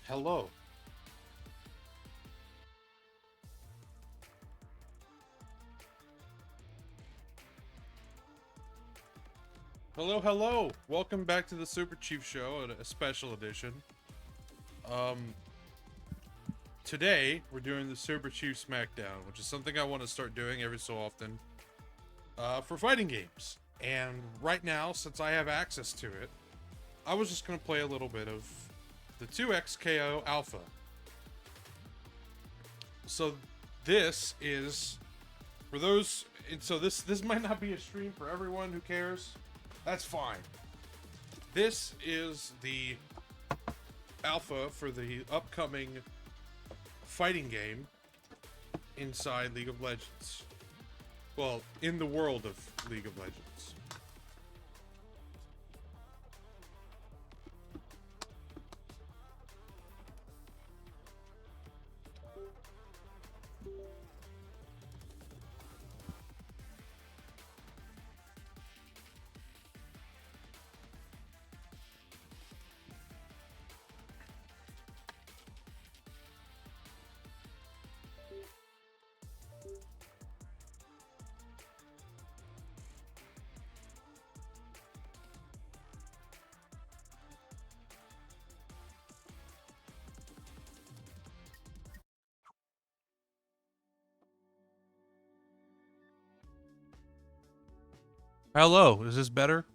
Hello. Hello, hello. Welcome back to the Superchief Show, a special edition. Today we're doing the Superchief Smackdown, which is something I want to start doing every so often for fighting games. And right now, since I have access to it, I was just going to play a little bit of the 2XKO Alpha. So this is for those, and so this might not be a stream for everyone who cares. That's fine. This is the alpha for the upcoming fighting game inside League of Legends. Well, in the world of League of Legends. Hello, is this better?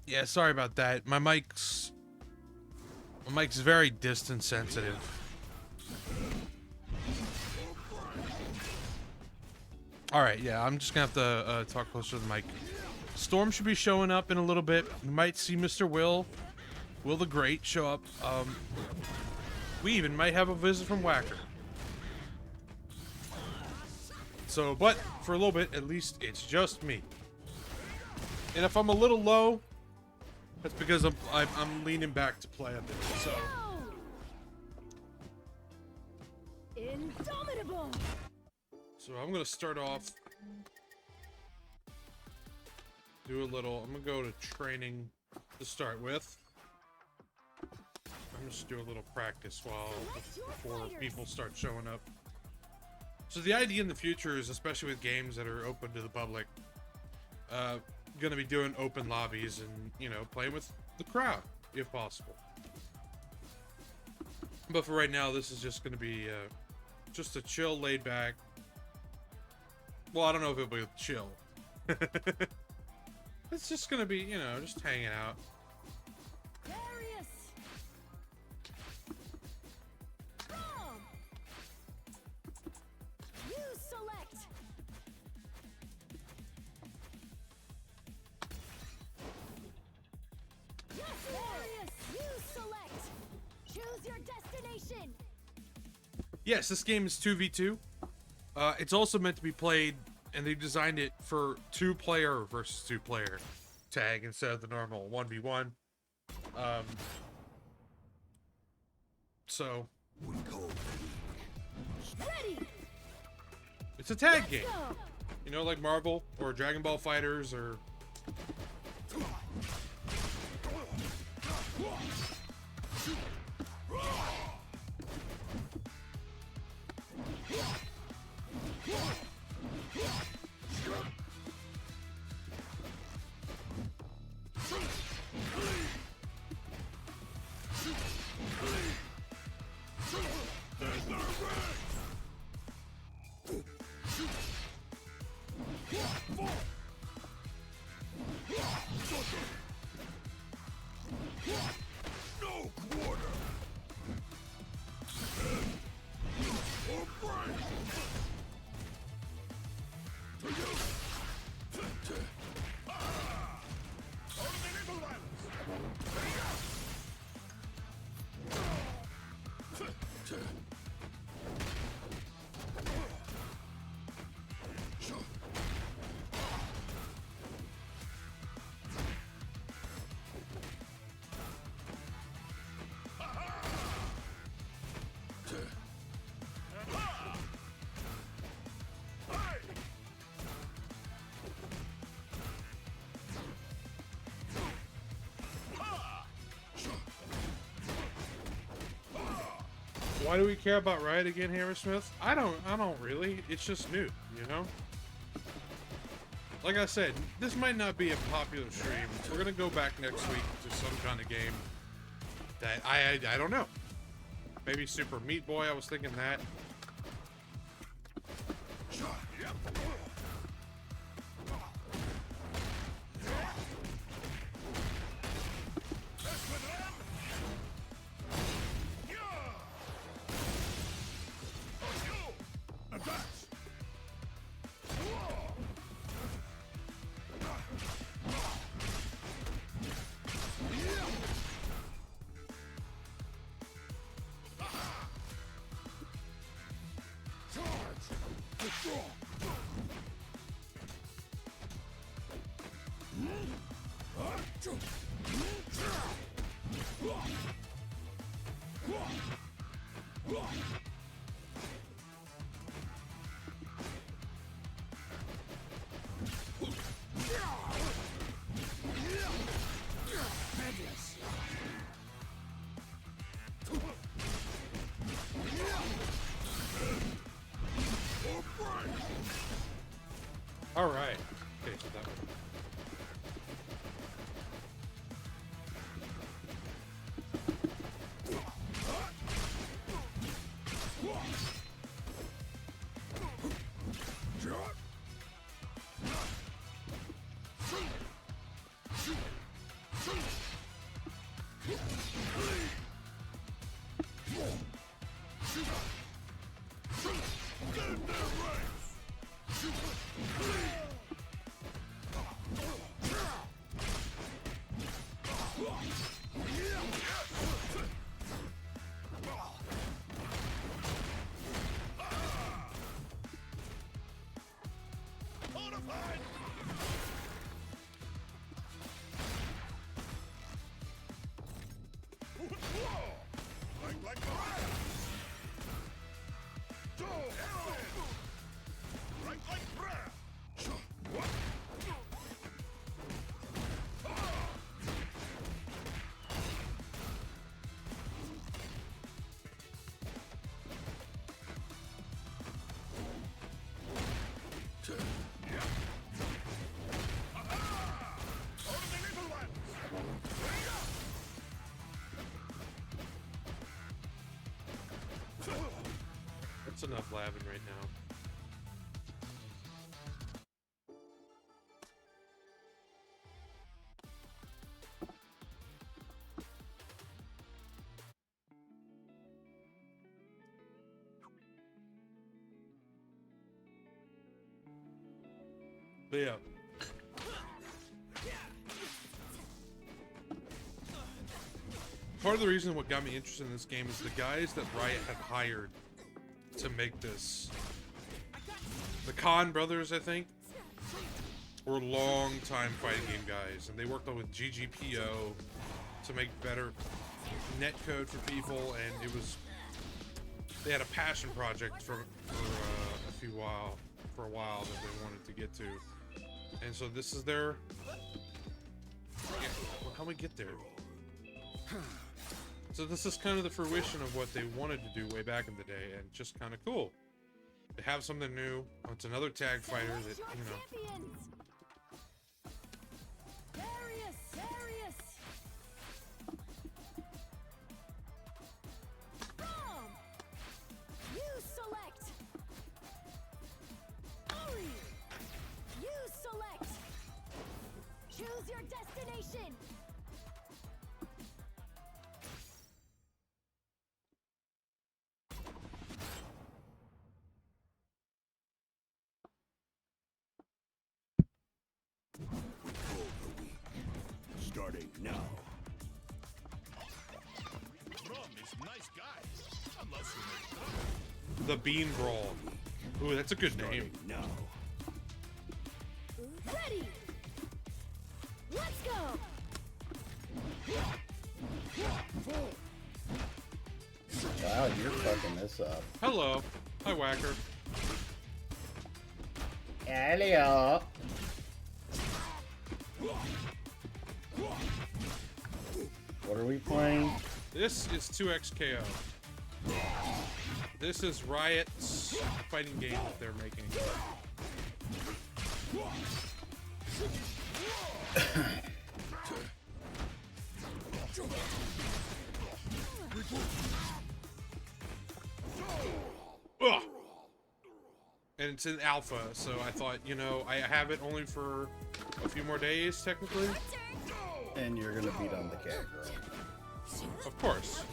Yeah, sorry about that. My mic's very distance sensitive. Alright, yeah, I'm just gonna have to talk closer to the mic. Storm should be showing up in a little bit. You might see Mr. Will the Great show up. We even might have a visit from Whacker. So, but for a little bit, at least it's just me. And if I'm a little low, that's because I'm leaning back to play a bit. So. Indomitable. So I'm gonna start off. I'm gonna go to training to start with. I'm just do a little practice before people start showing up. So the idea in the future is, especially with games that are open to the public, gonna be doing open lobbies and, you know, playing with the crowd, if possible. But for right now, this is just gonna be just a chill, laid back. Well, I don't know if it'll be chill. It's just gonna be, you know, just hanging out. Yes, this game is 2v2. It's also meant to be played, and they designed it for 2-player versus 2-player tag instead of the normal 1v1. So it's a tag game, you know, like Marvel or Dragon Ball Fighters or. Why do we care about Riot again, Hammersmith? I don't really. It's just new, you know? Like I said, this might not be a popular stream. We're gonna go back next week to some kind of game that I don't know. Maybe Super Meat Boy, I was thinking that. All right. Okay, so that one. That's enough labbing right now. But yeah. Part of the reason what got me interested in this game is the guys that Riot had hired to make this. The Khan brothers, I think, were long-time fighting game guys, and they worked on with GGPO to make better netcode for people, and it was, they had a passion project for a while that they wanted to get to, and so this is their. Yeah, well, how do we get there? So this is kind of the fruition of what they wanted to do way back in the day, and just kind of cool. They have something new. It's another tag fighter that, you know. Choose your destination. Starting now. Nice guy. Unless you The Bean Brawl. Ooh, that's a good name. Now. Ready. Let's go. Wow, you're fucking this up. Hello. Hi, Whacker. Hello. What are we playing? This is 2XKO. This is Riot's fighting game that they're making. Ugh. And it's in alpha, so I thought, you know, I have it only for a few more days, technically. And you're gonna beat on the cat girl. Of course.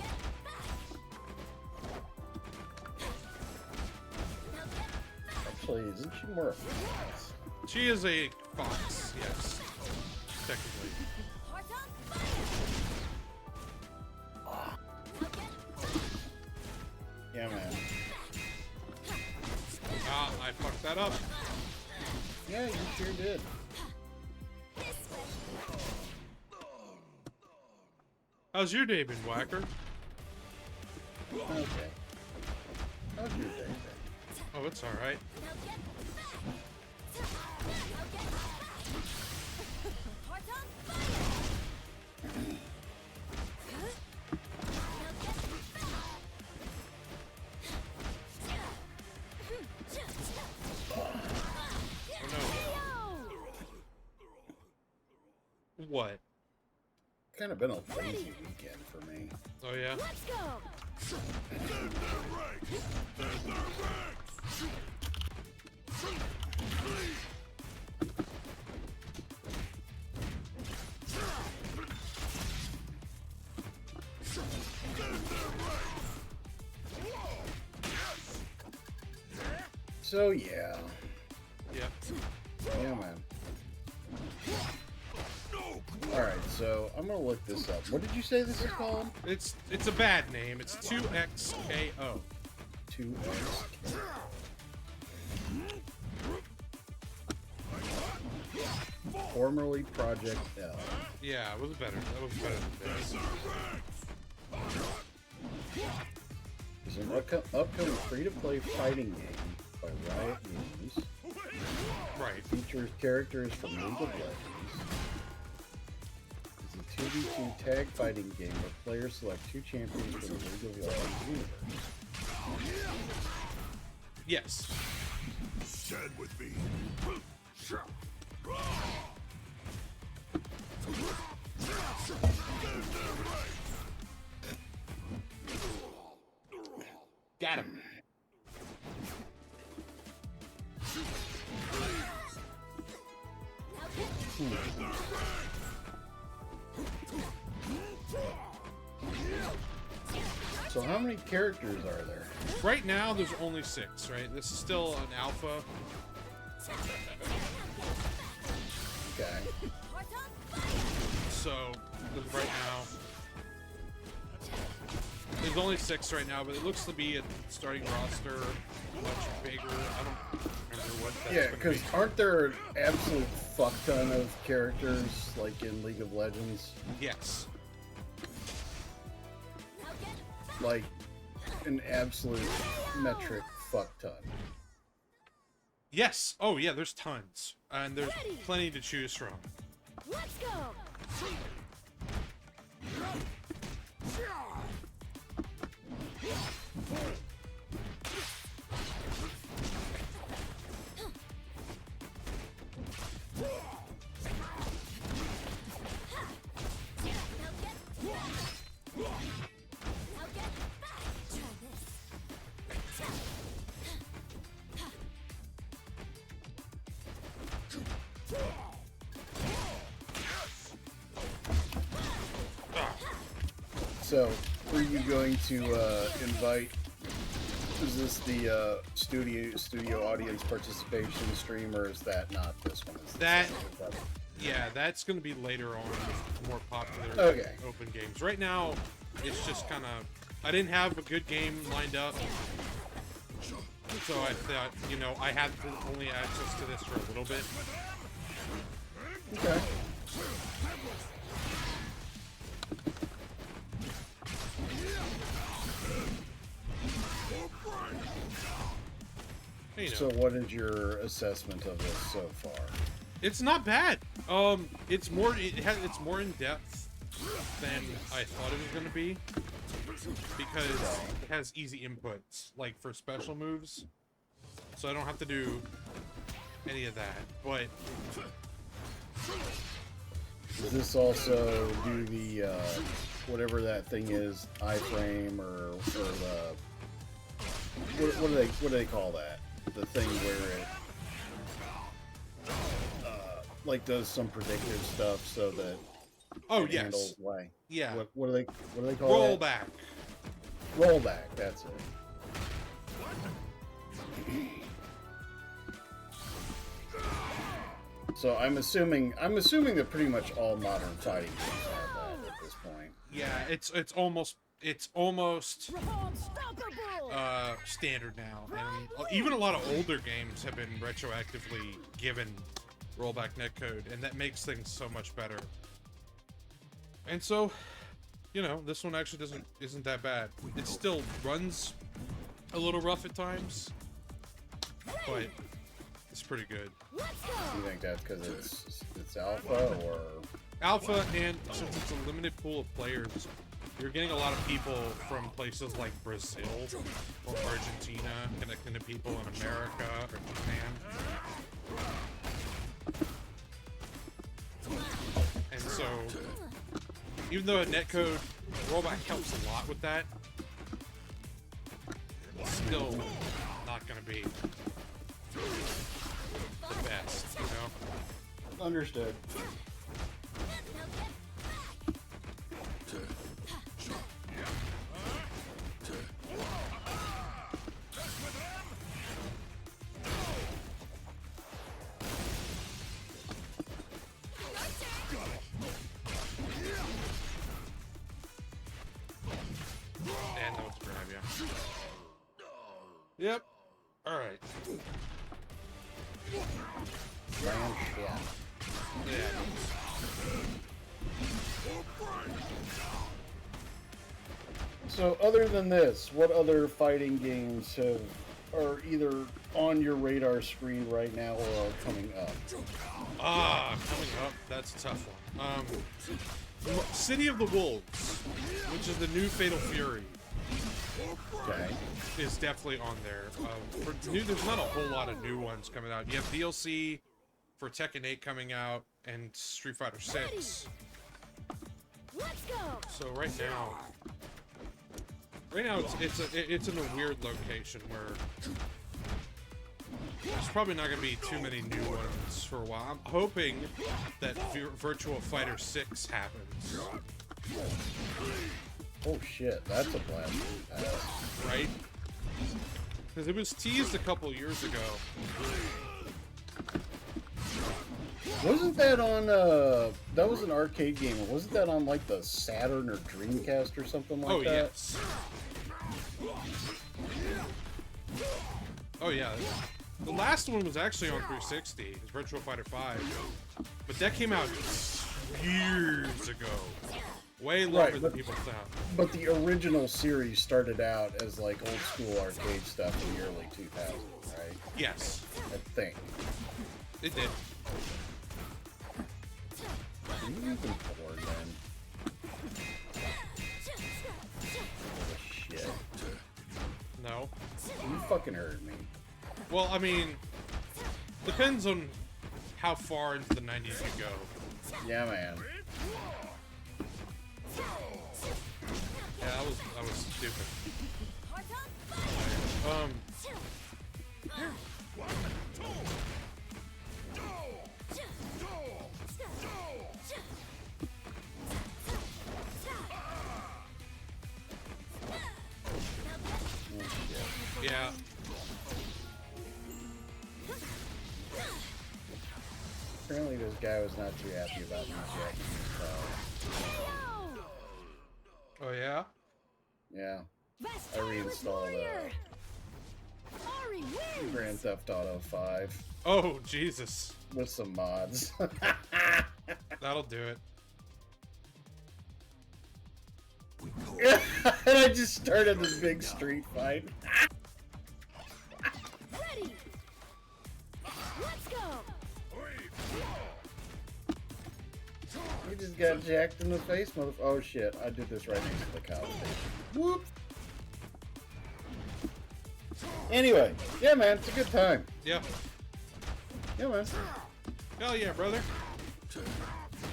Actually, isn't she more a fox? She is a fox, yes. Technically. Yeah, man. Ah, I fucked that up. Yeah, you sure did. How's your day been, Whacker? Okay. How's your day been? Oh, it's alright. What? Kind of been a lazy weekend for me. Oh yeah? Let's go! So yeah. Yeah. Yeah, man. Alright, so I'm gonna look this up. What did you say this is called? It's a bad name. It's 2XKO. 2X. Formerly Project L. Yeah, it was better. That was better than this. It's an upcoming free-to-play fighting game by Riot Games. Right. Features characters from League of Legends. It's a 2v2 tag fighting game where players select two champions from the League of Legends universe. Yes. Stand with me. Got him. So how many characters are there? Right now, there's only 6, right? This is still an alpha. Okay. So, right now, there's only 6 right now, but it looks to be a starting roster much bigger. I don't remember what that's Yeah, gonna because be. aren't there an absolute fuck ton of characters like in League of Legends? Yes. Like an absolute metric fuck ton. Yes. Oh, yeah, there's tons. And there's plenty to choose from. Let's go! So, are you going to invite? Is this the studio audience participation stream, or is that not this one? Is That- this one? Yeah, that's going to be later on with more popular Okay. open games. Right now, it's just kind of... I didn't have a good game lined up. So I thought, you know, I had only access to this for a little bit. Okay. You know, So, what is your assessment of this so far? it's not bad. It's more in depth than I thought it was going to be. because it has easy inputs, like for special moves. So I don't have to do any of that. But does this also do the whatever that thing is, iframe or the what do they call that? The thing where it like does some predictive stuff so that it handles way. Yeah. What do they call Rollback. Rollback, that's it. So I'm assuming that pretty much all modern fighting games have that at this point. Yeah, it's almost standard now, and even a lot of older games have been retroactively given rollback netcode, and that makes things so much better. And so, you know, this one actually isn't that bad. It still runs a little rough at times, but it's pretty good. Do you think that's because it's alpha or alpha, and since it's a limited pool of players, you're getting a lot of people from places like Brazil or Argentina connecting to people in America or Japan. And so, even though a netcode rollback helps a lot with that, it's still not going to be the best, you know? understood? And no, it's grab, yeah. Yep. Alright. Yeah. Yeah. So other than this, what other fighting games are either on your radar screen right now or are coming up? Coming up, that's a tough one. City of the Wolves, which is the new Fatal Fury, Okay. is definitely on there. There's not a whole lot of new ones coming out. You have DLC for Tekken 8 coming out and Street Fighter 6. Let's go. So right now it's in a weird location where there's probably not going to be too many new ones for a while. I'm hoping that Virtual Fighter 6 happens. Oh shit, that's a blast. Right? Because it was teased a couple years ago. Wasn't that on that was an arcade game, or wasn't that on like the Saturn or Dreamcast or something like that? Yes. Oh yeah. The last one was actually on 360. It was Virtual Fighter 5. But that came out years ago. Way longer than people thought. But the original series started out as like old school arcade stuff in the early 2000s, right? Yes. I think. It did. Can you even board then? Oh, shit. No. You fucking heard me. Well, I mean, depends on how far into the 90s you go. Yeah, man. Yeah, I was stupid. Yeah. Apparently this guy was not too happy about me jacking his car. Oh yeah? Yeah. Best I reinstalled Ari wins. Grand Theft Auto 5 Oh, Jesus. with some mods. That'll do it. And I just started this big street fight. Ready. Let's go. You just got jacked in the face, mother. Oh shit! I did this right next to the couch. Whoops. Anyway, yeah, man, it's a good time. Yeah. Yeah, man. Hell yeah, brother.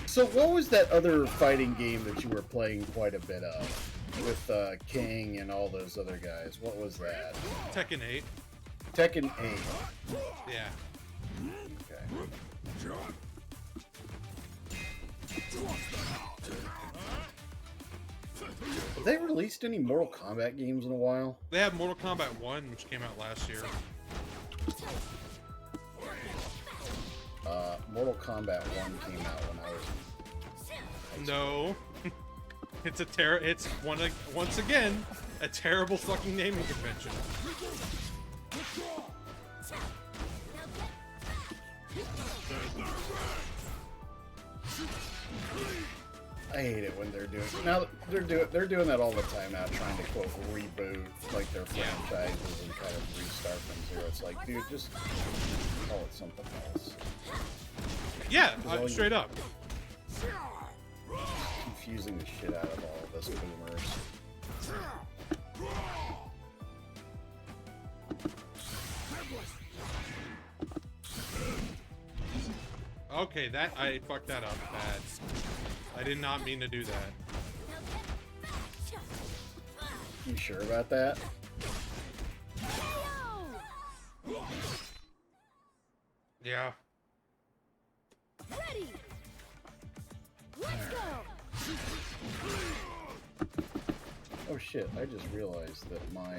So, what was that other fighting game that you were playing quite a bit of with King and all those other guys? What was that? Tekken 8. Tekken 8. Yeah. Okay. Have they released any Mortal Kombat games in a while? They have Mortal Kombat 1, which came out last year. Mortal Kombat 1 came out when I was... No. It's once again a terrible fucking naming convention. I hate it when they're doing they're doing that all the time now, trying to quote reboot like their franchises and kind of restart from zero. It's like, dude, just call it something else. Yeah, straight up. Confusing the shit out of all of us boomers. Okay, I fucked that up bad. I did not mean to do that. You sure about that? Yeah. Ready. Let's go. Oh shit, I just realized that my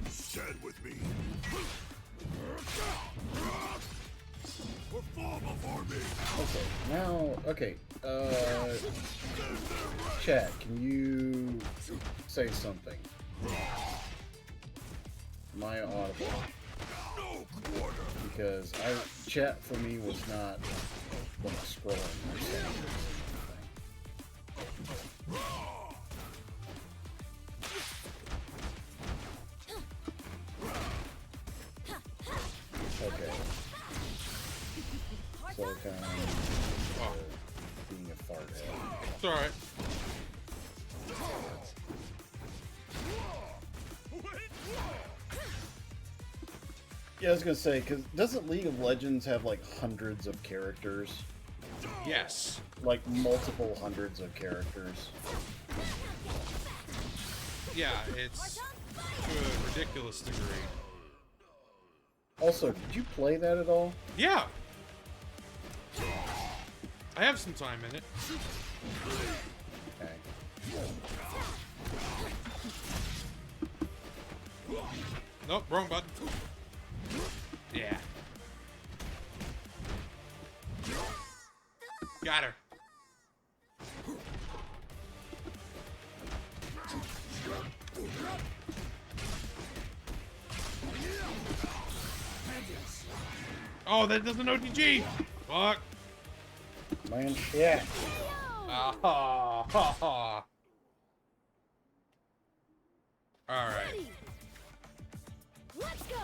Stand with me. Or fall before me. okay, now chat, can you say something? Am I audible? No quarter. Because chat for me was not like scrolling or saying okay. So kind of being a fart head. It's alright. Yeah, I was gonna say, because doesn't League of Legends have like hundreds of characters? Yes. Like multiple hundreds of characters. Yeah, it's to a ridiculous degree. Also, did you play that at all? Yeah. I have some time in it. Okay. Nope, wrong button. Yeah. Got her. Oh, that doesn't OTG! Fuck. Man, yeah. Ah. Alright. Ready. Let's go.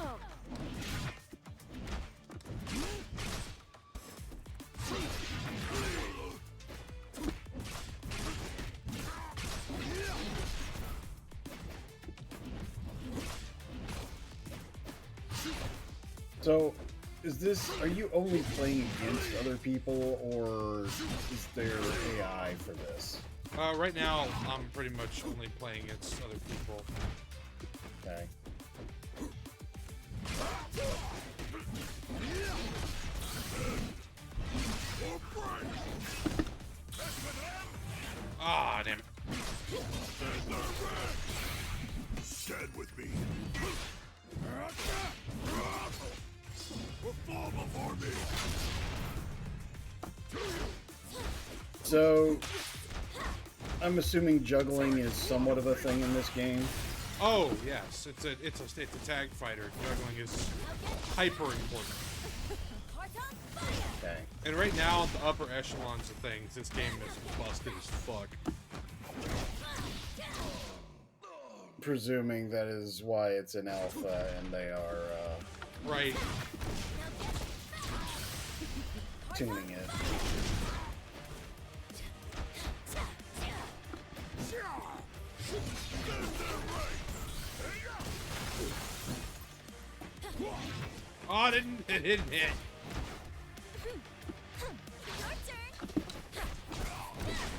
So, are you only playing against other people, or is there AI for this? Right now, I'm pretty much only playing against other people. Okay. Ah, damn it. Stand with me. Or fall before me. So, I'm assuming juggling is somewhat of a thing in this game. Oh yes, it's a tag fighter. Juggling is hyper important. Okay. And right now, the upper echelons of things, this game is busted as fuck. Presuming that is why it's in alpha and they are Right. Tuning it. Oh, it didn't hit.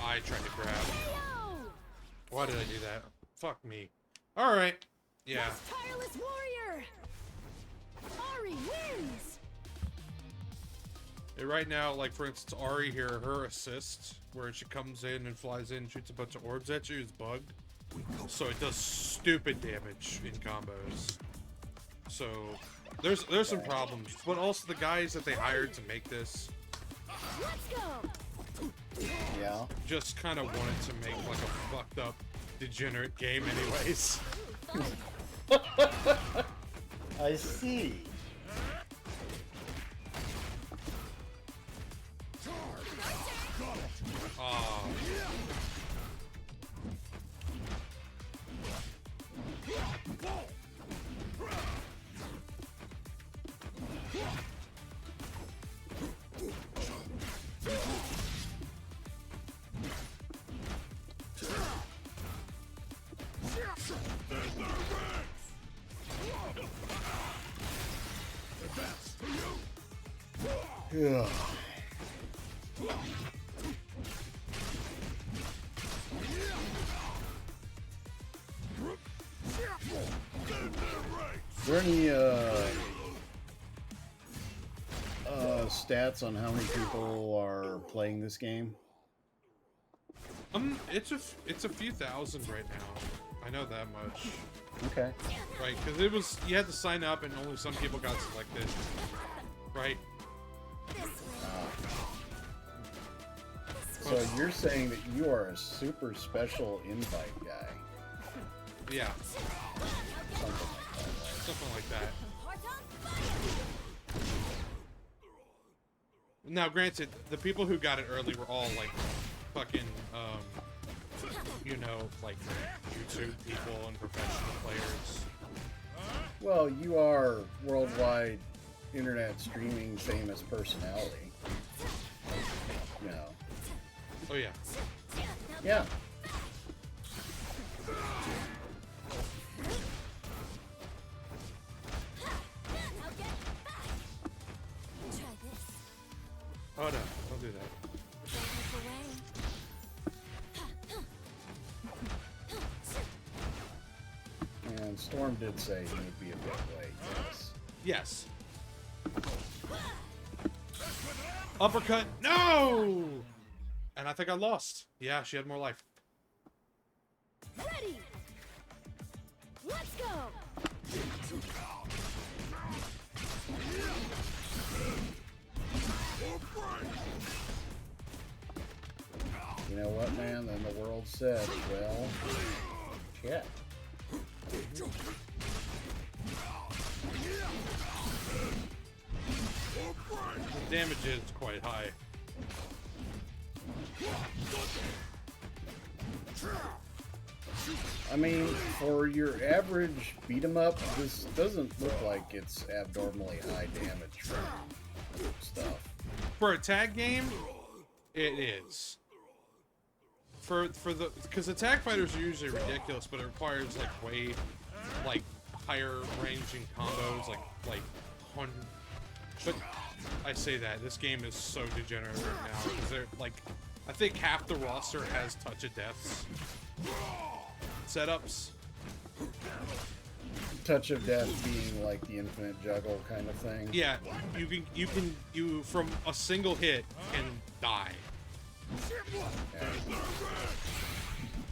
I tried to grab. Why did I do that? Fuck me. Alright. Yeah. Tireless warrior. Ari wins. Right now, like for instance, Ari here, her assist, where she comes in and flies in and shoots a bunch of orbs at you, is bugged. So it does stupid damage in combos. So there's some problems. But also the guys that they hired to make this Let's go. Yeah. just kind of wanted to make like a fucked up, degenerate game anyways. I see. Ah. Yeah. Is there any stats on how many people are playing this game? It's a few thousand right now. I know that much. Okay. Right, because it was, you had to sign up and only some people got selected. Right? So you're saying that you are a super special invite guy. Yeah, Something like that, right? something like that. Now, granted, the people who got it early were all like fucking, you know, like YouTube people and professional players. Well, you are worldwide internet streaming famous personality. You know. Oh yeah. Yeah. Oh no, don't do that. And Storm did say he would be a bit late, yes. Yes. Uppercut. No! And I think I lost. Yeah, she had more life. Ready. Let's go. You know what, man? Then the world said, well, shit. The damage is quite high. I mean, for your average beat 'em up, this doesn't look like it's abnormally high damage from stuff. For a tag game, it is. For the, because the tag fighters are usually ridiculous, but it requires like way like higher ranging combos, like 100. But I say that this game is so degenerate right now because they're like, I think half the roster has touch of deaths setups. Touch of death being like the infinite juggle kind of thing. Yeah, you from a single hit can die. Yeah.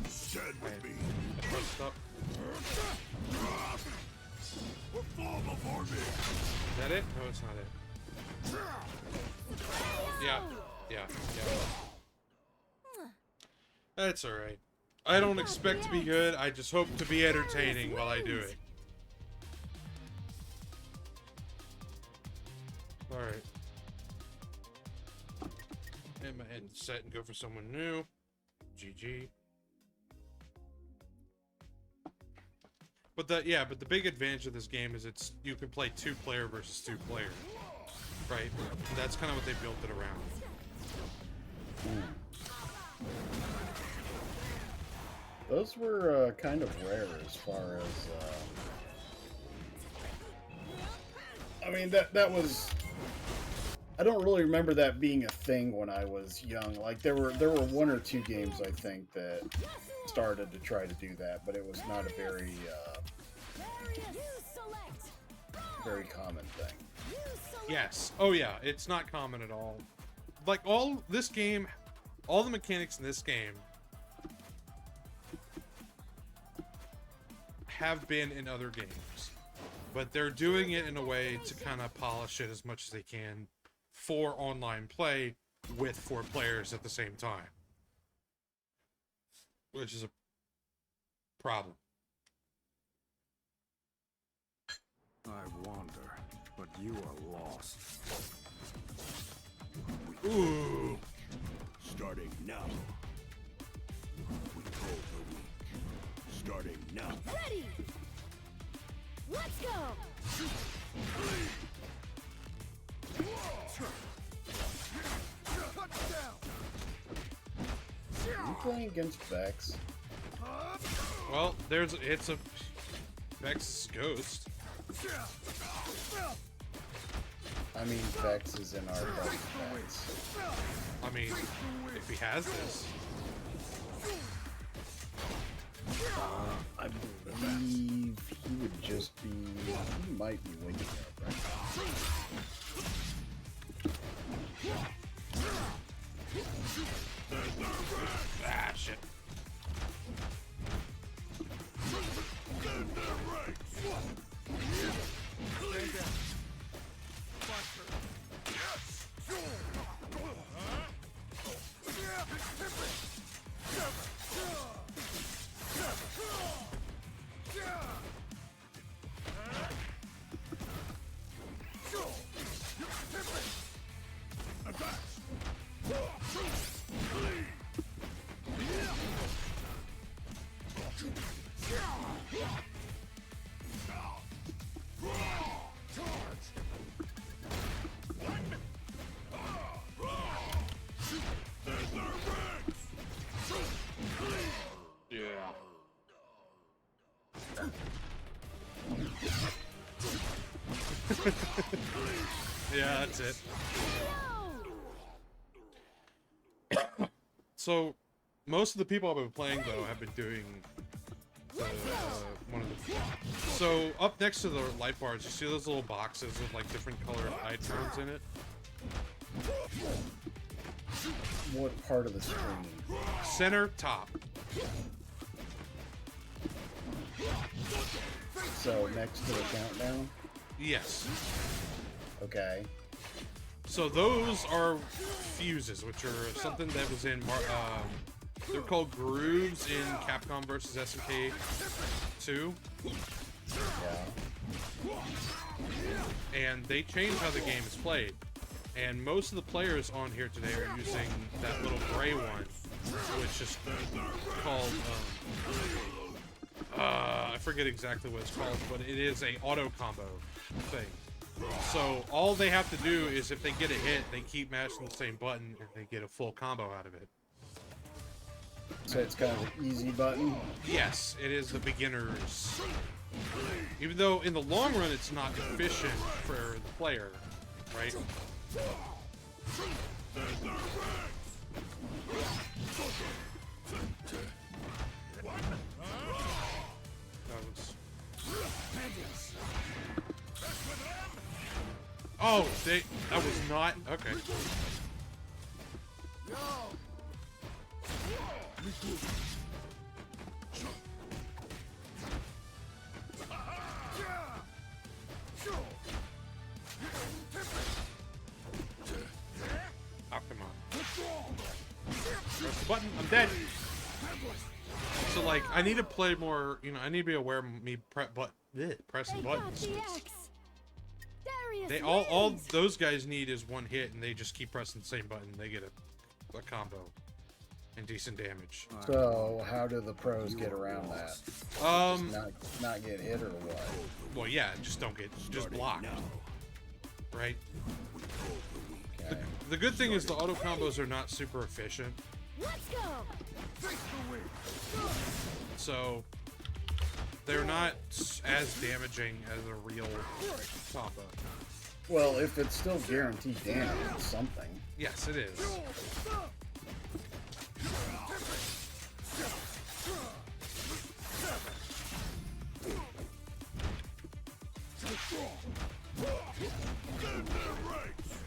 Shed with me. Pressed up. Fall before me. Is that it? No, it's not it. Yeah. That's alright. I don't expect to be good, I just hope to be entertaining while I do it. Alright. And set and go for someone new. GG. But the big advantage of this game is you can play 2-player versus 2-player, right? And that's kind of what they built it around. Those were kind of rare as far as. I mean, that was. I don't really remember that being a thing when I was young. Like there were 1 or 2 games I think that started to try to do that, but it was not a very very common thing. Yes. Oh yeah, it's not common at all. Like all the mechanics in this game have been in other games, but they're doing it in a way to kind of polish it as much as they can for online play with 4 players at the same time, which is a problem. I wander, but you are lost. Ooh. Starting now. We call the weak. Starting now. Ready! Let's go! Are you playing against Vex? Well, it's a Vex's ghost. I mean, Vex is in our buddy Vex. I mean, if he has this. I believe he would just be. He might be winning up right now. Ah, shit. Yeah, that's it. So, most of the people I've been playing, though, have been doing one of the... So, up next to the light bars, you see those little boxes with, like, different colored icons in it? What part of the screen? Center top. So, next to the countdown? Yes. Okay. So those are fuses, which are something that was in, they're called grooves in Capcom vs. SNK 2. Yeah. And they change how the game is played. And most of the players on here today are using that little gray one, which is called, I forget exactly what it's called, but it is a auto combo thing. So all they have to do is if they get a hit, they keep mashing the same button and they get a full combo out of it. So it's kind of an easy button? Yes, it is the beginners. Even though in the long run it's not efficient for the player, right? Oh, that was not okay. Oh, come on. Press the button. I'm dead. So, like, I need to play more, you know, I need to be aware of me pressing buttons. They all those guys need is one hit, and they just keep pressing the same button. They get a combo. and decent damage. So how do the pros get around that? Not get hit or what? Well, yeah, just block. Right? Okay. The good thing is the auto combos are not super efficient. Let's go. So they're not as damaging as a real combo. Well, if it's still guaranteed damage, it's something. Yes, it is.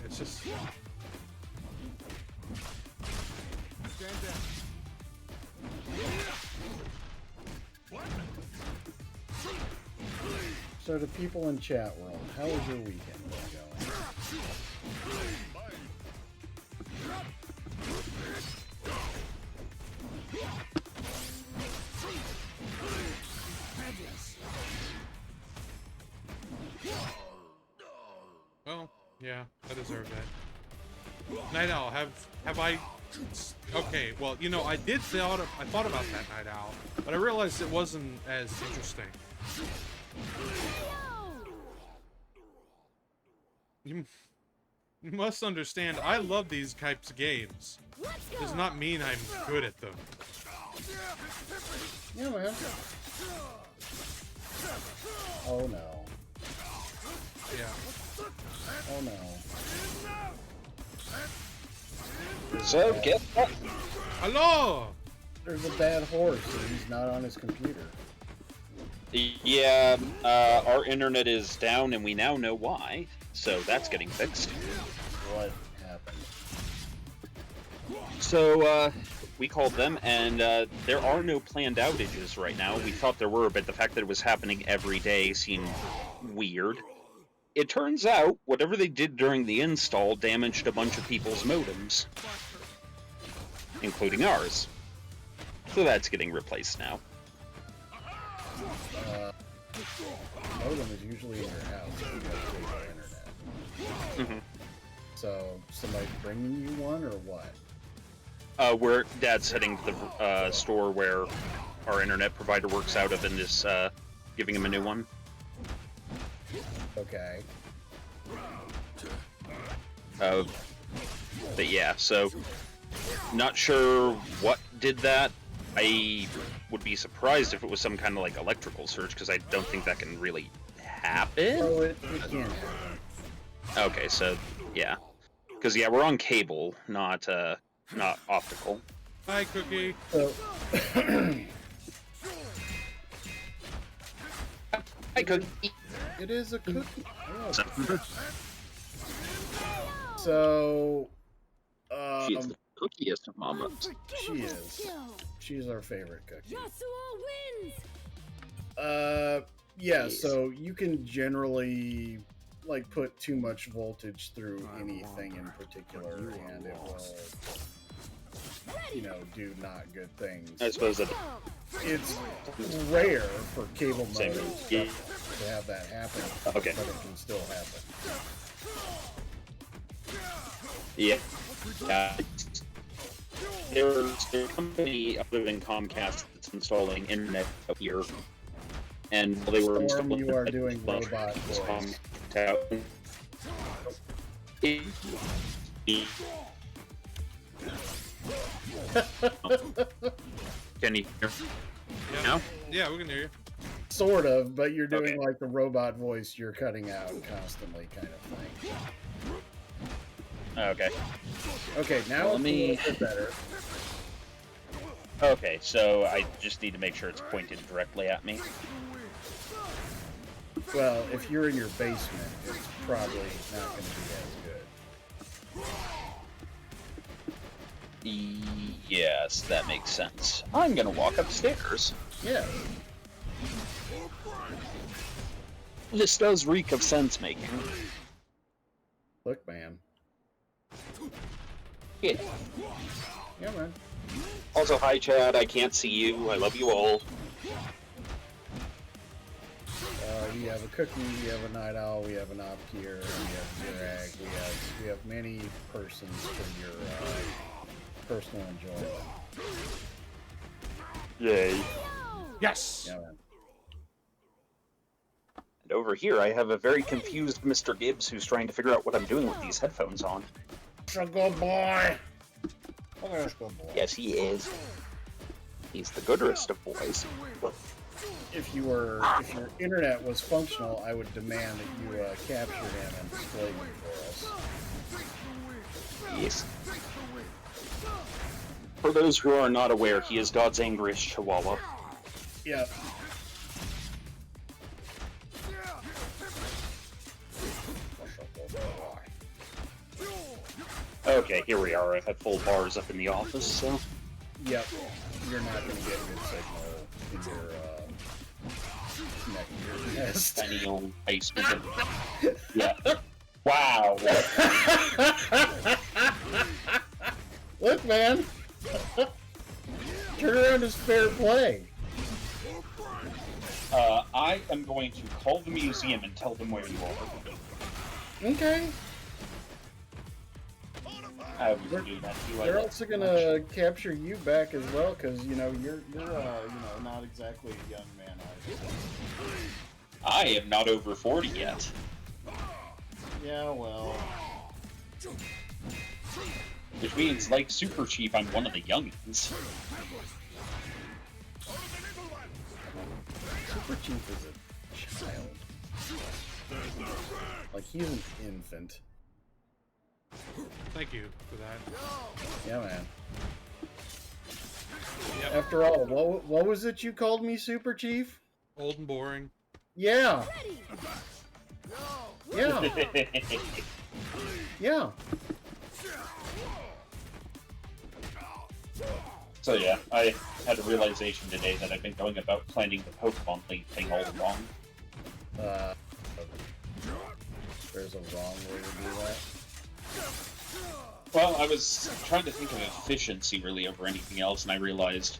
It's just... Stand down. What? So the people in chat world, how was your weekend going? Well, yeah, I deserve that. Night Owl, have I... Okay, well, you know, I thought about that, Night Owl, but I realized it wasn't as interesting. You must understand, I love these types of games. Does not mean I'm good at them. Yeah, man. Oh no. Yeah. Oh no. So, get up. Hello! There's a bad horse and he's not on his computer. Yeah, our internet is down and we now know why. So that's getting fixed. What happened? So, we called them, and there are no planned outages right now. We thought there were, but the fact that it was happening every day seemed weird. It turns out, whatever they did during the install damaged a bunch of people's modems. Including ours. So that's getting replaced now. Modem is usually in your house if you have cable internet. Mm-hmm. So, somebody bringing you one, or what? Where Dad's heading to the store where our internet provider works out of and is giving him a new one. Okay. But yeah, so not sure what did that. I would be surprised if it was some kind of like electrical surge, because I don't think that can really happen. Oh, it can happen. Okay, so yeah, because yeah, we're on cable, not optical. Hi, Cookie. So, I could. it is a cookie. Oh. So, She is the cookiest of mamas. she is. She's our favorite cookie. Yasuo wins. Yeah, Jeez. so you can generally like put too much voltage through anything in particular and it will, you know, do not good things. I suppose that. It's rare for cable Same. modems Yeah. to have that happen, Okay. but it can still happen. Yeah. There's a company other than Comcast that's installing internet up here, and while they were Storm, installing you are doing robot voice. Can you hear? Yeah. Now? Yeah, we can hear you. Sort of, but you're doing Okay. like the robot voice you're cutting out constantly kind of thing. Okay. Okay, now Well, it's let me- a little bit better. Okay, so I just need to make sure it's pointed directly at me. Well, if you're in your basement, it's probably not going to be as good. Yes, that makes sense. I'm gonna walk upstairs. Yeah. This does reek of sense making. Look, man. Yeah. Yeah, man. Also, hi Chad, I can't see you. I love you all. We have a cookie, we have a night owl, we have an Optier, we have Zirag, we have many persons for your personal enjoyment. Yay. Yes. Yeah, man. And over here, I have a very confused Mr. Gibbs who's trying to figure out what I'm doing with these headphones on. It's a good boy. Look at this good boy. Yes, he is. He's the goodest of boys. If your internet was functional, I would demand that you capture him and display him for us. Yes. For those who are not aware, he is God's angriest chihuahua. Yep. Okay, here we are. I've had full bars up in the office, so... Yep. You're not going to get a good signal in your neck of your nest. Tiny old basement. Yeah. Wow. Look, man. Turn around is fair play. I am going to call the museum and tell them where you are. Okay. I would do that too. They're also gonna capture you back as well, because you know you're not exactly a young man either. I am not over 40 yet. Yeah, well. Which means, like Superchief, I'm one of the youngins. Superchief is a child. Like, he's an infant. Thank you for that. Yeah, man. Yep. After all, what was it you called me, Superchief? Old and boring. Yeah. Yeah. Yeah. So yeah, I had a realization today that I've been going about planning the Pokemon League thing all wrong. There's a wrong way to do that. Well, I was trying to think of efficiency really over anything else, and I realized,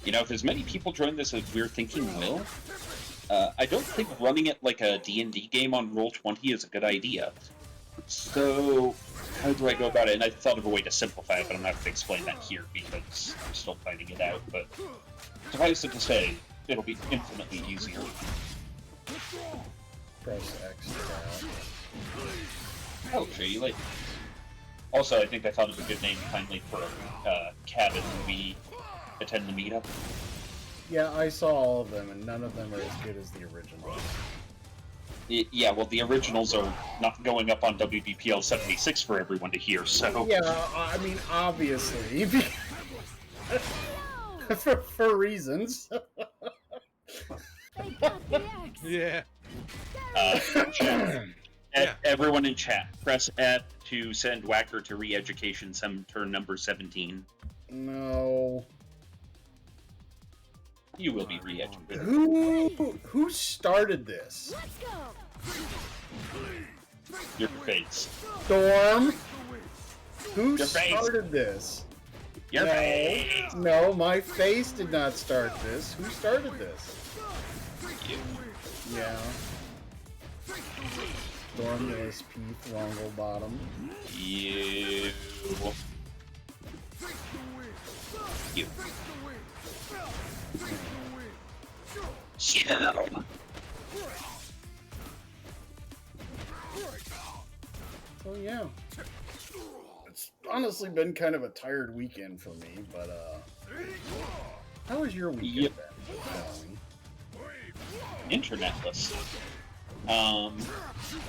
you know, if as many people join this as we're thinking will, I don't think running it like a D&D game on Roll20 is a good idea. So, how do I go about it? And I thought of a way to simplify it, but I'm not going to explain that here because I'm still finding it out. But suffice it to say, it'll be infinitely easier. Press X to that. I'll show you later. Also, I think I thought of a good name finally for a cabin when we attend the meetup. Yeah, I saw all of them, and none of them are as good as the originals. Yeah, well, the originals are not going up on WDPL 76 for everyone to hear, so... Yeah, I mean, obviously. for reasons. They got the X. Yeah. Chat. Yeah. Everyone in chat, press F to send Whacker to re-education turn number 17. No. You will be re-educated. Who started this? Let's go. Your face. Storm? Who Your face. started this? Your No. face! No, my face did not start this. Who started this? You. Yeah. Stormulus, Peeth, Longlebottom. You. You. So yeah. It's honestly been kind of a tired weekend for me, but how was your weekend Yep. been? Internetless. No,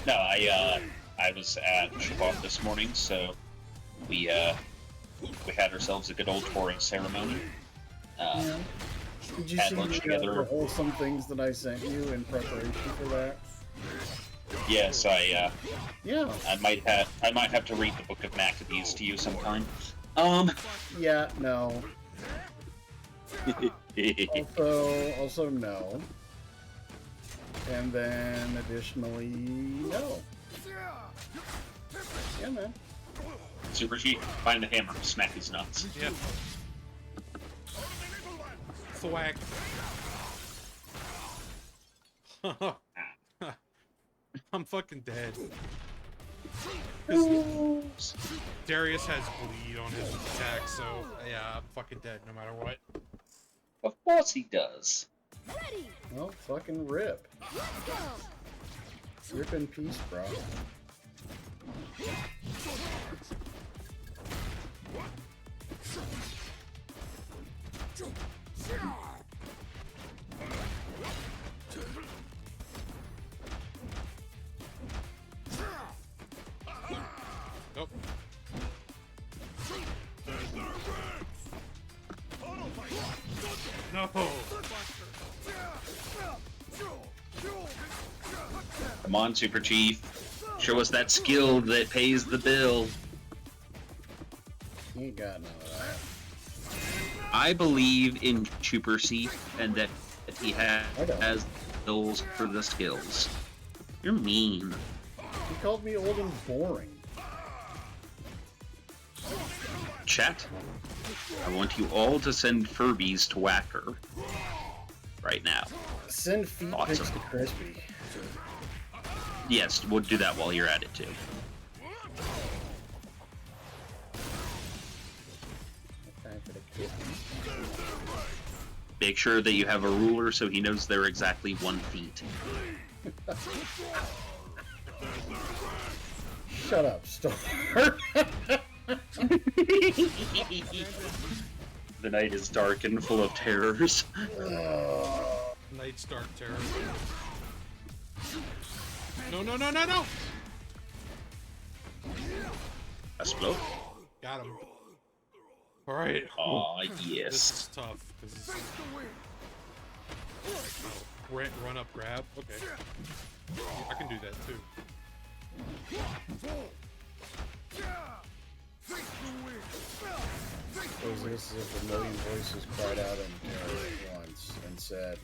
I was at Shabbat this morning, so we had ourselves a good old touring ceremony. Yeah. Did you had see lunch the together. wholesome things that I sent you in preparation for that? Yes, Yeah. I might have to read the Book of Maccabees to you sometime. Yeah, no. Also no. And then additionally, no. Yeah, man. Superchief, find the hammer, smack his nuts. Yeah. Thwack. I'm fucking dead. 'Cause Darius has bleed on his attack, so yeah, I'm fucking dead no matter what. Of course he does. Ready. Well, fucking rip. Let's go. Rip in peace, bro. Nope. No. Come on, Super Chief. Show us that skill that pays the bill. He ain't got none of that. I believe in Super Chief and that he has those for the skills. You're mean. He called me old and boring. Chat, I want you all to send Furbies to Whacker. Right now. Send feet Awesome. pics to Crispy. Yes, we'll do that while you're at it too. Time for the Crispy. Make sure that you have a ruler so he knows they're exactly 1 feet. Shut up, Star. The night is dark and full of terrors. Night's Dark Terror. No, no, no, no, no! That's blow. Got him. Alright. Aw, This yes. is tough. This is... Run up, grab. Okay. I can do that too. It was this as if a million voices cried out in terror at once and said,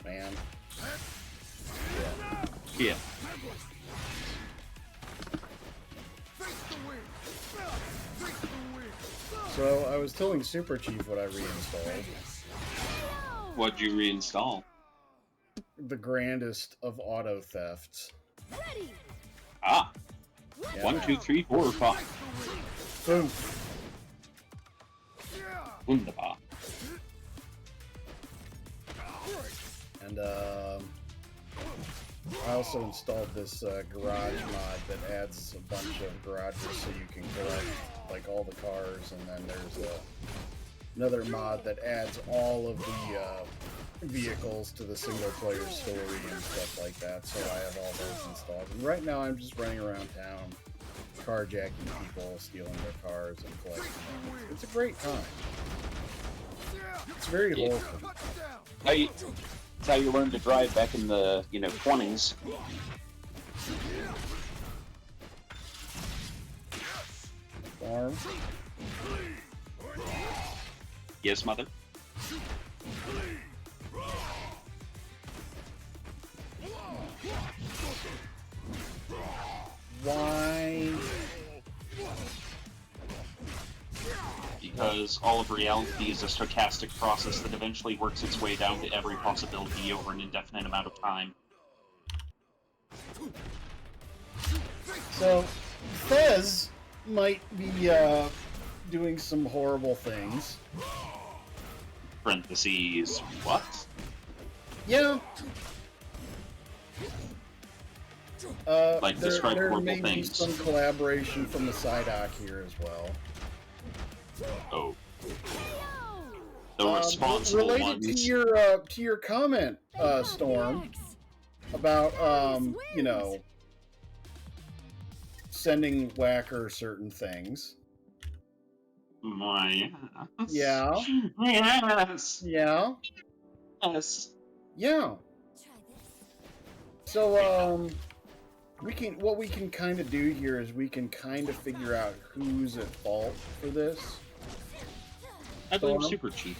man. Yeah. Yeah. So I was telling Super Chief what I reinstalled. What'd you reinstall? The grandest of auto thefts. Ready. Ah. Yeah. 1, 2, 3, 4, 5. Boom. Wunderbar. And I also installed this garage mod that adds a bunch of garages so you can collect like all the cars, and then there's another mod that adds all of the vehicles to the single player story and stuff like that. So I have all those installed. And right now I'm just running around town, carjacking people, stealing their cars, and collecting them. It's a great time. It's very Yeah. wholesome. That's how you learned to drive back in the, 20s. Farm. Yes, mother? Why? Because all of reality is a stochastic process that eventually works its way down to every possibility over an indefinite amount of time. So, Fez might be doing some horrible things. Parentheses, what? Yeah. Like, describe there horrible may be things. some collaboration from the Psydoc here as well. Oh. The responsible related ones. to your comment, Storm, about sending Whacker certain things. My Yeah. Yes. Yeah. Yes. Yeah. So what we can kind of do here is we can kind of figure out who's at fault for this. I blame Storm? Super Chief.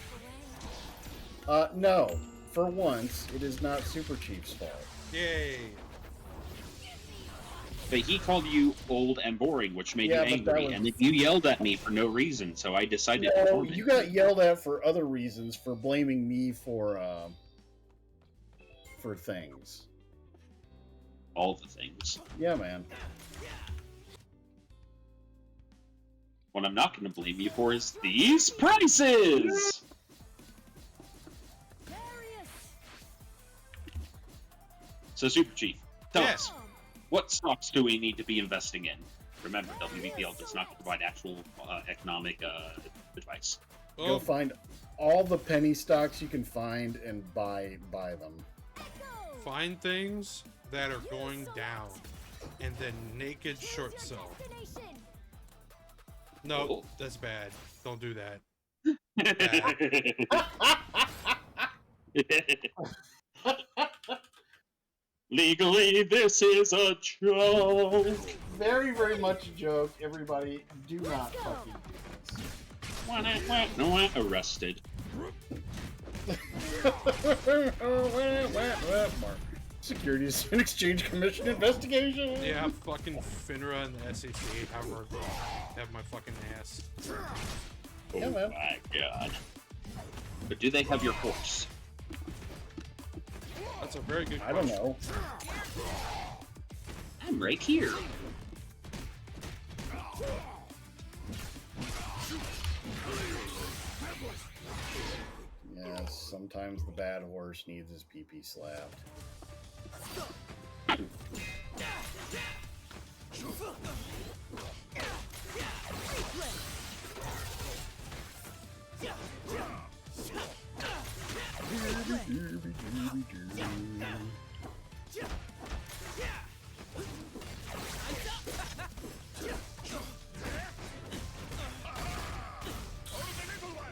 No. For once, it is not Super Chief's fault. Yay. But he called you old and boring, which made Yeah, you but that angry, was- and then you yelled at me for no reason, so I decided to No, torment you got yelled at for other reasons, for blaming me for things. all the things. Yeah, man. What I'm not going to blame you for is these prices! So, Super Chief, tell us, what stocks do we need to be investing in? Remember, WBPL does not provide actual economic advice. Go find all the penny stocks you can find and buy them. Find things that are going down, and then naked short sell. No, Oh. that's bad. Don't do that. Legally, this is a joke. Very, very much a joke. Everybody, do not fucking do No, arrested. Securities and Exchange Commission investigation. Yeah, fucking FINRA and the SEC have my fucking ass. Yeah, Oh man. my god. But do they have your horse? That's a very good I question. don't know. I'm right here. Yes, sometimes the bad horse needs his pee-pee slapped.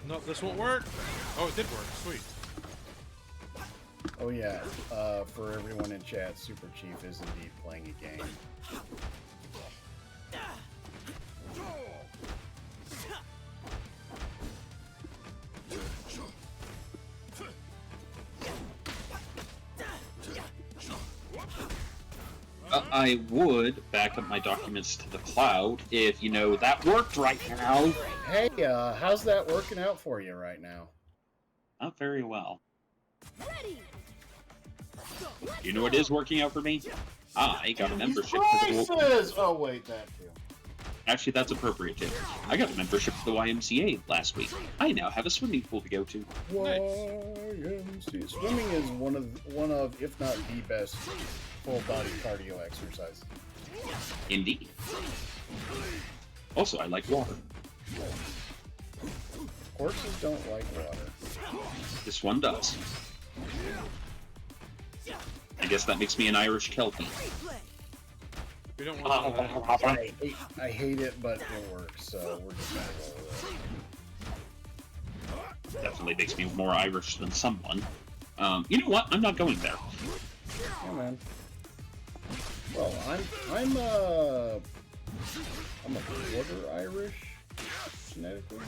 No, this won't work. Oh, it did work. Sweet. Oh yeah, for everyone in chat, Super Chief is indeed playing a game. I would back up my documents to the cloud if, that worked right now. Hey, how's that working out for you right now? Not very well. You know what is working out for me? I got a membership to the... Prices! Oh wait, that too. Actually, that's appropriate too. I got a membership to the YMCA last week. I now have a swimming pool to go to. YMCA. Swimming is one of, if not the best, full body cardio exercise. Indeed. Also, I like water. Horses don't like water. This one does. I guess that makes me an Irish Kelpie. We don't want to I hate it, but it works, so we're just gonna roll with it. Definitely makes me more Irish than someone. You know what? I'm not going there. Yeah, man. Well, I'm a quarter Irish, genetically.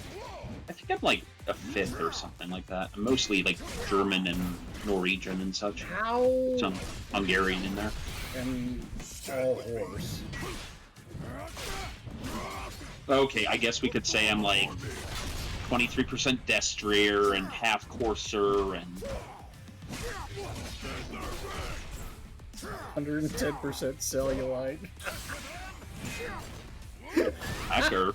I think I'm like a fifth or something like that. I'm mostly like German and Norwegian and such. How? Some Hungarian in there. And all horse. Okay, I guess we could say I'm like 23% Destrier and half Courser and 110% cellulite. Hacker.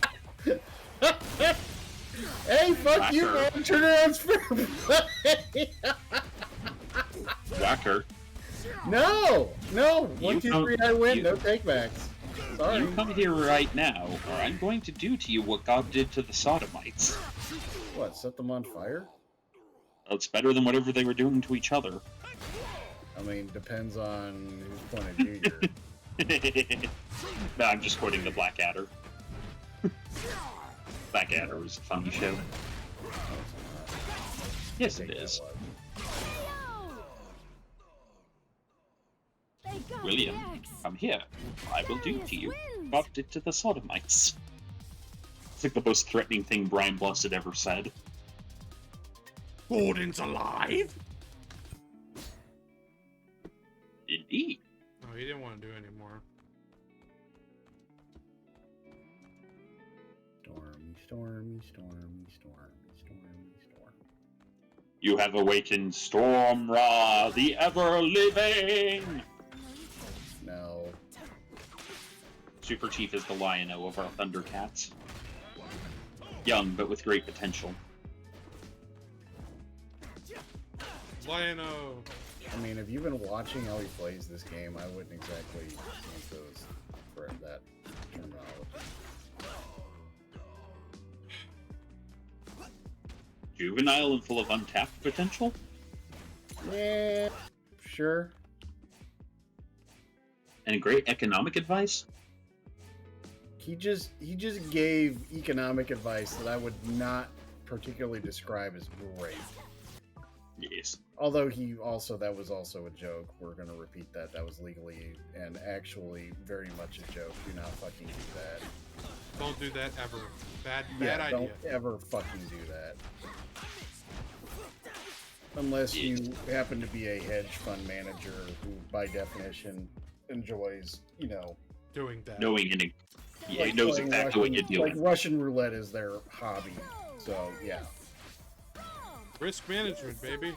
Hey, fuck you, Whacker. man! Turn around for Whacker. No! 1, 2, come- 3, I win. you- No takebacks. Sorry. You come here right now, or I'm going to do to you what God did to the Sodomites. What, set them on fire? Well, it's better than whatever they were doing to each other. I mean, depends on whose point of view you're... No, I'm just quoting the Blackadder. Blackadder was a funny show. Yes, it is. William, come here. I will do to you what God did to the Sodomites. It's like the most threatening thing Brian Blessed had ever said. Gordon's alive? Indeed. No, he didn't want to do it anymore. Stormy. You have awakened Storm Ra, the ever-living! No. Super Chief is the Lion-O of our Thundercats. Young, but with great potential. Lion-O. I mean, if you've been watching how he plays this game, I wouldn't exactly use those for that terminology. Juvenile and full of untapped potential? Yeah, sure. And great economic advice? He just gave economic advice that I would not particularly describe as great. Yes. Although that was also a joke. We're gonna repeat that. That was legally and actually very much a joke. Do not fucking do that. Don't do that ever. Bad Yeah, idea. don't ever fucking do that. Unless you happen to be a hedge fund manager who, by definition, enjoys, Doing that. Knowing any. Yeah, like he knows playing exactly what you're Like doing. Russian roulette is their hobby. So, yeah. Risk management, baby.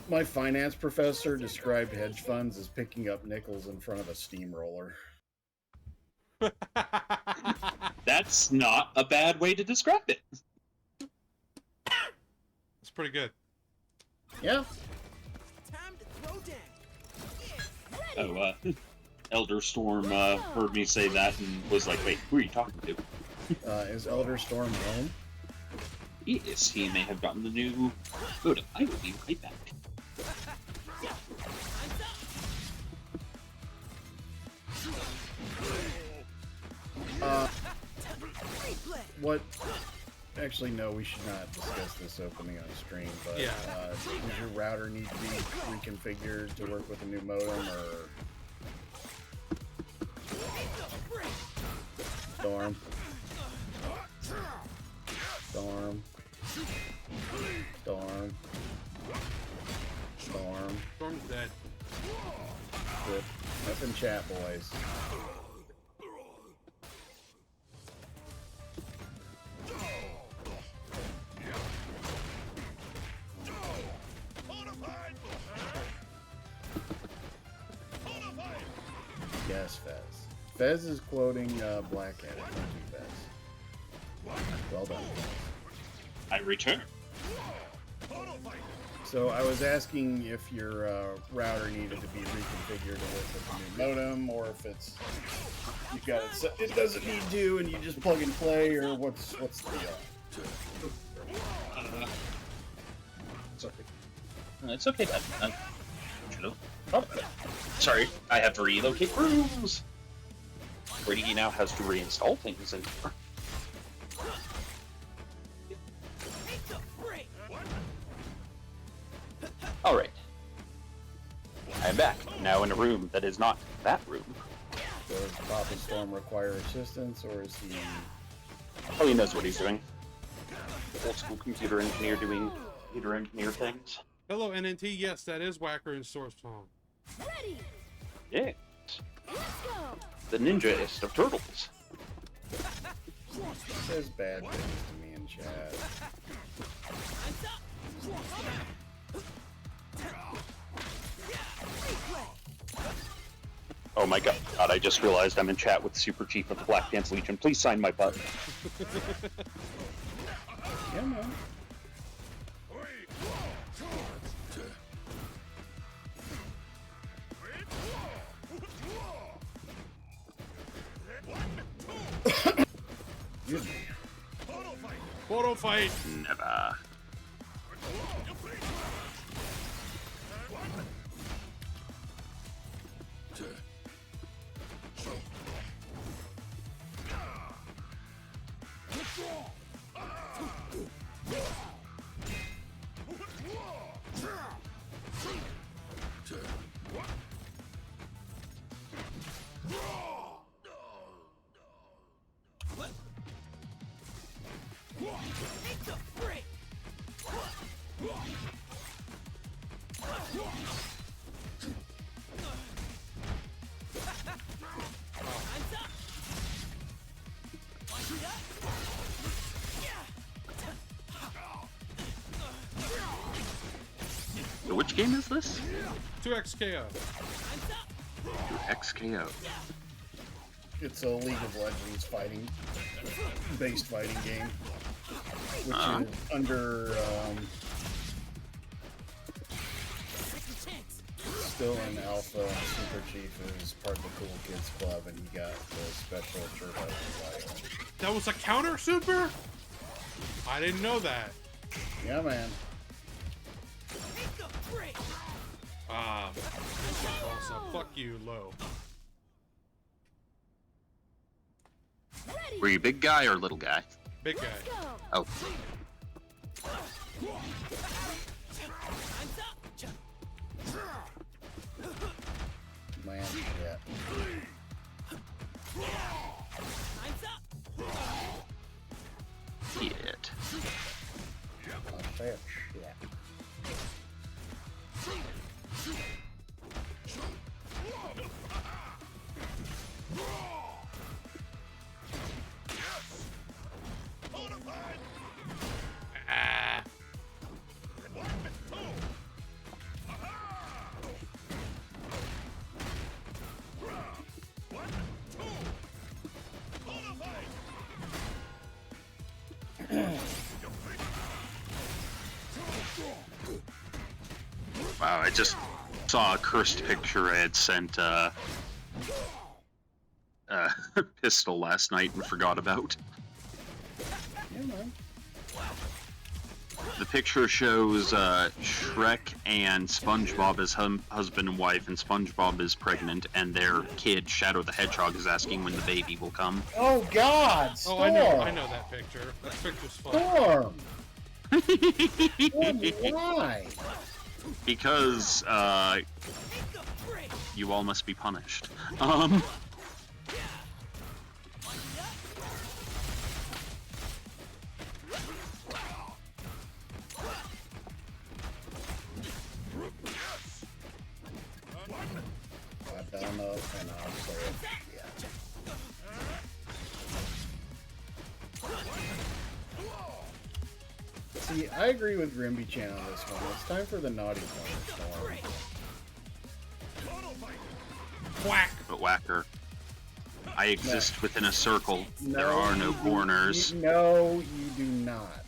My finance professor described hedge funds as picking up nickels in front of a steamroller. That's not a bad way to describe it. It's pretty good. Yeah. Oh, Elder Storm heard me say that and was like, wait, who are you talking to? Is Elder Storm home? Yes, he may have gotten the new modem. I will be right back. What? Actually, no, we should not discuss this opening on stream, but Yeah. Does your router need to be reconfigured to work with a new modem, or... Storm. Storm. Storm. Storm. Storm's dead. Good. Up in chat, boys. Yes, Fez. Fez is quoting Blackhead. Thank you, Fez. Well done. I return. So I was asking if your router needed to be reconfigured to work with the new modem, or if it's you got it set, it doesn't need to, and you just plug and play, or what's the deal? It's okay, Dad. Oh, sorry, I have to relocate rooms. Brady now has to reinstall things in here. Alright. I am back, now in a room that is not that room. Does Papa Storm require assistance, or is he... Oh, he knows what he's doing. Old school computer engineer doing computer engineer things. Hello, NNT. Yes, that is Whacker and Source Song. Ready. Yeah. Let's go. The ninjaest of turtles. says bad things to me in chat? Oh my god, I just realized I'm in chat with Superchief of the Black Dance Legion. Please sign my butt. Yeah, man. Excuse me. Photo fight. Never. So which game is this? 2XKO. 2XKO. It's a League of Legends based fighting game, which is under still in alpha. And Superchief is part of the Cool Kids Club, and he got the special shirt out of That was a counter super? I didn't know that. Yeah, man. Ah, also, fuck you, low. Ready. Were you big guy or little guy? Big guy. Let's go. Oh, Man, yeah. shit. Oh, fair shit. Ah. Wow, I just saw a cursed picture I had sent Pistol last night and forgot about. Yeah, man. The picture shows Shrek and SpongeBob as husband and wife, and SpongeBob is pregnant, and their kid, Shadow the Hedgehog, is asking when the baby will come. Oh God! Oh, Storm! I know that picture. That picture's fun. Storm! Why? Because you all must be punished. I don't know, and I'll say it. Yeah. See, I agree with Grimby Chan on this one. It's time for the naughty corner, Storm. Quack. But Whacker, I exist within a circle. No, There are no you- corners. No, you do not.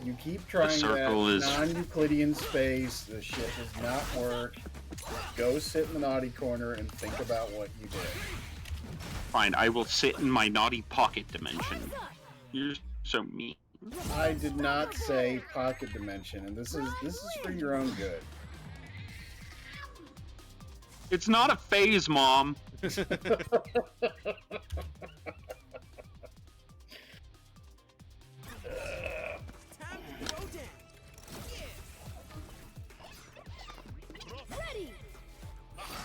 You keep trying that circle is- non-Euclidean space. The shit does not work. Go sit in the naughty corner and think about what you did. Fine, I will sit in my naughty pocket dimension. You're so mean. I did not say pocket dimension, and this is for your own good. It's not a phase, Mom. Ready.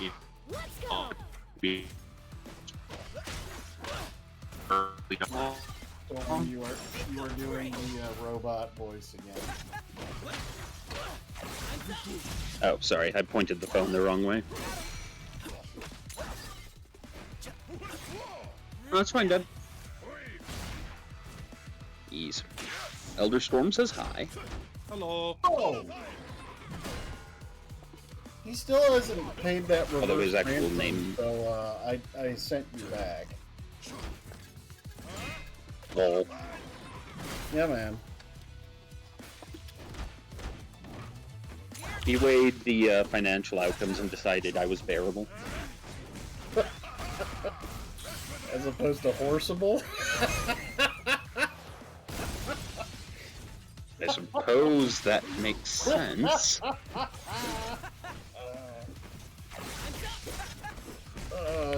Yeah. Let's go. Be early. Storm, you are doing the robot voice again. Oh, sorry, I pointed the phone the wrong way. Oh, that's fine, Dad. Ease. Elder Storm says hi. Hello. Oh! He still hasn't paid that reverse Although his actual ransom, name- so I sent you back. Lol. Yeah, man. He weighed the financial outcomes and decided I was bearable. As opposed to horseable. I suppose that makes sense.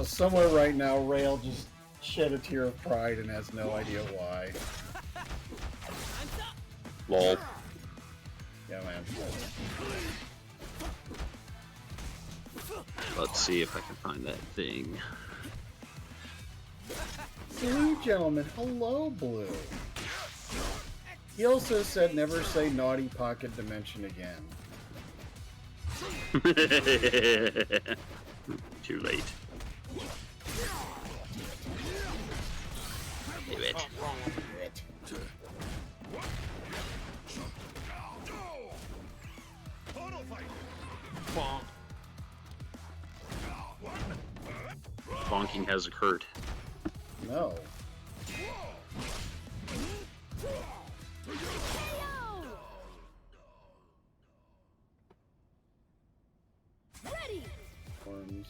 Somewhere right now, Rail just shed a tear of pride and has no idea why. Lol. Yeah, man. Let's see if I can find that thing. Blue gentleman, hello, Blue. He also said never say naughty pocket dimension again. Too late. Do it. Bonk. bonking has occurred. No. Ready.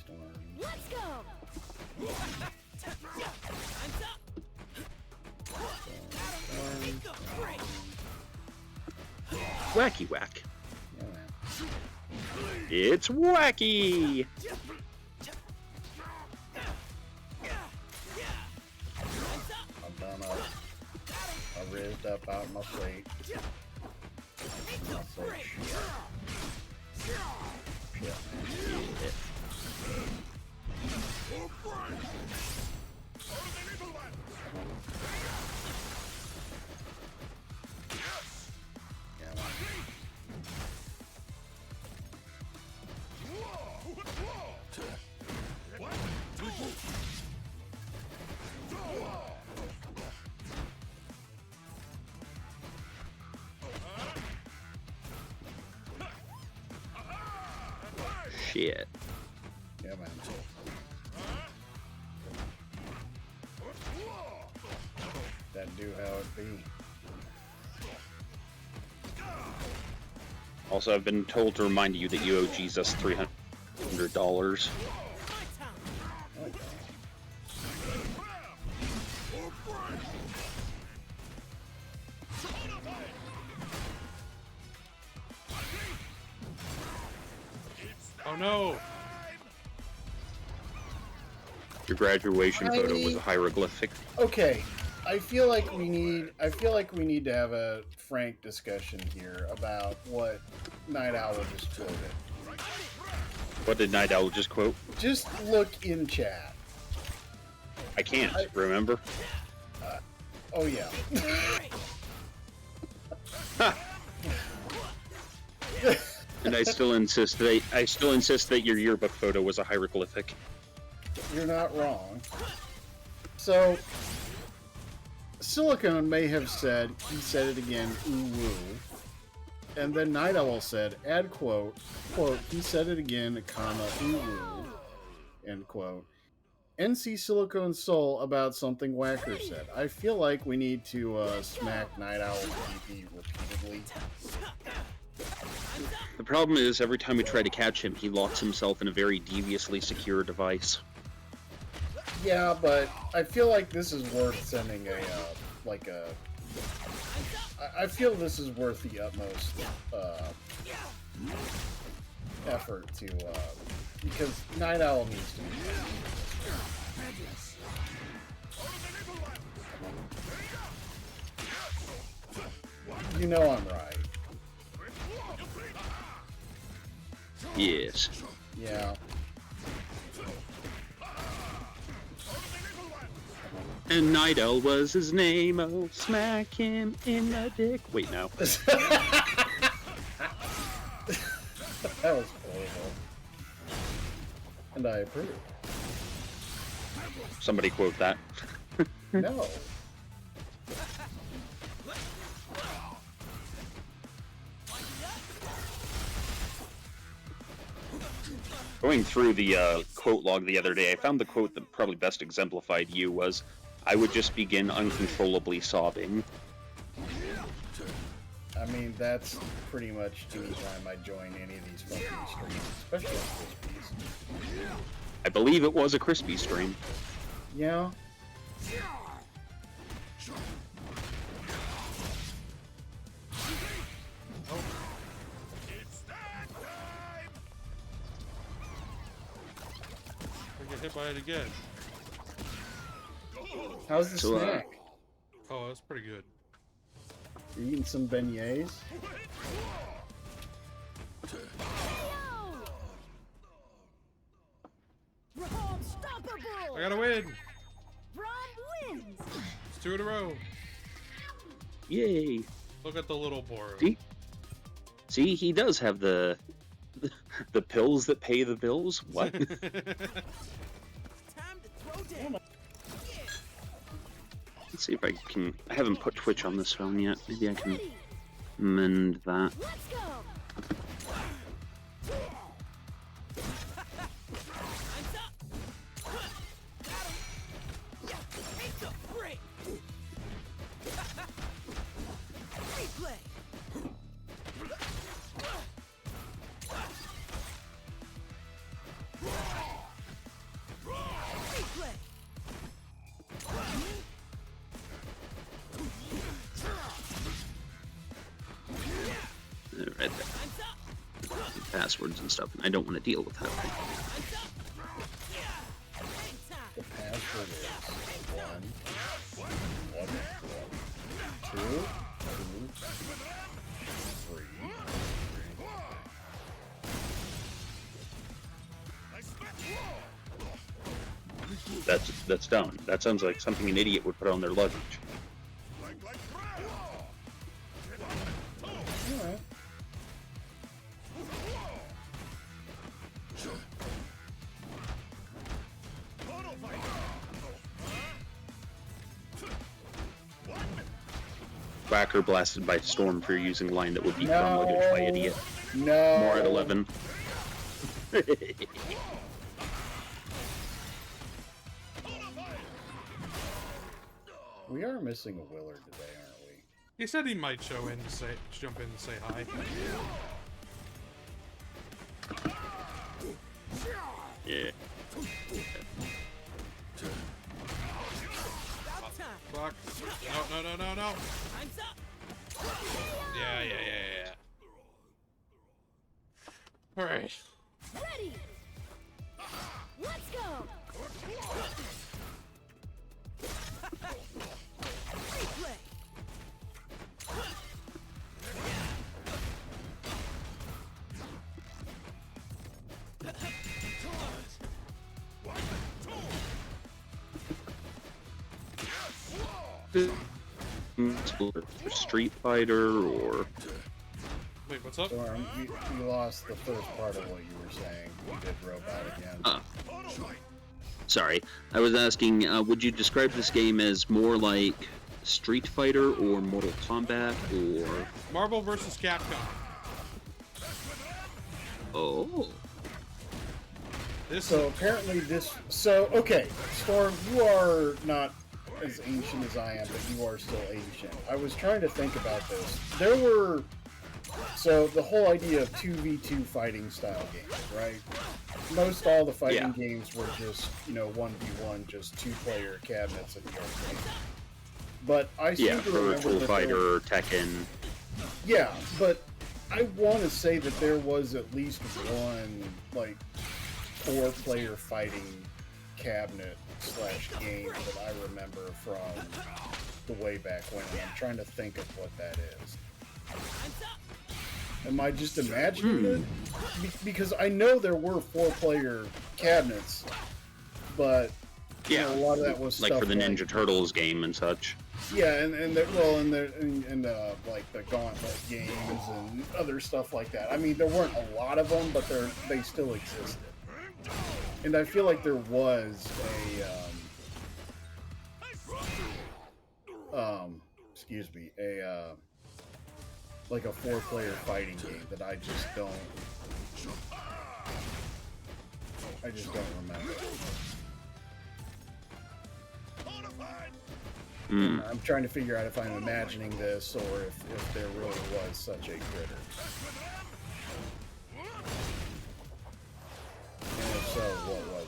Storm. Let's go. Wacky whack. Yeah, man. It's wacky! I'm done up. I raised up out my plate. My plate. Shit, man. Yeah, man. Shit. Yeah, man. That do how it be. Also, I've been told to remind you that you owe Jesus $300. Okay. Oh no! Your graduation photo was a hieroglyphic. Okay. I feel like we need to have a frank discussion here about what Night Owl just quoted. What did Night Owl just quote? Just look in chat. I can't, remember? Oh yeah. And I still insist that your yearbook photo was a hieroglyphic. You're not wrong. So, Silicone may have said, he said it again, ooh woo. And then Night Owl said, add quote, he said it again, comma, ooh woo, end quote. NC Silicone Soul about something Whacker said. I feel like we need to smack Night Owl's DP repeatedly. The problem is, every time we try to catch him, he locks himself in a very deviously secure device. Yeah, but I feel like this is worth sending I feel this is worth the utmost effort to, because Night Owl needs to be done. You know I'm right. Yes. Yeah. And Night Owl was his name, oh, smack him in the dick. Wait, no. That was horrible. And I approve. Somebody quote that. No. Going through the quote log the other day, I found the quote that probably best exemplified you was, I would just begin uncontrollably sobbing. I mean, that's pretty much any time I join any of these fucking streams, especially Crispies. I believe it was a Crispy stream. Yeah. I get hit by it again. How's the So, snack? Oh, that's pretty good. You eating some beignets? Unstoppable! I gotta win! Braum wins! It's 2 in a row. Yay! Look at the little boar. See, he does have the pills that pay the bills. What? Time to throw down. Let's see if I can. I haven't put Twitch on this phone yet. Maybe I can mend that. Let's go! passwords and stuff, and I don't want to deal with that. The password is 2, 3. That's dumb. That sounds like something an idiot would put on their luggage. Alright. Whacker blasted by storm for using line that would be put on luggage by idiot. No. More at 11. We are missing a Willard today, aren't we? He said he might jump in to say hi. Yeah. Fuck. No. Yeah. Alright. Ready. Let's go. Replay. Street Fighter or Wait, what's up? Storm, you lost the first part of what you were saying. You did robot again. sorry, I was asking, would you describe this game as more like Street Fighter or Mortal Kombat or Marvel vs. Capcom. Oh. So apparently this. So okay, Storm, you are not as ancient as I am, but you are still ancient. I was trying to think about this. There were. So the whole idea of 2v2 fighting style games, right? Most all the fighting games were just 1v1, just 2-player cabinets at the arcade. But I seem to remember Virtual Fighter, Tekken. Yeah, but I want to say that there was at least one 4-player fighting cabinet / game that I remember from the way back when. And I'm trying to think of what that is. Am I just imagining it? Because I know there were 4-player cabinets, but a lot of that was like stuff for the Ninja Turtles game and such. Yeah, and the Gauntlet games and other stuff like that. I mean, there weren't a lot of them, but they still existed. And I feel like there was a 4-player fighting game that I just don't remember. I'm trying to figure out if I'm imagining this or if there really was such a critter. And if so, what was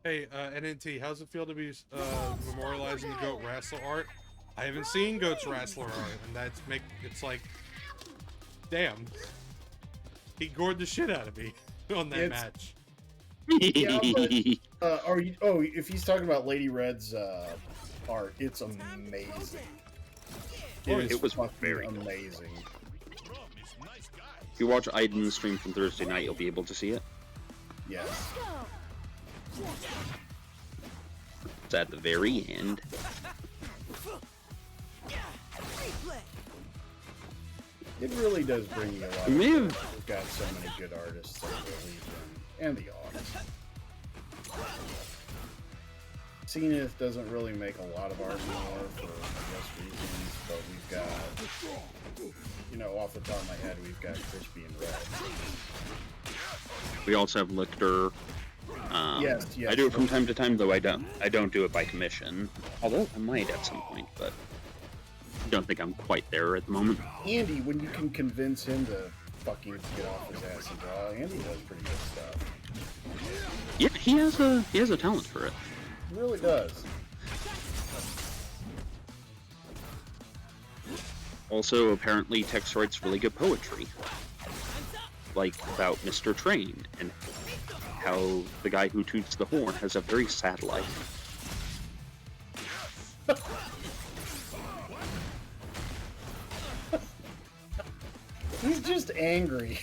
it? Hey, NNT, how's it feel to be memorializing the Goat Wrestler art? I haven't seen Goat's Wrestler art, and it's like, damn, he gored the shit out of me on that match. Yeah, but if he's talking about Lady Red's art, it's amazing. It was very amazing. If you watch Aiden's stream from Thursday night, you'll be able to see it. Yes. It's at the very end. It really does bring you a lot. We've got so many good artists in the Legion and the August. Zenith doesn't really make a lot of art anymore for obvious reasons, but we've got, off the top of my head, we've got Crispy and Red. We also have Lictor. Yes. I do it from time to time, though I don't do it by commission. Although I might at some point, but I don't think I'm quite there at the moment. Andy, when you can convince him to fucking get off his ass and draw, Andy does pretty good stuff. Yeah, he has a talent for it. He really does. Also, apparently, Tex writes really good poetry. like about Mr. Train and how the guy who toots the horn has a very sad life. He's just angry.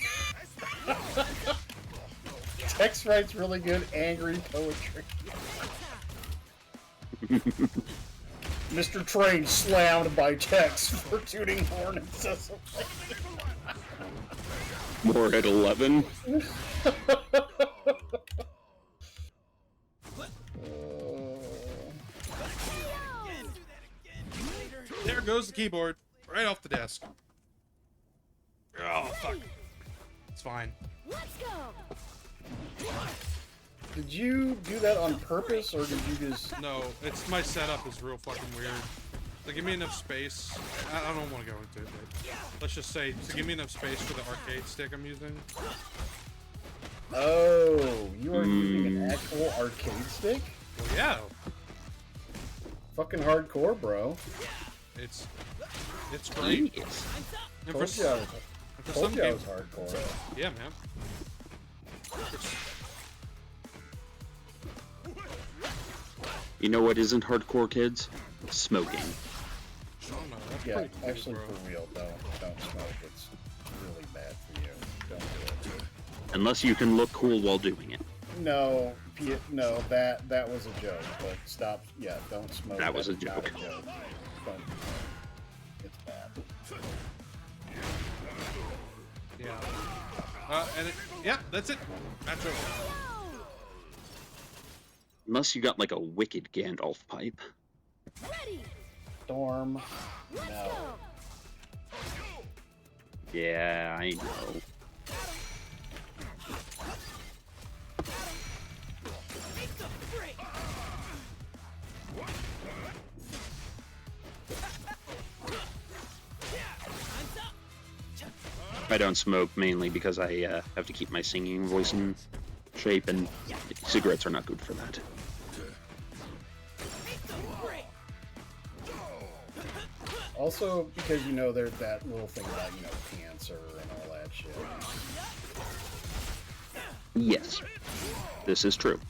Tex writes really good angry poetry. Mr. Train slammed by Tex for tooting horn incessantly. More at 11. There goes the keyboard. Right off the desk. Oh, fuck. It's fine. Let's go. Did you do that on purpose, or did you just... No, it's my setup is real fucking weird. So give me enough space. I don't want to go into it, but let's just say to give me enough space for the arcade stick I'm using. Oh, you are using an actual arcade stick? Well, yeah, Fucking hardcore, bro. it's great. Yes. And Told for, you I and was, for told some you I games, was hardcore. yeah, man. You know what isn't hardcore, kids? Smoking. I don't know. That's Yeah, pretty cool, actually, bro. for real, don't smoke. It's really bad for you. Don't do it. Unless you can look cool while doing it. No, no, that was a joke. But stop. Yeah, don't smoke. That was a is not joke. Don't do that. It's bad. Yeah. Yeah, that's it. That's over. Unless you got like a wicked Gandalf pipe. Ready. Storm. Let's No. go. Yeah, I know. I don't smoke mainly because I have to keep my singing voice in shape, and cigarettes are not good for that. Also, because there's that little thing about cancer and all that shit. Yes, this is true.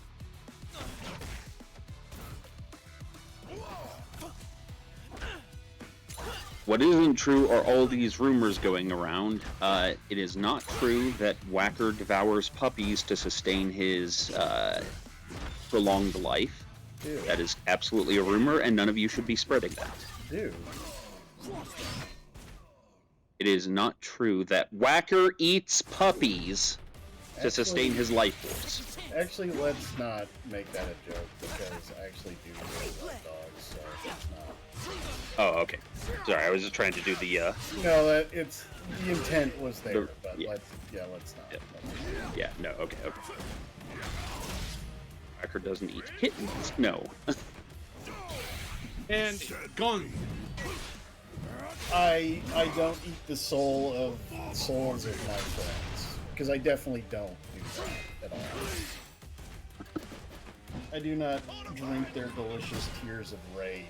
What isn't true are all these rumors going around. It is not true that Whacker devours puppies to sustain his prolonged life. Dude. That is absolutely a rumor, and none of you should be spreading that. Dude. It is not true that Whacker eats puppies to sustain his life force. Actually, let's not make that a joke, because I actually do really like dogs, so it's not. Oh, okay. Sorry, I was just trying to do the, No, the intent was there, The- but yeah. let's not. Yeah. Yeah, no, okay. Whacker doesn't eat kittens? No. And gun. I don't eat the souls of my friends, because I definitely don't do that at all. I do not drink their delicious tears of rage.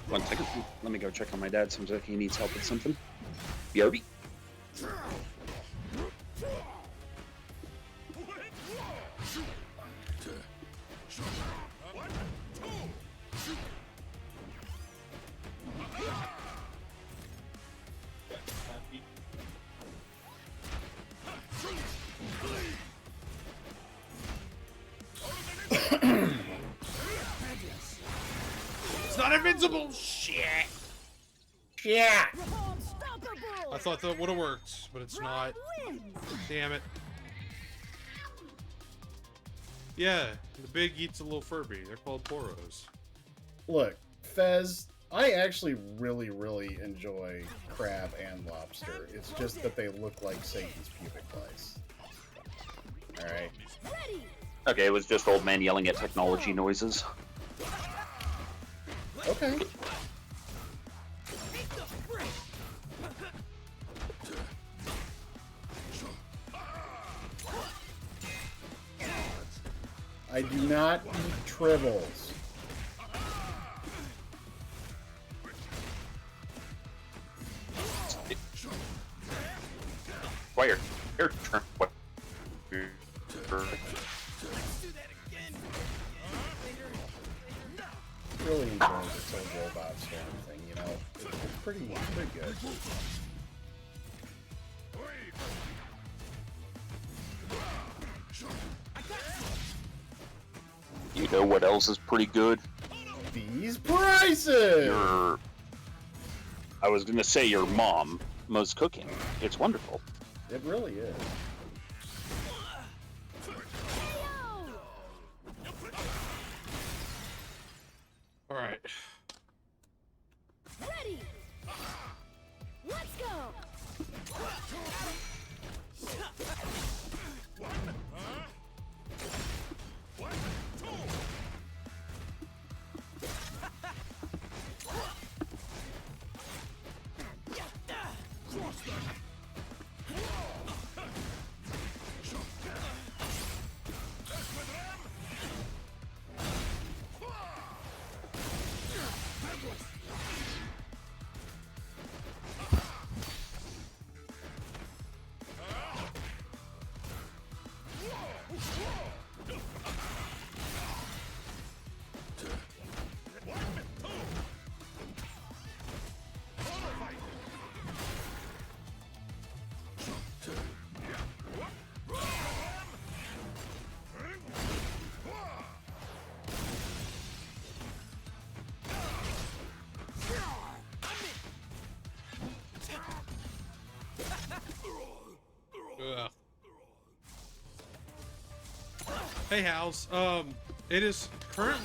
One second. Let me go check on my dad. Seems like he needs help with something. BRB. It's not invincible. Shit. Yeah. Unstoppable. I thought that would have worked, but it's not. Wins. Damn it. Yeah, the big eats a little Furby. They're called Poros. Look, Fez, I actually really, really enjoy crab and lobster. It's just that they look like Satan's pubic lice. Alright. Ready. Okay, it was just old man yelling at technology noises. Okay. I do not eat tribbles. fire. Your turn. What? Really enjoyed this whole robot storm thing, you know? It's pretty good. You know what else is pretty good? These prices! I was gonna say your mom. Most cooking. It's wonderful. It really is. All right. Ready. Let's go. Ugh. Hey, Hals. It is current.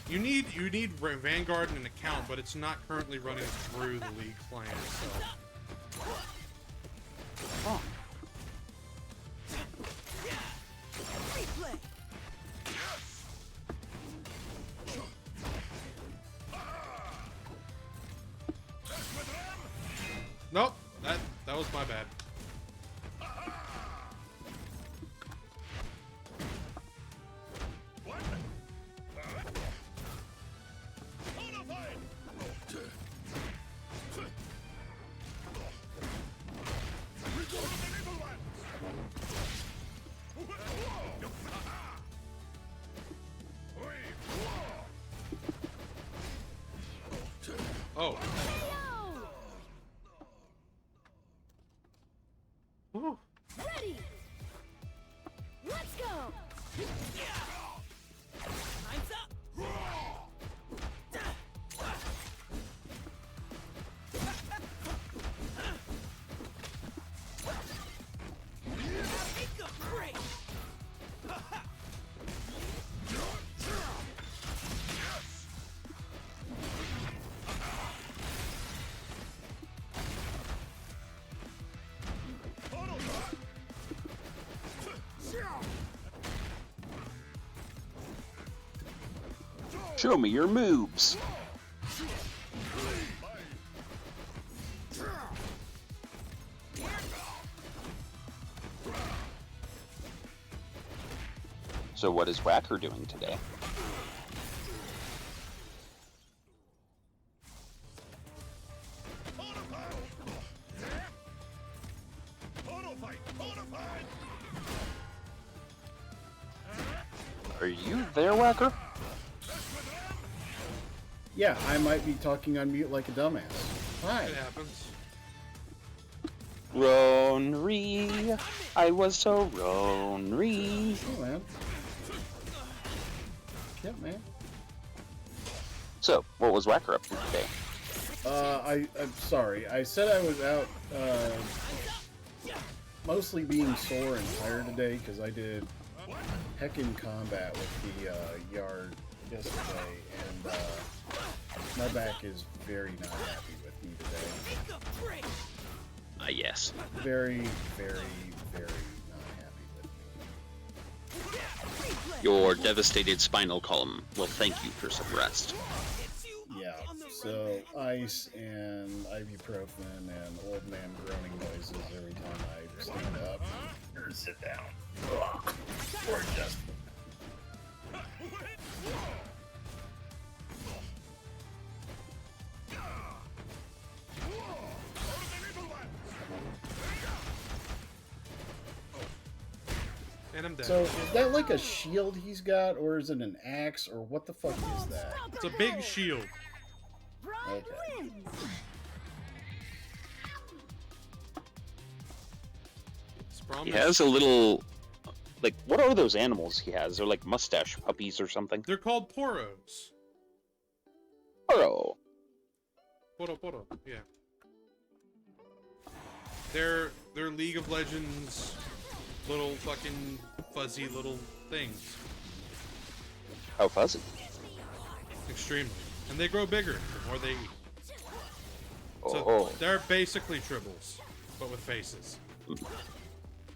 You need Vanguard and an account, but it's not currently running through the League client. So. Oh. Nope. That was my bad. Oh. Woo. Ready. Let's go. Time's up. Take a break. Show me your moves. So what is Whacker doing today? Are you there, Whacker? Yeah, I might be talking on mute like a dumbass. Hi. It happens. Ronry, I was so Ronry. Hey, man. Yep, man. So, what was Whacker up to today? I'm sorry. I said I was out, mostly being sore and tired today because I did heckin' combat with the yard yesterday, and my back is very not happy with me today. Yes. Very, very, very not happy with me. Your devastated spinal column will thank you for some rest. Yeah, so ice and ibuprofen and old man groaning noises every time I stand up or sit down. Ugh. Or just... And I'm dead. So is that like a shield he's got, or is it an axe, or what the fuck is that? It's a big shield. Bride Okay. wins. It's He promise. has a little, like, what are those animals he has? They're like mustache puppies or something. They're called poros. Oh, Poro, yeah. They're League of Legends little fucking fuzzy little things. how fuzzy. Extremely. And they grow bigger the more they eat. So Oh, they're basically tribbles, but with faces.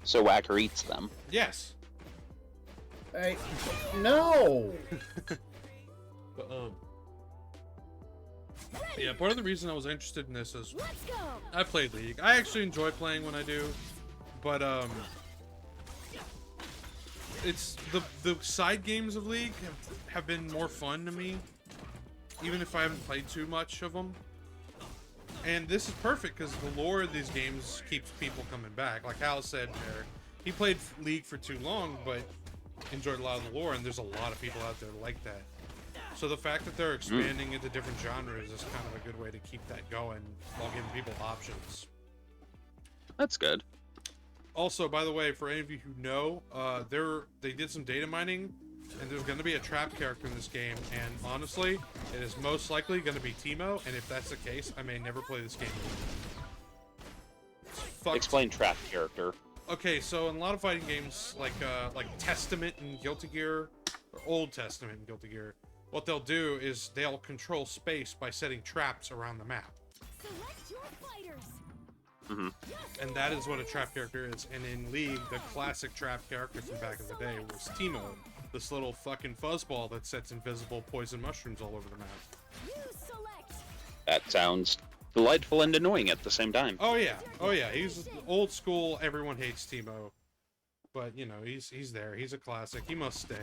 so Whacker eats them. Yes. Hey, no! But yeah, part of the reason I was interested in this is Let's go. I played League. I actually enjoy playing when I do, but it's the side games of League have been more fun to me, even if I haven't played too much of them. And this is perfect because the lore of these games keeps people coming back. Like Hal said there, he played League for too long, but enjoyed a lot of the lore, and there's a lot of people out there like that. So the fact that they're expanding into different genres is kind of a good way to keep that going while giving people options. That's good. Also, by the way, for any of you who know, they did some data mining, and there's going to be a trap character in this game, and honestly, it is most likely going to be Teemo, and if that's the case, I may never play this game again. It's fucked. Explain trap character. Okay, so in a lot of fighting games, like Testament and Guilty Gear, or Old Testament and Guilty Gear, what they'll do is they'll control space by setting traps around the map. Select your fighters. Hmm. And that is what a trap character is. And in League, the classic trap character from back in the day was Teemo, this little fucking fuzzball that sets invisible poison mushrooms all over the map. You select. That sounds delightful and annoying at the same time. Oh yeah, he's old school. Everyone hates Teemo, but you know he's there. He's a classic. He must stay.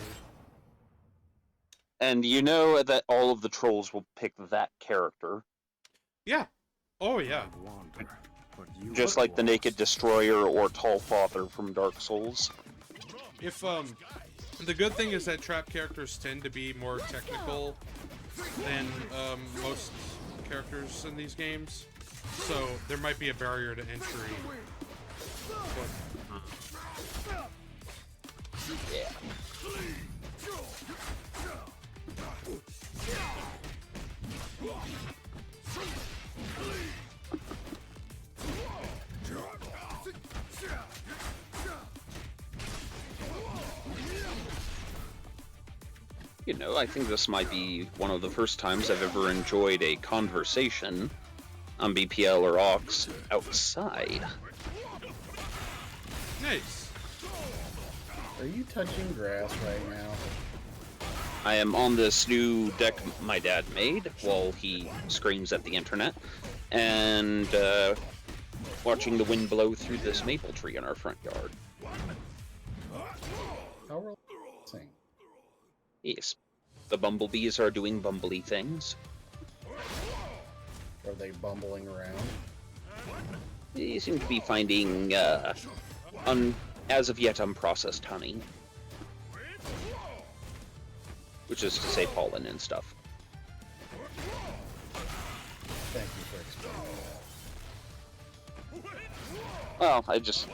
And you know that all of the trolls will pick that character, Yeah. Oh yeah. I wander, but you just are like the lost. Naked Destroyer or Tall Father from Dark Souls. If the good thing is that trap characters tend to be more technical than most characters in these games, so there might be a barrier to entry. But Yeah. You know, I think this might be one of the first times I've ever enjoyed a conversation on BPL or Aux outside. nice. Are you touching grass right now? I am on this new deck my dad made while he screams at the internet, and watching the wind blow through this maple tree in our front yard. How relaxing. Yes. The bumblebees are doing bumbly things. Are they bumbling around? They seem to be finding, as of yet, unprocessed honey. Which is to say pollen and stuff. Thank you for explaining that. Well, I just,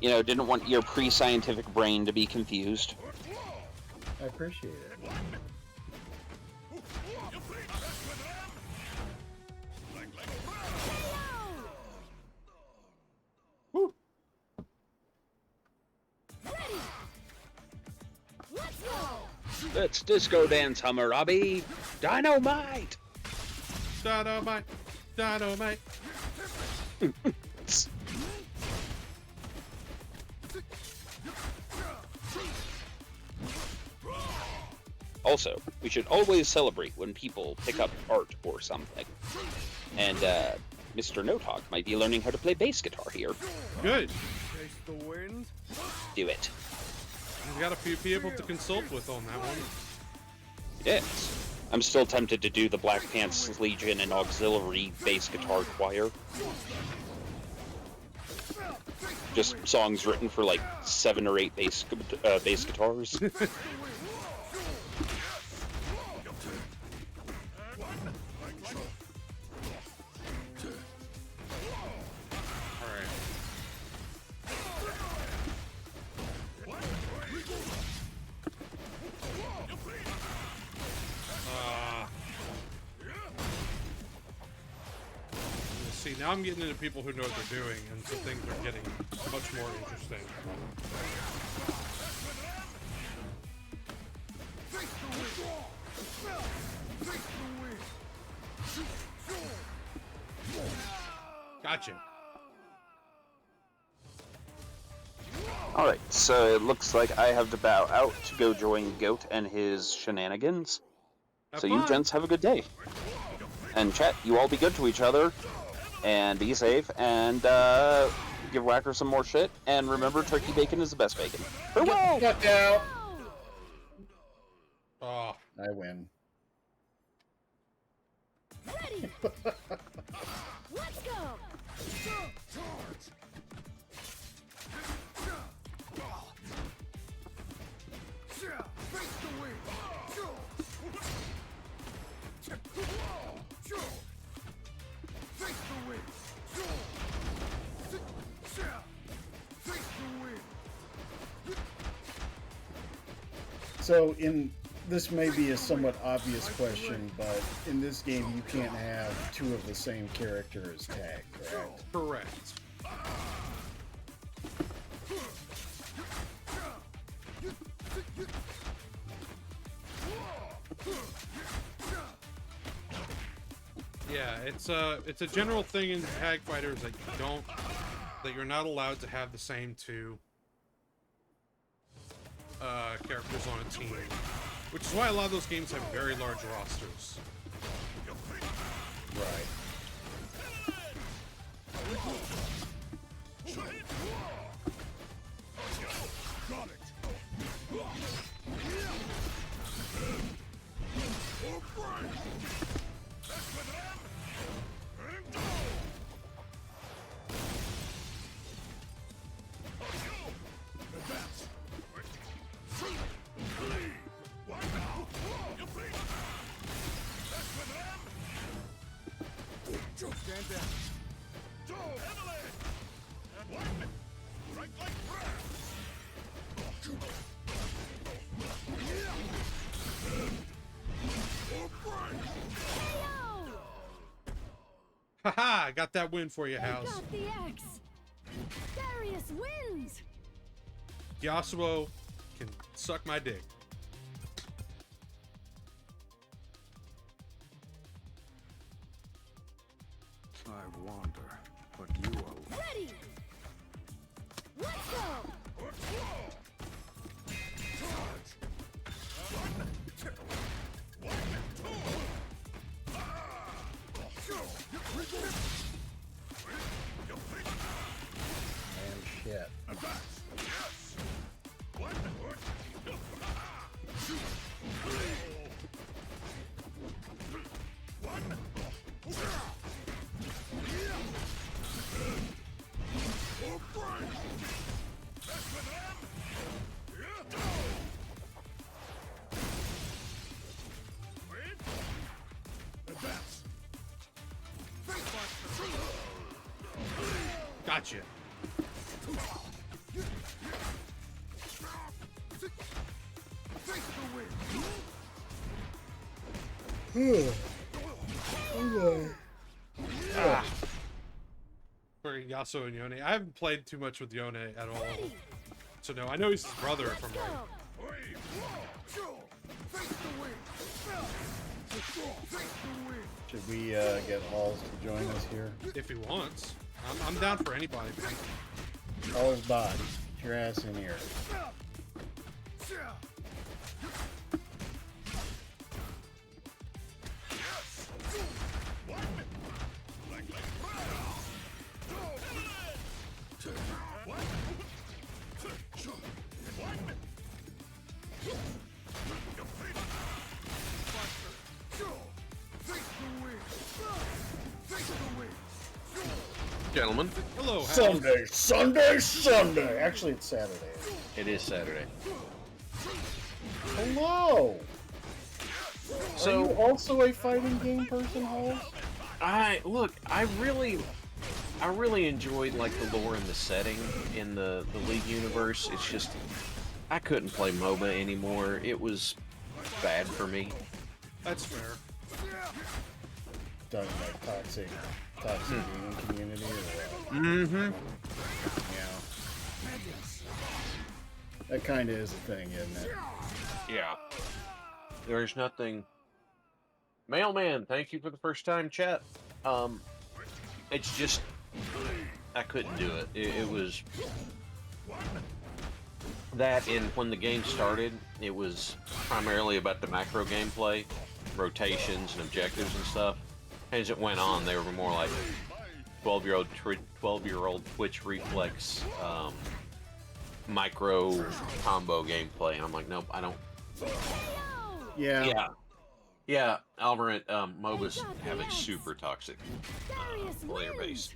didn't want your pre-scientific brain to be confused. I appreciate it. Woo. Ready. Let's go. Let's disco dance, Hammurabi! Dynamite! Dynamite. Dynamite. Also, we should always celebrate when people pick up art or something. And, Mr. Notalk might be learning how to play bass guitar here. Good. Chase the wind. Do it. We've got a few people to consult with on that one. Yes. I'm still tempted to do the Black Pants Legion and Auxiliary bass guitar choir. Just songs written for like 7 or 8 bass guitars. See, now I'm getting into people who know what they're doing, and so things are getting much more interesting. Gotcha. Alright, so it looks like I have to bow out to go join Goat and his shenanigans. Have So you fun. gents have a good day. And chat, you all be good to each other, and be safe, and give Whacker some more shit, and remember, turkey bacon is the best bacon. Farewell! Got out. Oh, I win. Ready. Let's go. So this may be a somewhat obvious question, but in this game you can't have 2 of the same character as tag, correct? correct. Yeah, it's a general thing in tag fighters that you're not allowed to have the same 2 characters on a team, which is why a lot of those games have very large rosters. Right. Stand down. Haha, I got that win for you, I House. got the X. Darius wins. Yasuo can suck my dick. I wonder, but you are... Ready. Let's go. And shit. Gotcha. Ah. For Yasuo and Yone. I haven't played too much with Yone at all. So no, I know he's his brother from right. Should we get Halls to join us here? If he wants. I'm down for anybody, man. Halls body. Get your ass in here. Gentlemen, Hello, Hal. Sunday. Actually, it's Saturday. it is Saturday. Hello. So, Are you also a fighting game person, Halls? I really enjoyed like the lore and the setting in the League universe. It's just I couldn't play MOBA anymore. It was bad for me. That's fair. Done like toxic gaming community or what? Mm-hmm. Yeah. That kind of is a thing, isn't it? Yeah. There's nothing. Mailman, thank you for the first time chat. It's just I couldn't do it. It was that, and when the game started, it was primarily about the macro gameplay, rotations and objectives and stuff. As it went on, they were more like 12-year-old Twitch reflex micro combo gameplay, and I'm like, nope, I don't. Yeah. Yeah, Alvarant, MOBAs have a super toxic player base.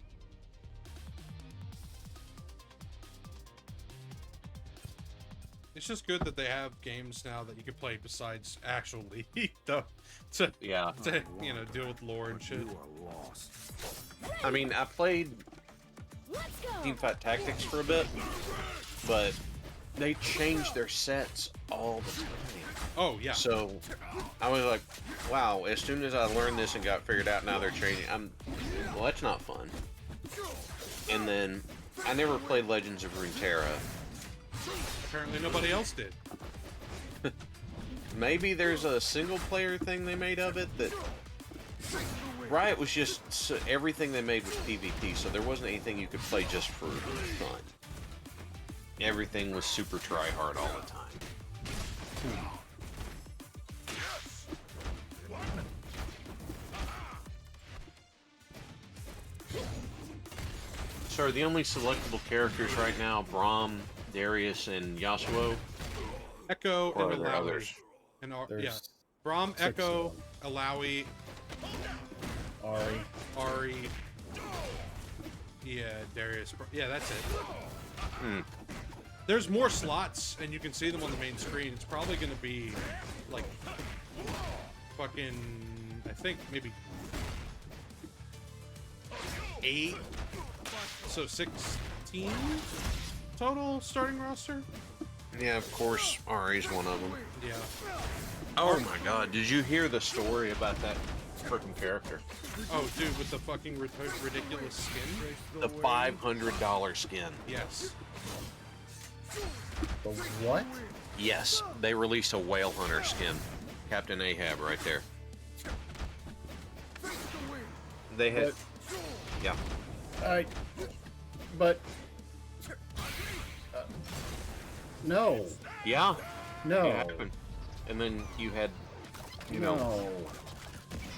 It's just good that they have games now that you can play besides actual League, though, to you know, deal with lore and shit. You are lost. I mean, I played Let's go. Teamfight Tactics for a bit, but they changed their sets all the time. Oh yeah. So I was like, wow, as soon as I learned this and got figured out, now they're changing. Well, that's not fun. And then I never played Legends of Runeterra. Apparently nobody else did. Maybe there's a single player thing they made of it that Riot was just everything they made was PvP, so there wasn't anything you could play just for fun. Everything was super try hard all the time. So are the only selectable characters right now Braum, Darius, and Yasuo? Echo Or and are there Alawi. others? And There's yeah. Braum, 6 Echo, of Alawi, Ari. Yeah, Darius. Yeah, that's it. There's more slots, and you can see them on the main screen. It's probably going to be like fucking, I think maybe 8. So 16 total starting roster. Yeah, of course, Ari's one of them. Yeah. Oh my god, did you hear the story about that freaking character? Oh, dude, with the fucking ridiculous skin. The $500 skin. Yes. The what? Yes, they released a whale hunter skin. Captain Ahab right there. They had... Yeah. But no. Yeah. No. It happened. And then you had, you know, No.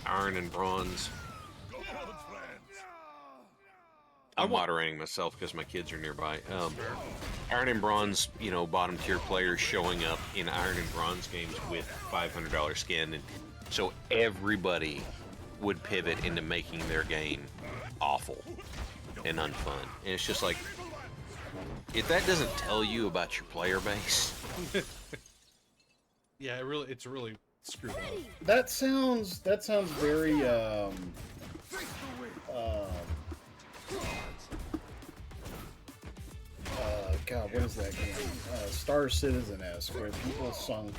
iron and bronze. I'm moderating myself because my kids are nearby. Iron and bronze, you know, bottom tier players showing up in iron and bronze games with $500 skin, and so everybody would pivot into making their game awful and unfun. And it's just like, if that doesn't tell you about your player base, Yeah, it's really screwed up. That sounds very God, what is that game? Star Citizen-esque, where people sunk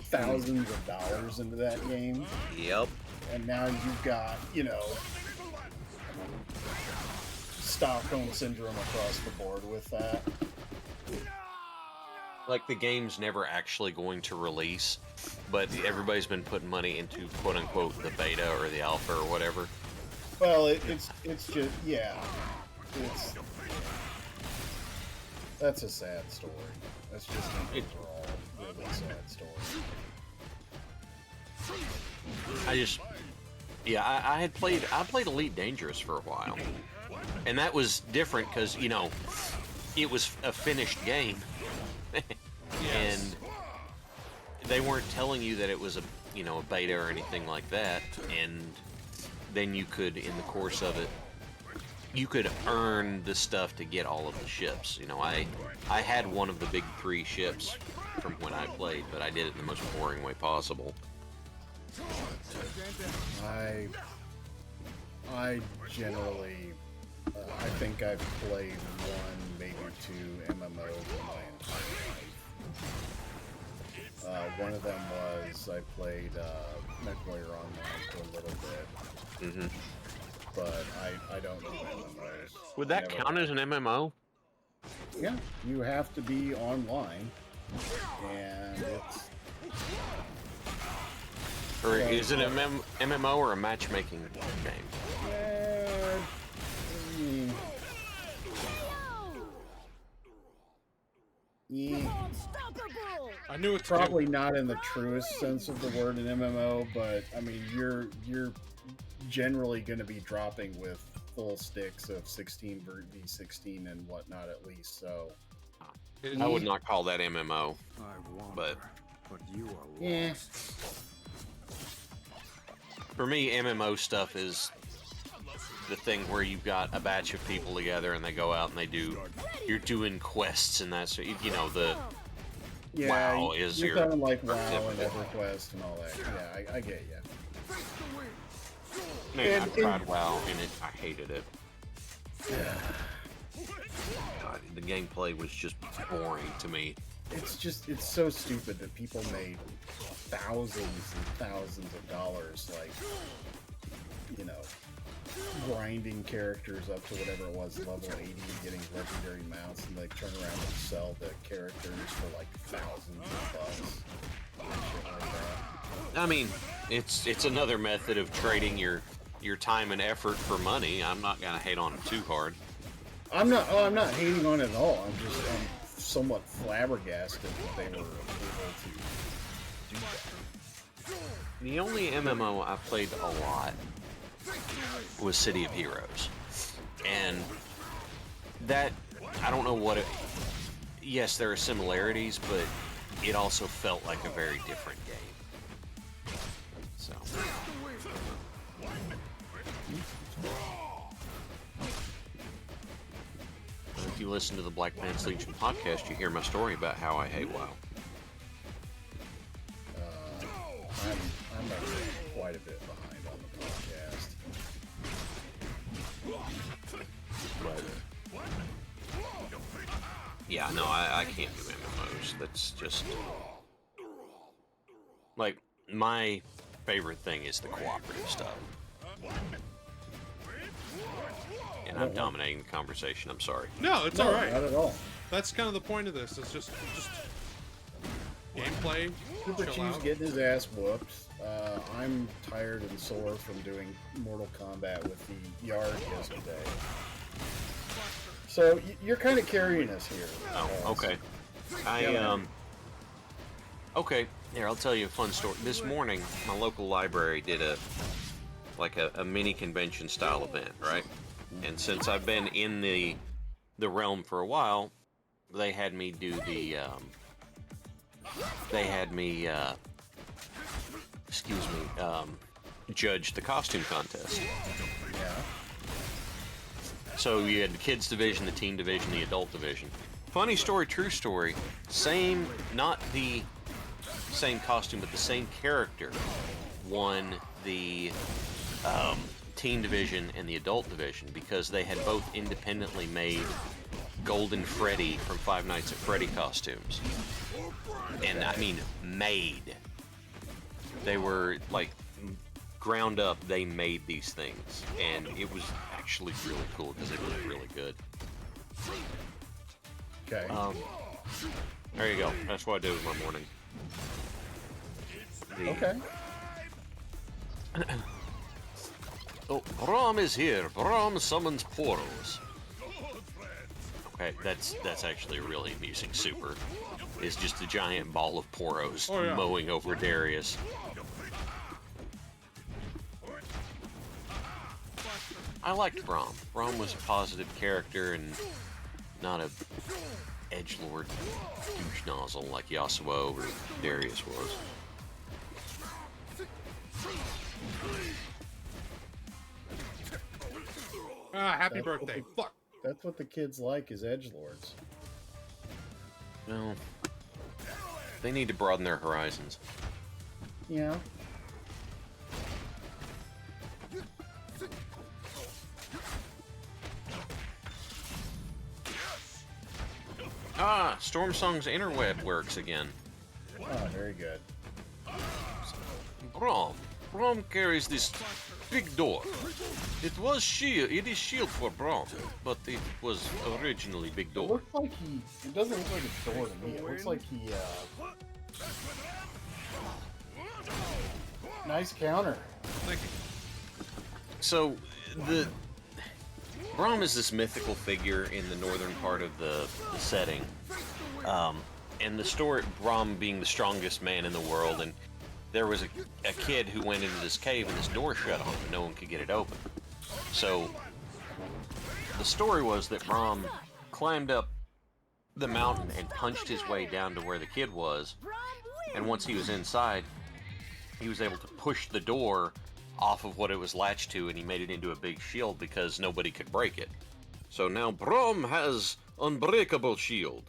thousands of dollars into that game, yep. and now you've got, you know, Stockholm Syndrome across the board with that. Like the game's never actually going to release, but everybody's been putting money into quote unquote the beta or the alpha or whatever. Well, it's just, yeah, that's a sad story. That's just an overall really sad story. I played Elite Dangerous for a while, and that was different because, you know, it was a finished game. Yes. And they weren't telling you that it was a beta or anything like that, and then you could, in the course of it, you could earn the stuff to get all of the ships. You know, I had one of the big 3 ships from when I played, but I did it in the most boring way possible. I generally, I think I've played 1, maybe 2 MMOs in my entire life. One of them was I played MechWarrior Online for a little bit, but I don't do MMOs. Would that count as an MMO? Yeah, you have to be online, and it's... Or is it an MMO or a matchmaking game? I knew it's probably not in the truest sense of the word an MMO, but I mean you're generally going to be dropping with full sticks of 16v16 and whatnot at least. So I would not call that MMO, but you are lost. yeah. For me, MMO stuff is the thing where you've got a batch of people together and they go out and you're doing quests and that's, you know, the WoW is you're your... talking like WoW and EverQuest and all that. Yeah, I get you. Man, I tried WoW and I hated it. God, the gameplay was just boring to me. It's so stupid that people made thousands and thousands of dollars, like, you know, grinding characters up to whatever it was, level 80, getting legendary mounts, and like turn around and sell the characters for like thousands of bucks. And shit like that. I mean, it's another method of trading your time and effort for money. I'm not gonna hate on it too hard. I'm not hating on it at all. I'm somewhat flabbergasted that they were able to do that. The only MMO I played a lot was City of Heroes, and that, I don't know what it... Yes, there are similarities, but it also felt like a very different game. So... If you listen to the Black Pants Legion podcast, you hear my story about how I hate WoW. I'm quite a bit behind on the podcast. But, yeah, no, I can't do MMOs. That's just... Like, my favorite thing is the cooperative stuff. And I'm dominating the conversation, I'm sorry. No, it's No, all right. not at all. That's kind of the point of this. It's just gameplay. Superchief's getting his ass whooped. I'm tired and sore from doing Mortal Kombat with the Yard yesterday. So you're kind of carrying us here. Oh, okay. Okay, here, I'll tell you a fun story. This morning, my local library did a mini convention style event, right? And since I've been in the realm for a while, they had me do the judge the costume contest. Yeah. So you had the kids division, the teen division, the adult division. Funny story, true story. Not the same costume, but the same character won the teen division and the adult division because they had both independently made Golden Freddy from Five Nights at Freddy costumes. And I mean made. They were like ground up, they made these things. And it was actually really cool because they looked really good. Okay. There you go. That's what I do with my morning. Okay. Oh, Braum is here. Braum summons portals. Okay, that's actually a really amusing super. It's just a giant ball of poros mowing over Darius. I liked Braum. Braum was a positive character and not a edgelord douche nozzle like Yasuo or Darius was. Ah, happy That's what birthday. the- Fuck. That's what the kids like is edgelords. Well, they need to broaden their horizons. Yeah. Ah, Storm Song's interweb works again. Oh, very good. Brom. Brom carries this big door. It was shield. It is shield for Brom, but it was originally big It door. looks like he. It doesn't look like a door to me. It looks like he. Nice counter. Thank you. So the Brom is this mythical figure in the northern part of the setting, and the story Brom being the strongest man in the world, and there was a kid who went into this cave and this door shut on him and no one could get it open. So the story was that Brom climbed up the mountain and punched his way down to where the kid was, and once he was inside, he was able to push the door off of what it was latched to, and he made it into a big shield because nobody could break it. So now Brom has unbreakable shield.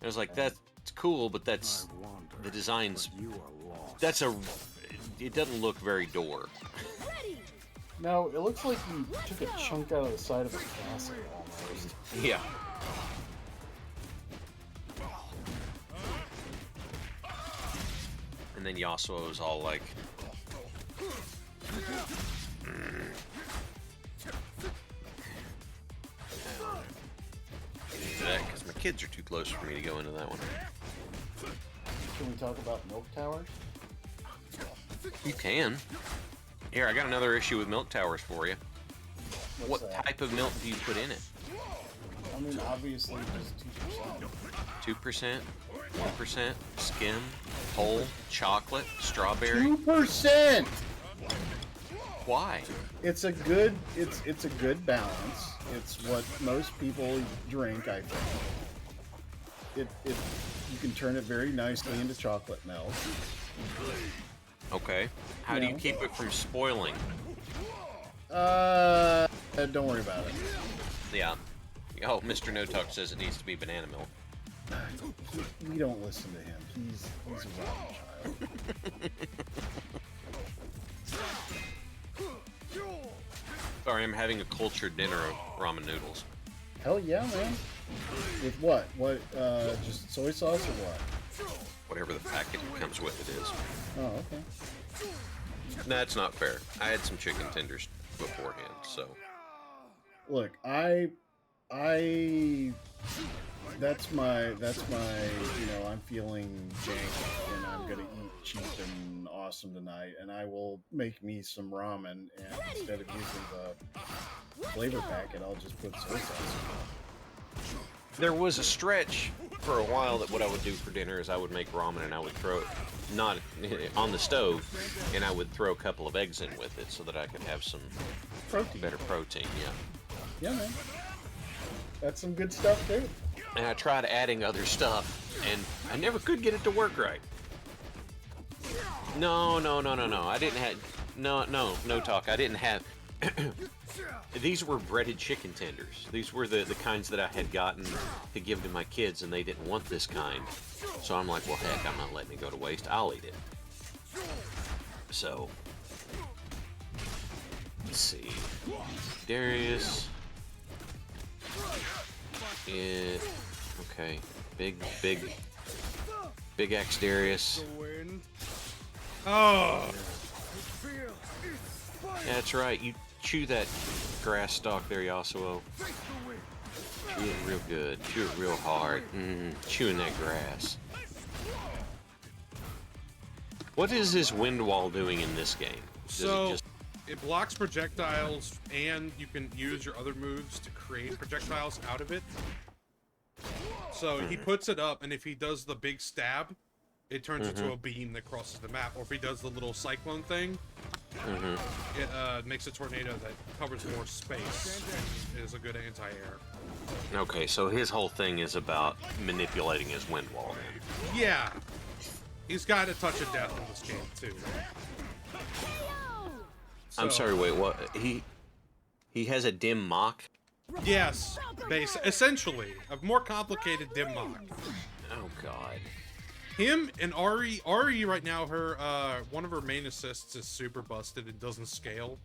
I was like, that's cool, but that's I wander, the design's. but you are lost. That's a. It doesn't look very door. Ready. No, it looks like he took a chunk out of the side of his castle almost. Yeah. And then Yasuo was all like, because my kids are too close for me to go into that one. Can we talk about milk towers? You can. Here, I got another issue with milk towers for you. What's What that? type of milk do you put in it? I mean, obviously just 2%. 2%, 1%, skim, whole, chocolate, strawberry. 2%. Why? It's a good. It's a good balance. It's what most people drink, I think. It you can turn it very nicely into chocolate milk. Okay. How do you No. keep it from spoiling? Don't worry about it. Yeah. Oh, Mr. No Talk says it needs to be banana milk. We don't listen to him. He's a rotten child. Sorry, I'm having a cultured dinner of ramen noodles. Hell yeah, man. With what? What? Just soy sauce or what? Whatever the packet comes with it is. Oh, okay. That's not fair. I had some chicken tenders beforehand, so. Look, that's my, you know, I'm feeling jank and I'm gonna eat cheap and awesome tonight, and I will make me some ramen, and instead of using the flavor packet, I'll just put soy sauce. There was a stretch for a while that what I would do for dinner is I would make ramen and I would throw it, not on the stove, and I would throw a couple of eggs in with it so that I could have some Protein. better protein, yeah. Yeah, man. That's some good stuff too. And I tried adding other stuff, and I never could get it to work right. No. I didn't have. No talk. I didn't have. These were breaded chicken tenders. These were the kinds that I had gotten to give to my kids, and they didn't want this kind. So I'm like, well, heck, I'm not letting it go to waste. I'll eat it. So, let's see. Darius. Yeah. Okay. Big X Darius. Oh, That's right. You chew that grass stalk there, Yasuo. Chew it real good. Chew it real hard. Chewing that grass. What is this wind wall doing in this game? Does so it just... it blocks projectiles, and you can use your other moves to create projectiles out of it. So he puts it up, and if he does the big stab, it turns into a beam that crosses the map. Or if he does the little cyclone thing, it makes a tornado that covers more space and is a good anti-air. Okay, so his whole thing is about manipulating his wind wall then. Yeah, he's got a touch of death in this game too. I'm So- sorry, wait, what? He... He has a dim mock. Yes, essentially. A more complicated dim mock. Oh, God. Him and Ari. Ari right now, her one of her main assists is super busted and doesn't scale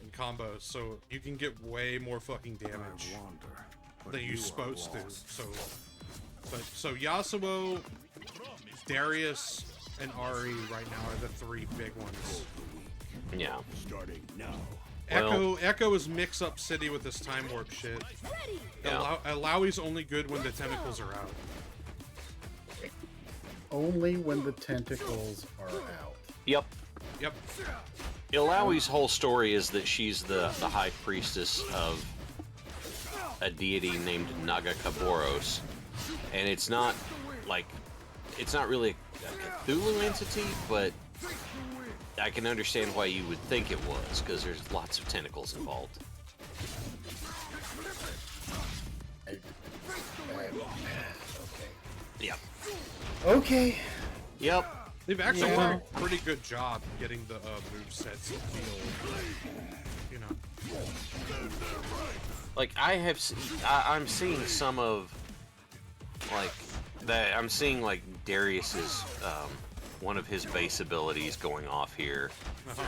in combos, so you can get way more fucking damage I wander, but than you you're are supposed to. lost. So Yasuo, Darius, and Ari right now are the three big ones. Yeah. Starting now. Echo is mix up City with this time warp shit. Yeah. Alawi's only good when the tentacles are out. Only when the tentacles are out. Yep. Yep. Ilawi's whole story is that she's the high priestess of a deity named Nagakaboros. And it's not really a Cthulhu entity, but I can understand why you would think it was, because there's lots of tentacles involved. Yep. Okay. Yep. They've actually Yeah. done a pretty good job getting the movesets to feel, you know. Like, I'm seeing some of, like, that. I'm seeing, like, Darius's, one of his base abilities going off here.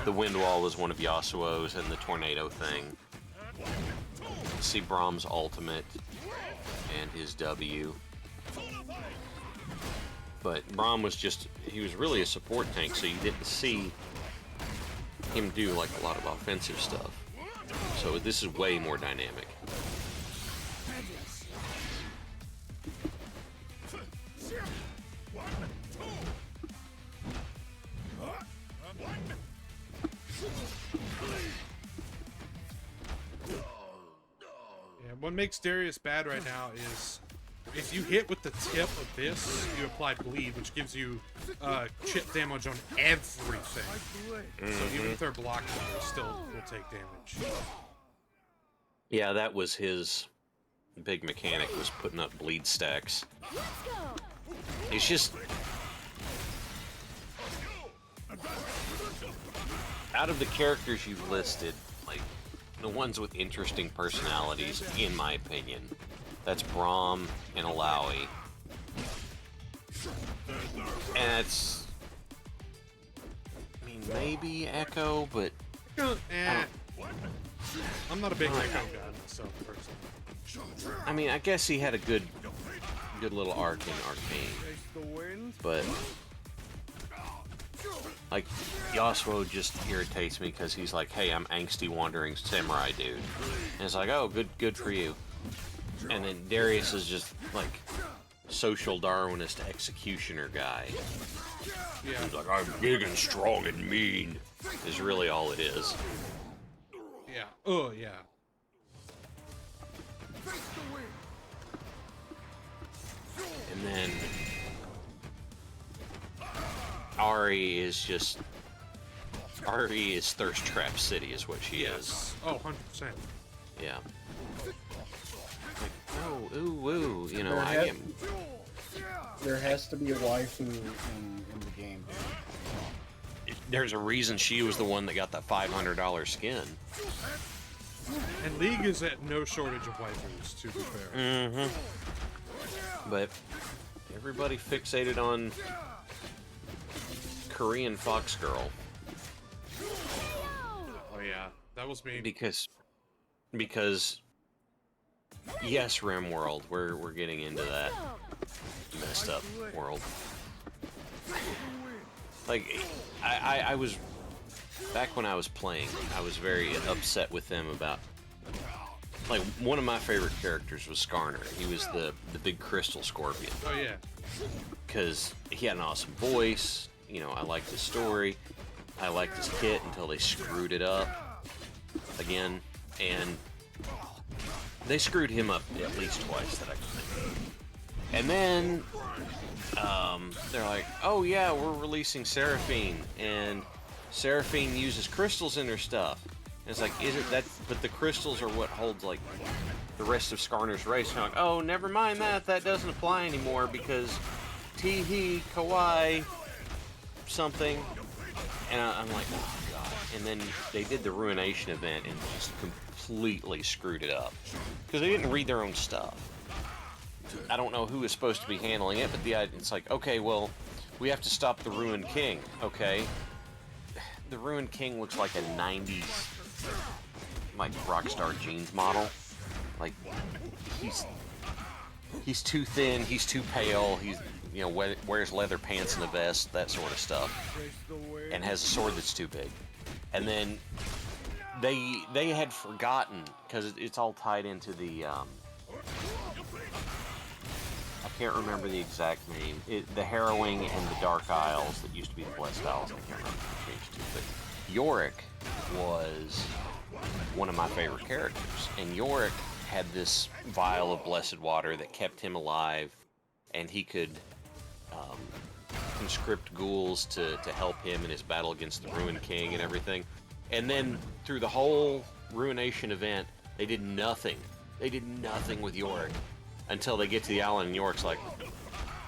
The Wind Wall is one of Yasuo's, and the Tornado thing. See Braum's ultimate and his W. But Braum he was really a support tank, so you didn't see him do, like, a lot of offensive stuff. So this is way more dynamic. Yeah, what makes Darius bad right now is if you hit with the tip of this, you apply bleed, which gives you chip damage on everything. So even if they're blocking, they still will take damage. Yeah, that was his big mechanic, was putting up bleed stacks. It's just... out of the characters you've listed, like, the ones with interesting personalities, in my opinion, that's Braum and Alawi. And it's... I mean, maybe Echo, but... I'm not a big Echo guy myself, personally. I mean, I guess he had a good little arc in Arcane. But... like, Yasuo just irritates me because he's like, hey, I'm angsty wandering samurai dude. And it's like, oh, good for you. And then Darius is just, like, social Darwinist executioner guy. Yeah. He's like, I'm big and strong and mean, is really all it is. Yeah. Oh, yeah. And then Ari is Thirst Trap City is what she is. Oh, 100%. Yeah. Like, oh, ooh, ooh, you know, There I has- am... There has to be a waifu in the game. There's a reason she was the one that got that $500 skin. And League is at no shortage of waifus, to be fair. Mm-hmm. But everybody fixated on Korean Fox Girl. Oh, yeah. That was me. Because yes, RimWorld, we're getting into that messed up world. Like, I was, back when I was playing, I was very upset with them about, like, one of my favorite characters was Skarner. He was the big crystal scorpion. Oh, yeah. Because he had an awesome voice, you know, I liked his story, I liked his kit until they screwed it up again, and they screwed him up at least twice that I can think. And then they're like, oh yeah, we're releasing Seraphine, and Seraphine uses crystals in her stuff. And it's like, is it that? But the crystals are what holds, like, the rest of Skarner's race. And I'm like, oh, never mind that. That doesn't apply anymore because Teehee, Kawaii, something. And I'm like, oh god and then they did the Ruination event and just completely screwed it up. Because they didn't read their own stuff. I don't know who was supposed to be handling it, but it's like, okay, well, we have to stop the Ruined King. Okay. The Ruined King looks like a 90s, like, Rockstar Jeans model. Like, he's too thin, he's too pale, he's, you know, wears leather pants and a vest, that sort of stuff, and has a sword that's too big. And then they had forgotten, because it's all tied into the I can't remember the exact name. The Harrowing and the Dark Isles that used to be the Blessed Isles. I can't remember what they changed to. But Yorick was one of my favorite characters, and Yorick had this vial of blessed water that kept him alive, and he could conscript ghouls to help him in his battle against the Ruined King and everything. And then through the whole Ruination event, they did nothing. They did nothing with Yorick until they get to the island, and Yorick's like,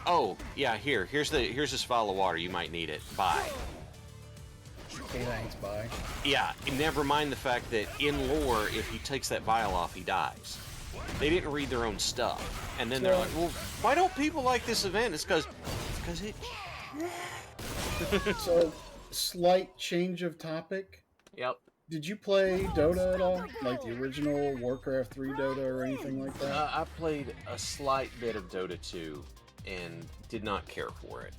"Oh yeah, here's this vial of water. You might need it. Bye." Okay, thanks, bye. Yeah, never mind the fact that in lore, if he takes that vial off, he dies. They didn't read their own stuff, and then they're like, "Well, why don't people like this event?" It's because it. So, slight change of topic. Yep. Did you play Dota at all? Like the original Warcraft 3 Dota or anything like that? I played a slight bit of Dota 2 and did not care for it.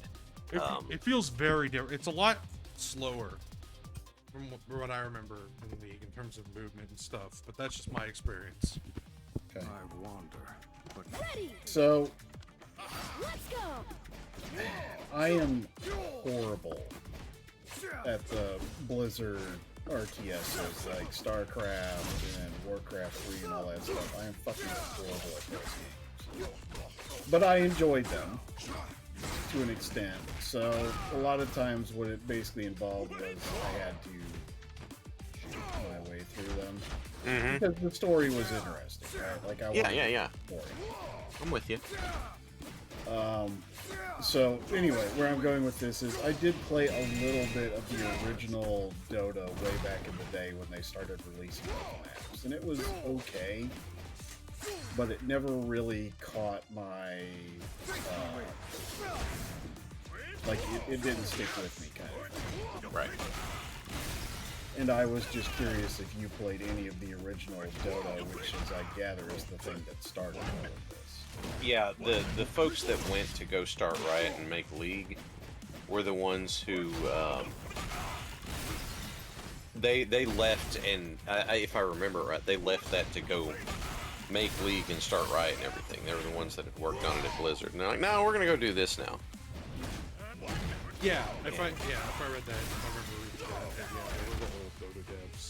It feels very different. It's a lot slower from what I remember in the league in terms of movement and stuff, but that's just my experience. Okay. I wander, but Ready. So, Let's go. I am horrible at the Blizzard RTSs like StarCraft and Warcraft 3 and all that stuff. I am fucking horrible at those games. But I enjoyed them to an extent. So a lot of times what it basically involved was I had to shoot my way through them. Because the story was interesting, right? Like I Yeah. Story. I'm with you. So anyway, where I'm going with this is I did play a little bit of the original Dota way back in the day when they started releasing those maps, and it was okay, but it never really caught my like it didn't stick with me kind of thing. Right. And I was just curious if you played any of the original Dota, which is I gather is the thing that started all of this. Yeah, the folks that went to go start Riot and make League were the ones who they left, and if I remember right, they left that to go make League and start Riot and everything. They were the ones that had worked on it at Blizzard, and they're like, "No, we're gonna go do this now." Yeah, if I read that, if I remember reading that, yeah, they were the old Dota devs.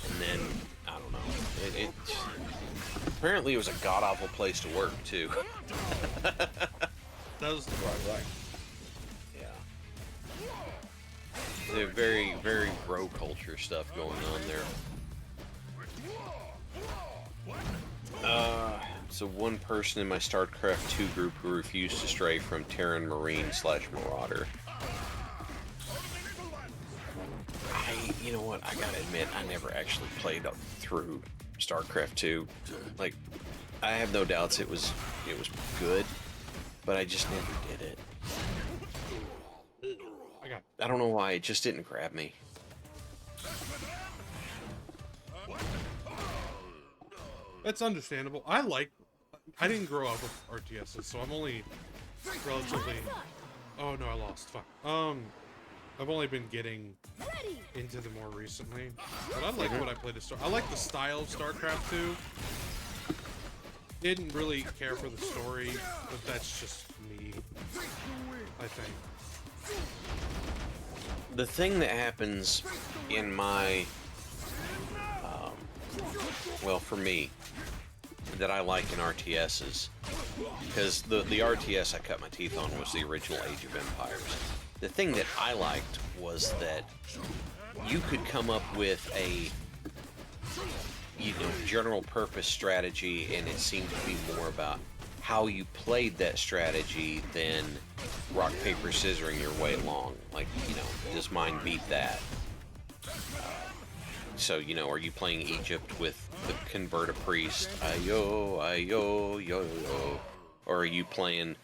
And then I don't know. It apparently it was a god awful place to work too. That was Right. Yeah. There's very, very bro culture stuff going on there. So one person in my StarCraft 2 group who refused to stray from Terran Marine/Marauder. You know what, I gotta admit, I never actually played up through StarCraft 2. Like, I have no doubts it was good, but I just never did it. I don't know why, it just didn't grab me. That's understandable. I didn't grow up with RTSs, so I'm only relatively. Oh no, I lost. Fuck. I've only been getting into them more recently, but I like what I played to start. I like the style of StarCraft 2. Didn't really care for the story, but that's just me, I think. The thing that happens in my, well, for me, that I like in RTSs, because the RTS I cut my teeth on was the original Age of Empires. The thing that I liked was that you could come up with a, general purpose strategy, and it seemed to be more about how you played that strategy than rock, paper, scissoring your way along. Like, you know, does mine beat that? So, you know, are you playing Egypt with the Convert a Priest, ayo, ayo, yo, yo? Or are you playing,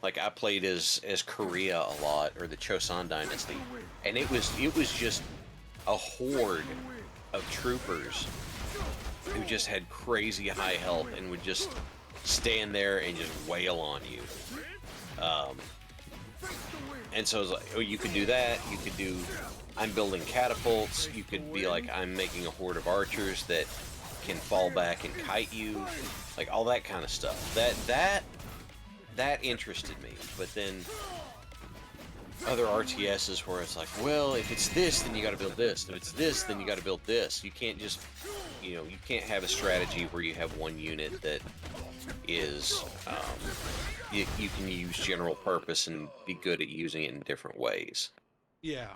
like I played as Korea a lot, or the Choson Dynasty, and it was just a horde of troopers who just had crazy high health and would just stand there and just wail on you. And so it was like, oh, you could do that. You could do, I'm building catapults. You could be like, I'm making a horde of archers that can fall back and kite you, like all that kind of stuff. That interested me. But then other RTSs where it's like, well, if it's this, then you got to build this. If it's this, then you got to build this. You can't just, you know, you can't have a strategy where you have one unit that is, you can use general purpose and be good at using it in different ways. Yeah.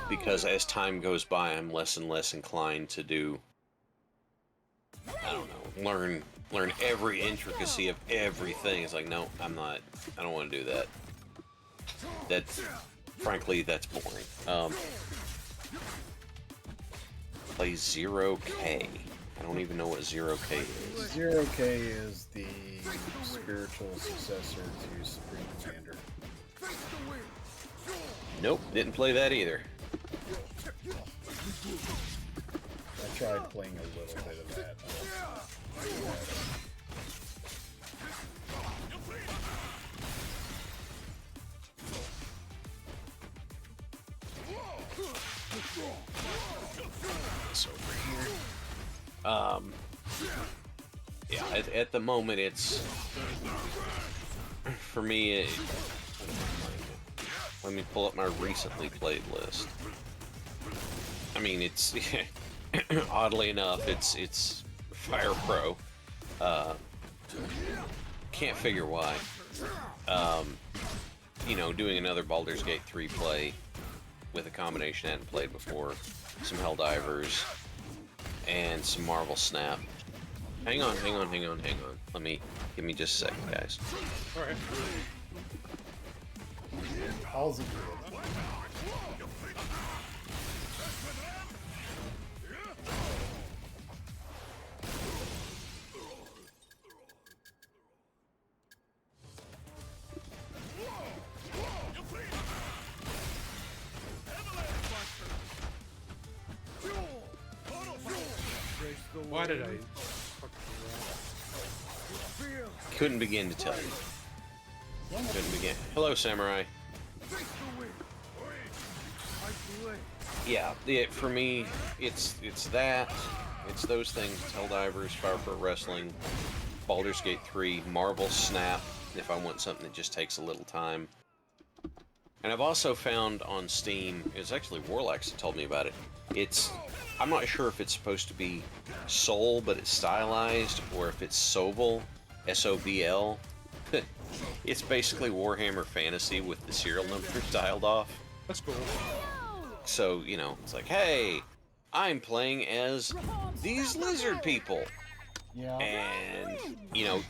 Because as time goes by, I'm less and less inclined to do, I don't know, learn every intricacy of everything. It's like, no, I'm not. I don't want to do that. That's, frankly, that's boring. Play 0K. I don't even know what 0K is. 0K is the spiritual successor to Supreme Commander. Nope, didn't play that either. I tried playing a little bit of that. It's over here. Yeah, at the moment it's, for me, let me pull up my recently played list. I mean, it's, oddly enough, it's Fire Pro. Can't figure why. You know, doing another Baldur's Gate 3 play with a combination I hadn't played before, some Helldivers, and some Marvel Snap. Hang on. Give me just a second, guys. Alright. All's it good. Why did I? Couldn't begin to tell you. Couldn't begin. Hello, Samurai. Yeah, for me, it's that. It's those things. Helldivers, Fire Pro Wrestling, Baldur's Gate 3, Marvel Snap, if I want something that just takes a little time. And I've also found on Steam, it's actually Warlax that told me about it, I'm not sure if it's supposed to be Soul, but it's stylized, or if it's Sobel, S-O-B-L. It's basically Warhammer Fantasy with the serial number dialed off. That's cool. So, you know, it's like, hey, I'm playing as these lizard people. Yeah. And, you know,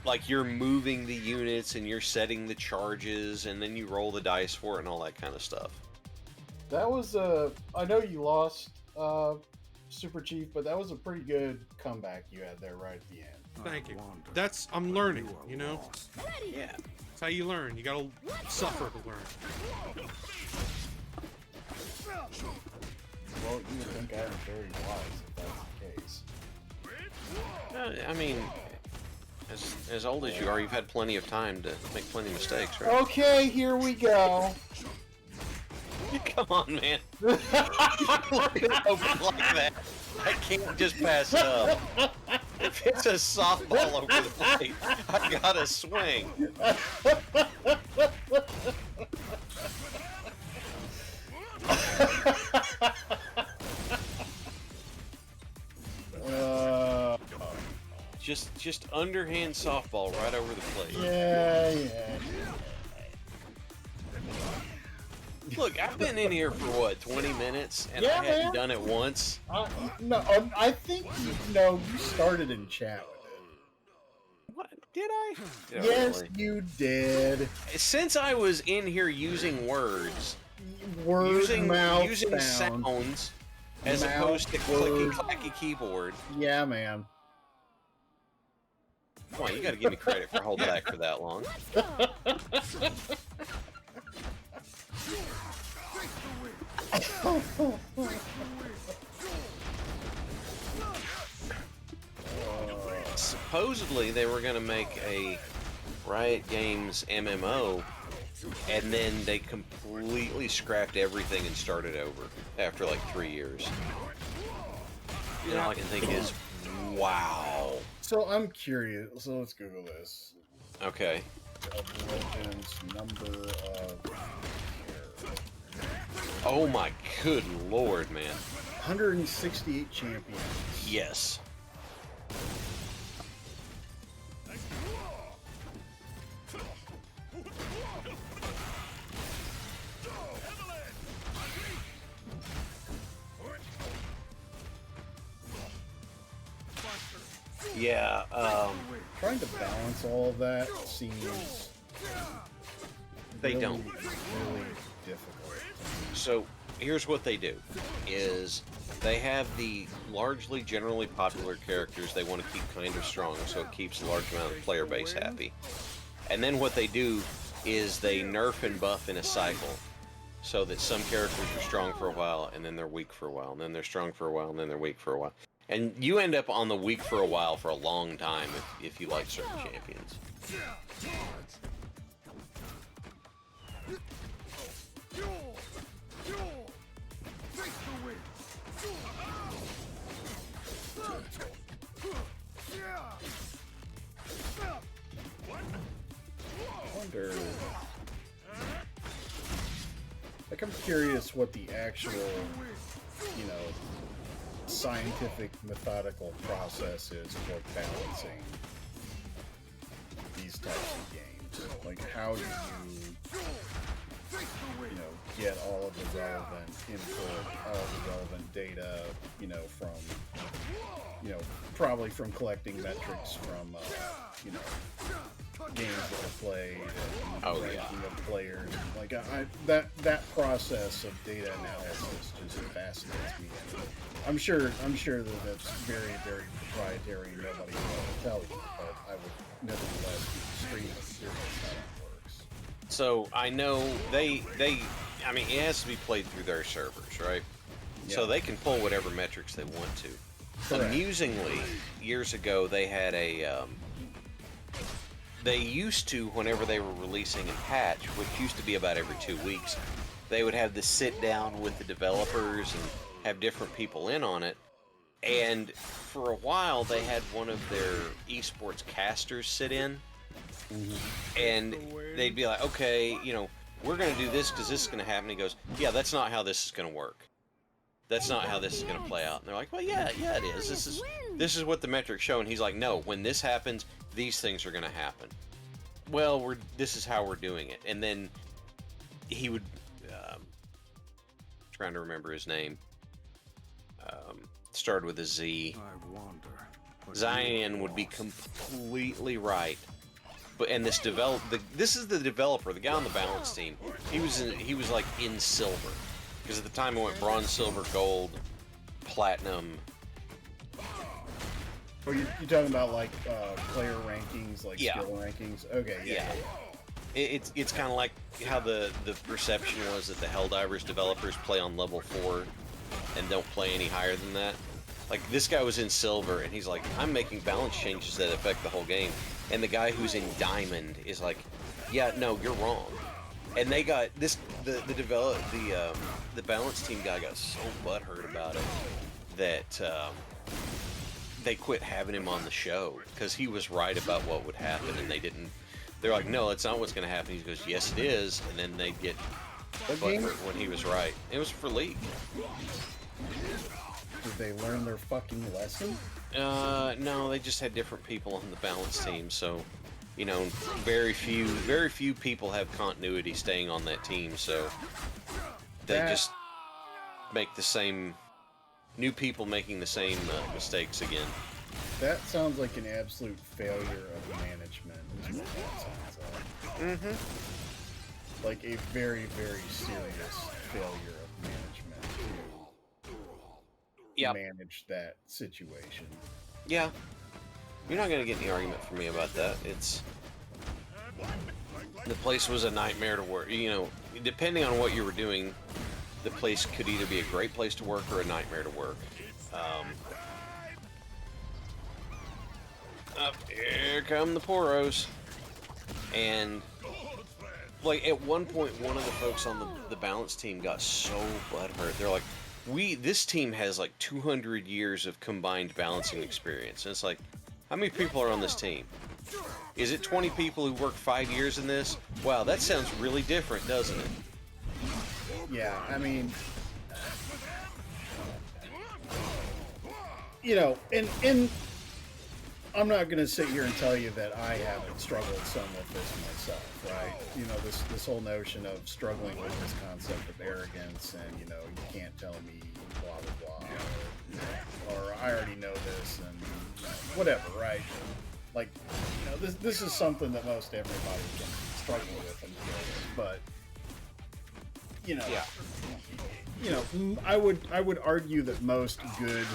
like you're moving the units and you're setting the charges and then you roll the dice for it and all that kind of stuff. That was I know you lost Superchief, but that was a pretty good comeback you had there right at the end. Thank you. I'm learning, you know? Yeah. That's how you learn. You gotta suffer to learn. Well, you would think I'm very wise if that's the case. I mean, as old as you are, you've had plenty of time to make plenty of mistakes, right? Okay, here we go. Come on, man. Look it open like that. I can't just pass it up. If it's a softball over the plate, I gotta swing. Just underhand softball right over the plate. Yeah. Look, I've been in here for what, 20 minutes, and Yeah, I hadn't man. done it once. No, I think you started in chat with it. What did I? Did I Yes, really? you did. Since I was in here using words, Mouth, using sound. sounds, as Mouth, opposed to clicky word. clacky keyboard. Yeah, man. Come on, you got to give me credit for holding back for that long. Supposedly they were gonna make a Riot Games MMO, and then they completely scrapped everything and started over after like 3 years. And all I can think is, wow. So I'm curious. So let's Google this. Okay. Of Legends number of Oh my good lord, man. 168 champions. Yes. Yeah, Trying to balance all of that seems they really, don't. really difficult. So here's what they do, is they have the largely generally popular characters they want to keep kind of strong, so it keeps a large amount of player base happy. And then what they do is they nerf and buff in a cycle, so that some characters are strong for a while, and then they're weak for a while, and then they're strong for a while, and then they're weak for a while. And you end up on the weak for a while for a long time if you like certain champions. I wonder. Like, I'm curious what the actual, scientific, methodical process is for balancing these types of games. Like, how do you, get all of the relevant input, all the relevant data, from, probably from collecting metrics from, games that are played and ranking of players. Like, that process of data analysis just fascinates me. I'm sure that that's very, very proprietary and nobody will tell you, but I would nevertheless be extremely curious how that works. So I know I mean, it has to be played through their servers, right? Yeah. So they can pull whatever metrics they want to. Correct. Amusingly, years ago they had they used to, whenever they were releasing a patch, which used to be about every 2 weeks, they would have to sit down with the developers and have different people in on it. And for a while, they had one of their esports casters sit in, and they'd be like, okay, we're going to do this because this is going to happen. He goes, yeah, that's not how this is going to work. That's not how this is going to play out. And they're like, well, yeah, it is. This is what the metrics show. And he's like, no, when this happens, these things are going to happen. Well, this is how we're doing it. And then he would, trying to remember his name, started with a Z. I wonder. Zion would be completely right. And this is the developer, the guy on the balance team. He was like in silver, because at the time it went bronze, silver, gold, platinum. Oh, you're talking about like player rankings, like Yeah. skill rankings? Okay, yeah. It's kind of like how the perception was that the Helldivers developers play on level 4 and don't play any higher than that. Like, this guy was in silver, and he's like, I'm making balance changes that affect the whole game. And the guy who's in diamond is like, yeah, no, you're wrong. And they got this, the balance team guy got so butthurt about it that they quit having him on the show because he was right about what would happen, and they're like, no, that's not what's going to happen. He goes, yes, it is. And then they'd get butthurt when he was right. It was for League. Did they learn their fucking lesson? No, they just had different people on the balance team, so, very few people have continuity staying on that team, so they just make the same new people making the same mistakes again. That sounds like an absolute failure of management. Is what that sounds like. Mm-hmm. Like a very, very serious failure of management to Yep. manage that situation. Yeah. You're not going to get any argument from me about that. It's... The place was a nightmare to work. You know, depending on what you were doing, the place could either be a great place to work or a nightmare to work. Here come the poros. And, like, at one point, one of the folks on the balance team got so butthurt. They're like, this team has, like, 200 years of combined balancing experience. And it's like, how many people are on this team? Is it 20 people who work 5 years in this? Wow, that sounds really different, doesn't it? Yeah, I mean, you know, and I'm not going to sit here and tell you that I haven't struggled some with this myself, right? You know, this whole notion of struggling with this concept of arrogance and, you know, you can't tell me blah, blah, blah, or I already know this and whatever, right? Like, you know, this is something that most everybody can struggle with and deal with, but, you know, Yeah. you know, I would argue that most good,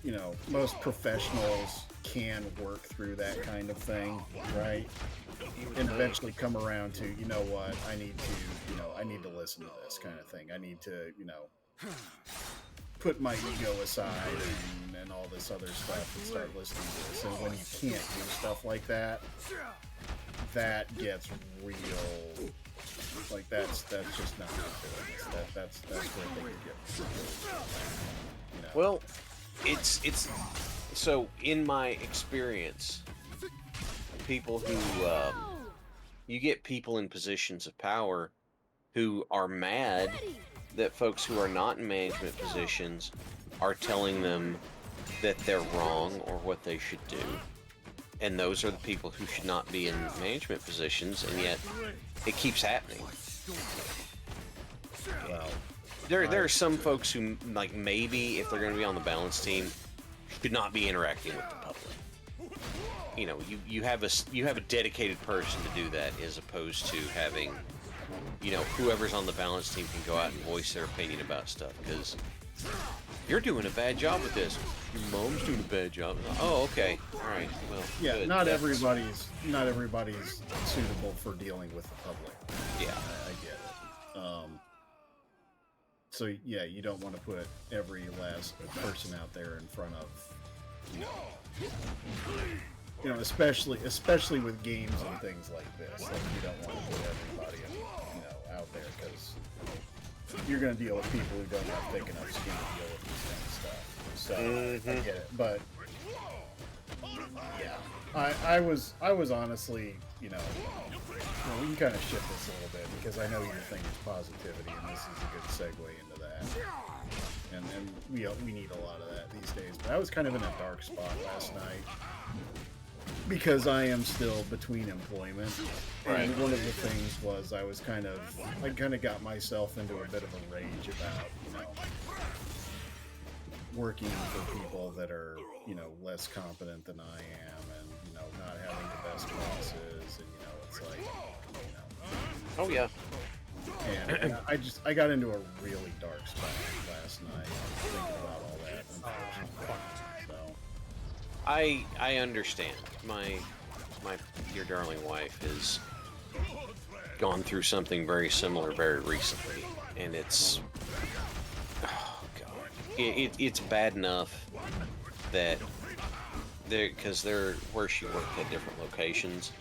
you know, most professionals can work through that kind of thing, right? And eventually come around to, you know what, I need to listen to this kind of thing. I need to, you know, put my ego aside and all this other stuff and start listening to this. And when you can't do stuff like that, that gets real. Like that's just not good. That's where they get. You know? Well, it's so in my experience, people who you get people in positions of power who are mad that folks who are not in management positions are telling them that they're wrong or what they should do. And those are the people who should not be in management positions, and yet it keeps happening. Well, There are some folks who, like, maybe if they're going to be on the balance team, should not be interacting with the public. You know, you have a dedicated person to do that, as opposed to having, you know, whoever's on the balance team can go out and voice their opinion about stuff, because you're doing a bad job with this. Your mom's doing a bad job. Oh, okay. All right. Well, yeah, good. not That's- everybody's suitable for dealing with the public. Yeah. I get it. So yeah, you don't want to put every last person out there in front of, you know, especially with games and things like this. Like, you don't want to put everybody, you know, out there, because you're going to deal with people who don't have thick enough skin to deal with this kind of stuff. So I get it, but yeah, I was honestly, you know, we can kind of shift this a little bit, because I know your thing is positivity, and this is a good segue into that. And we need a lot of that these days. But I was kind of in a dark spot last night, because I am still between employment. Right. And one of the things was I kind of got myself into a bit of a rage about, you know, working for people that are, you know, less competent than I am, and, you know, not having the best bosses, and, you know, it's like, you know. Oh yeah. And I got into a really dark spot last night, thinking about all that, unfortunately. So I understand. Your darling wife has gone through something very similar very recently, and it's, oh god, it's bad enough that because they're where she worked at different locations,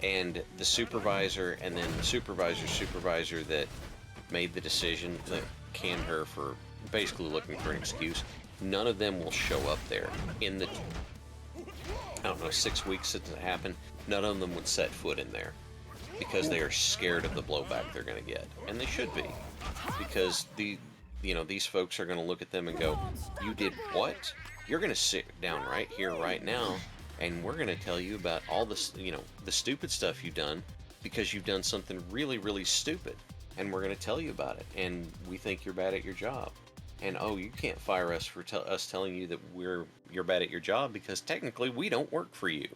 and the supervisor and then the supervisor's supervisor that made the decision that canned her for basically looking for an excuse, none of them will show up there in the, I don't know, 6 weeks since it happened. None of them would set foot in there because they are scared of the blowback they're going to get, and they should be, because these folks are going to look at them and go, "You did what? You're going to sit down right here, right now, and we're going to tell you about all this, you know, the stupid stuff you've done because you've done something really, really stupid, and we're going to tell you about it, and we think you're bad at your job. And oh, you can't fire us for us telling you that you're bad at your job because technically we don't work for you.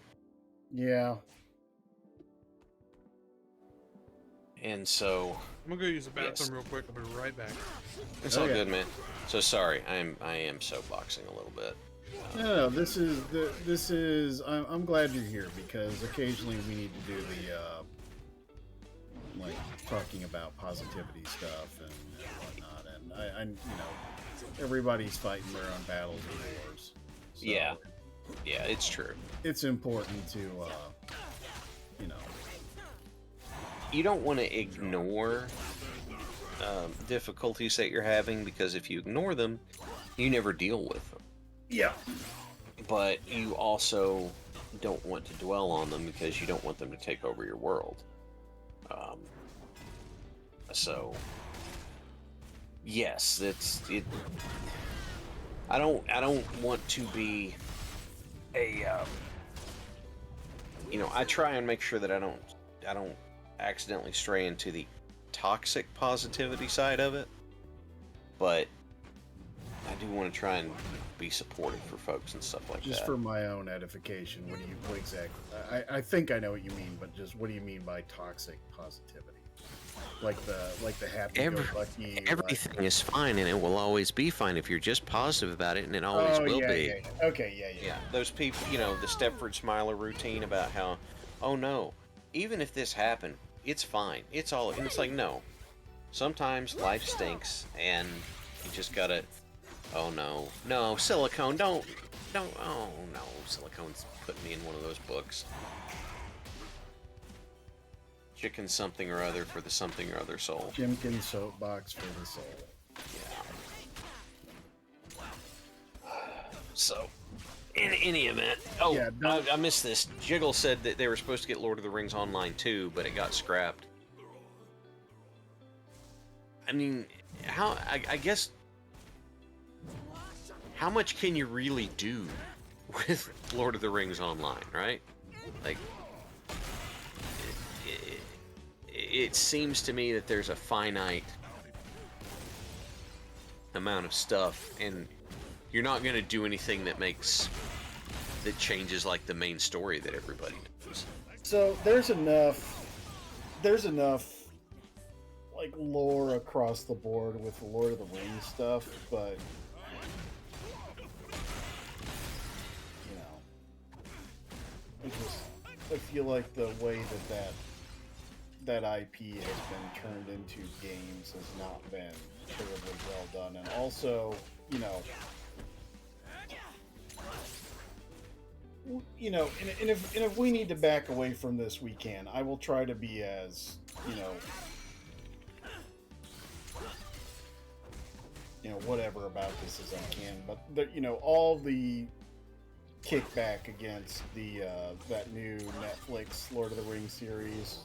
Yeah. And so I'm gonna go use the bathroom Yes. real quick. I'll be right back. it's Oh, all yeah. good, man. So sorry, I am soapboxing a little bit. No, this is. I'm glad you're here because occasionally we need to do the like talking about positivity stuff and whatnot. And I everybody's fighting their own battles and wars. So Yeah, it's true. it's important to You don't want to ignore difficulties that you're having, because if you ignore them, you never deal with them. yeah. But you also don't want to dwell on them because you don't want them to take over your world. So yes, it's it. I don't want to be a. I try and make sure that I don't accidentally stray into the toxic positivity side of it, but I do want to try and be supportive for folks and stuff like Just that. for my own edification, what exactly? I think I know what you mean, but just what do you mean by toxic positivity? Like the happy-go-lucky. Everything is fine, and it will always be fine if you're just positive about it, and it always will be. Yeah. Okay, yeah. Yeah, those people, the Stepford Smiler routine about how, oh no, even if this happened, it's fine. It's all, and it's like, no. Sometimes life stinks, and you just gotta, oh no, silicone, don't, oh no, silicone's putting me in one of those books. Chicken something or other for the something or other soul. Jimkin soapbox for the soul. So, in any event, Yeah, I missed this. Jiggle said that they were supposed to get Lord of the Rings Online too, but it got scrapped. I mean, I guess, how much can you really do with Lord of the Rings Online, right? Like, it seems to me that there's a finite amount of stuff, and you're not going to do anything that changes like the main story that everybody knows. So there's enough like lore across the board with the Lord of the Rings stuff, but I feel like the way that IP has been turned into games has not been terribly well done, and also, and if we need to back away from this, we can. I will try to be as, whatever about this as I can. But all the kickback against the that new Netflix Lord of the Rings series,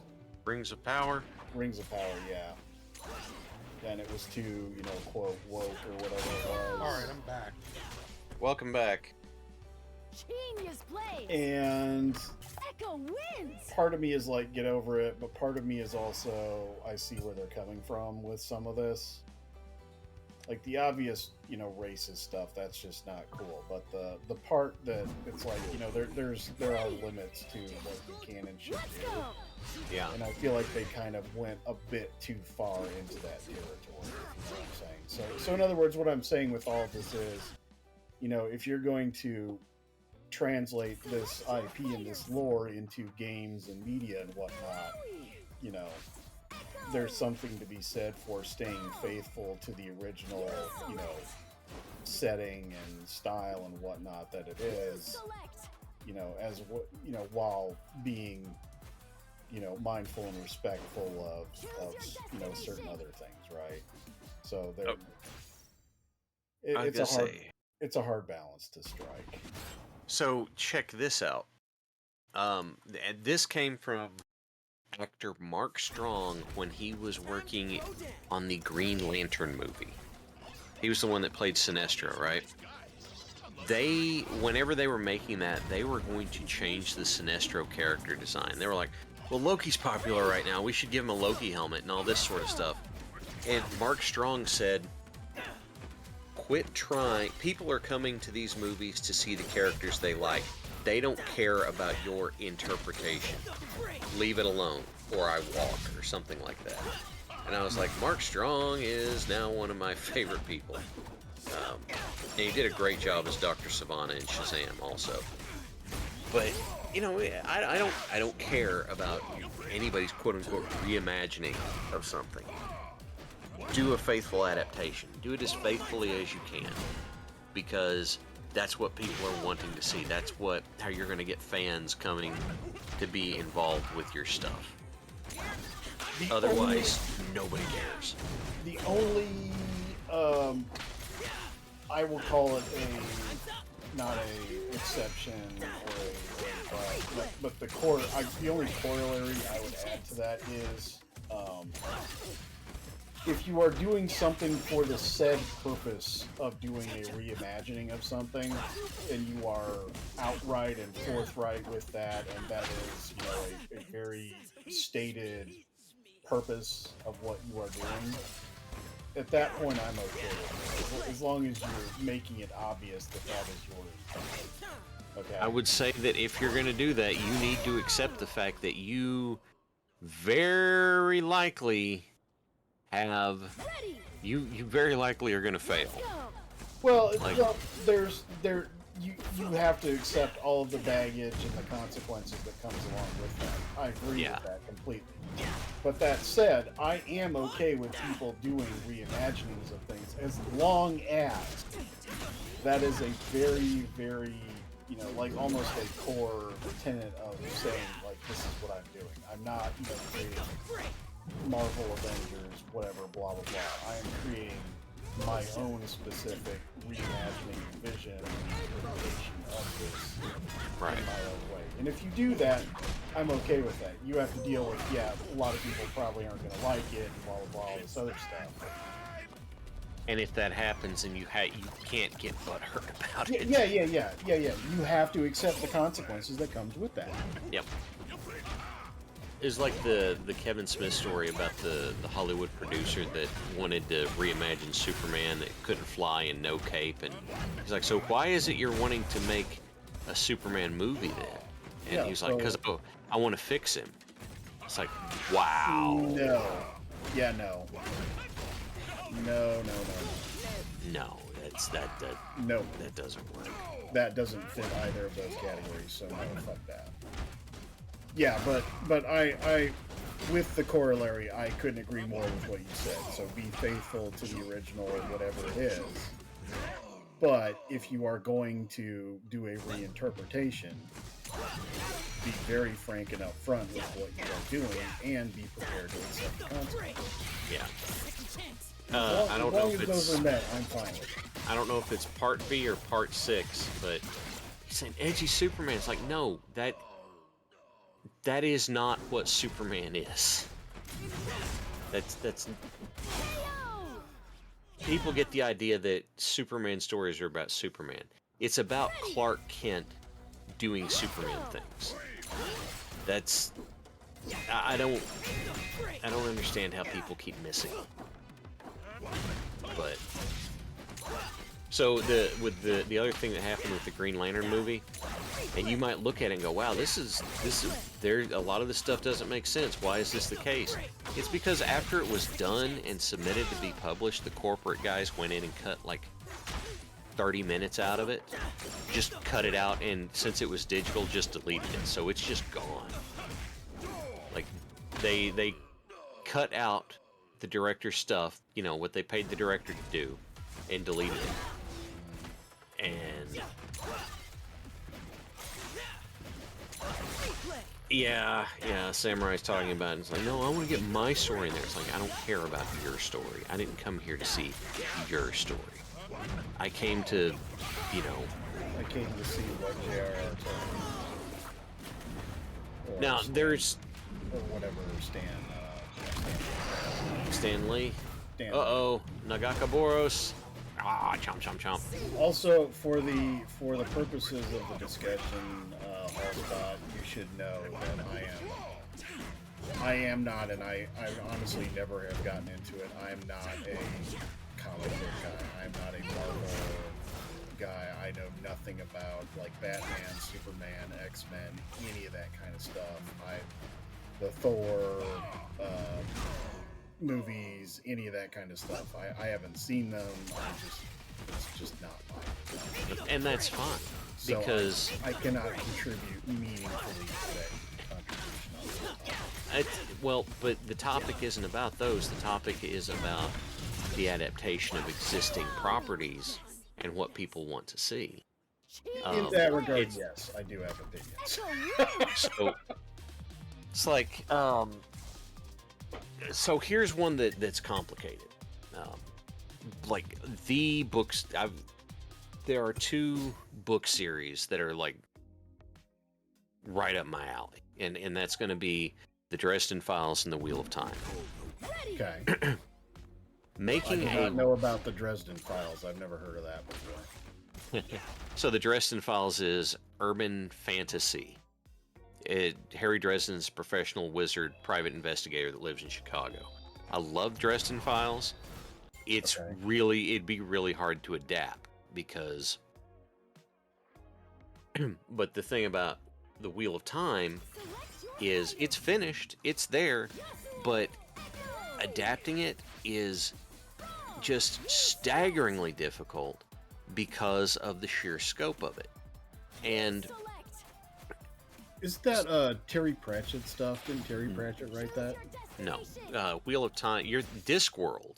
Rings of Power, yeah. And it was too, quote, woke or whatever it was. Alright, I'm back. welcome back. Genius play. And Echo wins. part of me is like, get over it, but part of me is also, I see where they're coming from with some of this. Like the obvious, racist stuff, that's just not cool. But the part that it's like, there are limits to what you can and should Let's do. go. Yeah. And I feel like they kind of went a bit too far into that territory, if you know what I'm saying. So in other words, what I'm saying with all of this is, if you're going to translate this IP and this lore into games and media and whatnot, there's something to be said for staying faithful to the original, setting and style and whatnot that it is, while being, mindful and respectful of, certain other things, right? So there, it's a hard balance to strike. So check this out. This came from actor Mark Strong when he was working on the Green Lantern movie. He was the one that played Sinestro, right? Whenever they were making that, they were going to change the Sinestro character design. They were like, well, Loki's popular right now. We should give him a Loki helmet and all this sort of stuff. And Mark Strong said, quit trying. People are coming to these movies to see the characters they like. They don't care about your interpretation. Leave it alone, or I walk, or something like that. And I was like, Mark Strong is now one of my favorite people. And he did a great job as Dr. Sivana in Shazam also. But, you know, I don't care about anybody's quote-unquote reimagining of something. Do a faithful adaptation. Do it as faithfully as you can. Because that's what people are wanting to see. That's how you're going to get fans coming to be involved with your stuff. Otherwise, nobody cares. The only, I will call it not a exception or a but the only corollary I would add to that is, if you are doing something for the said purpose of doing a reimagining of something, and you are outright and forthright with that, and that is, you know, a very stated purpose of what you are doing, at that point I'm okay with it, as long as you're making it obvious that that is your intent. Okay? I would say that if you're going to do that, you need to accept the fact that you very likely have... You very likely are going to fail. Well, Like- you have to accept all of the baggage and the consequences that comes along with that. I agree Yeah. with that completely. But that said, I am okay with people doing reimaginings of things as long as that is a very, very, you know, like almost a core tenet of saying, like, this is what I'm doing. I'm not, you know, creating Marvel Avengers, whatever, blah, blah, blah. I am creating my own specific reimagining vision and interpretation of this Right. in my own way. And if you do that, I'm okay with that. You have to deal with, yeah, a lot of people probably aren't going to like it, and blah, blah, blah, all this other stuff. And if that happens, then you can't get butthurt about it. Yeah. You have to accept the consequences that comes with that. Yep. It's like the Kevin Smith story about the Hollywood producer that wanted to reimagine Superman that couldn't fly and no cape, and he's like, so why is it you're wanting to make a Superman movie then? And Yeah, he's like, so- because I want to fix him. It's like, wow. No. Yeah, no. No. No, No. that doesn't work. That doesn't fit either of those categories, so no, fuck that. Yeah, but I with the corollary, I couldn't agree more with what you said. So be faithful to the original, whatever it is. But if you are going to do a reinterpretation, be very frank and upfront with what you are doing, and be prepared to accept the consequences. Yeah. As I don't long know as if those it's are met, I'm fine with it. I don't know if it's part B or part 6, but he's saying edgy Superman. It's like, no, that is not what Superman is. That's people get the idea that Superman stories are about Superman. It's about Clark Kent doing Superman things. That's I don't understand how people keep missing it. But so the other thing that happened with the Green Lantern movie, and you might look at it and go, wow, this is there, a lot of this stuff doesn't make sense. Why is this the case? It's because after it was done and submitted to be published, the corporate guys went in and cut like 30 minutes out of it. Just cut it out, and since it was digital, just deleted it. So it's just gone. Like they cut out the director's stuff, you know, what they paid the director to do, and deleted it. And yeah, Samurai's talking about it. It's like, no, I want to get my story in there. It's like, I don't care about your story. I didn't come here to see your story. I came to, you know... I came to see what JR or Now, there's... or whatever Stan Lee. Stan. Uh-oh. Nagaka Boros. Ah, chomp, chomp, chomp. Also, for the purposes of the discussion, Hallspot, you should know that I am I am not, and I honestly never have gotten into it. I'm not a comic book guy. I'm not a Marvel guy. I know nothing about like Batman, Superman, X-Men, any of that kind of stuff. The Thor movies, any of that kind of stuff. I haven't seen them. It's just not mine. And that's fine, So because I cannot contribute meaningfully to that contribution. well, but the topic isn't about those. The topic is about the adaptation of existing properties and what people want to see. In that regard, yes, I do have opinions. So it's like, so here's one that's complicated. Like the books, there are 2 book series that are like right up my alley, and that's going to be the Dresden Files and the Wheel of Time. Okay. I Making do not know about the Dresden Files. I've never heard of that before. So the Dresden Files is urban fantasy. Harry Dresden's a professional wizard, private investigator that lives in Chicago. I love Dresden Files. It's Okay. it'd be really hard to adapt because, but the thing about the Wheel of Time is it's finished, it's there, but adapting it is just staggeringly difficult because of the sheer scope of it. And Is that Terry Pratchett stuff? Didn't Terry Pratchett write that? no, Wheel of Time, your Discworld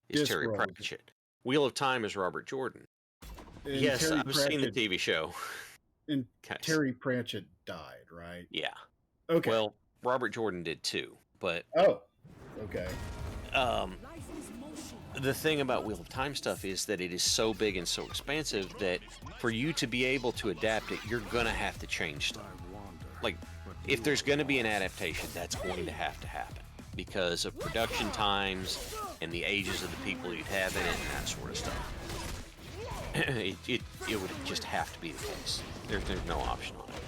is Terry Discworld. Pratchett. Wheel of Time is Robert Jordan. And Yes, Terry I've seen the Pratchett- TV show. And Guys. Terry Pratchett died, right? Yeah. Okay. Well, Robert Jordan did too, but Oh. Okay. the thing about Wheel of Time stuff is that it is so big and so expansive that for you to be able to adapt it, you're gonna have to change stuff. Like, if there's gonna be an adaptation, that's going to happen because of production times and the ages of the people you'd have in it and that sort of stuff. it would just have to be the case. There's no option on it.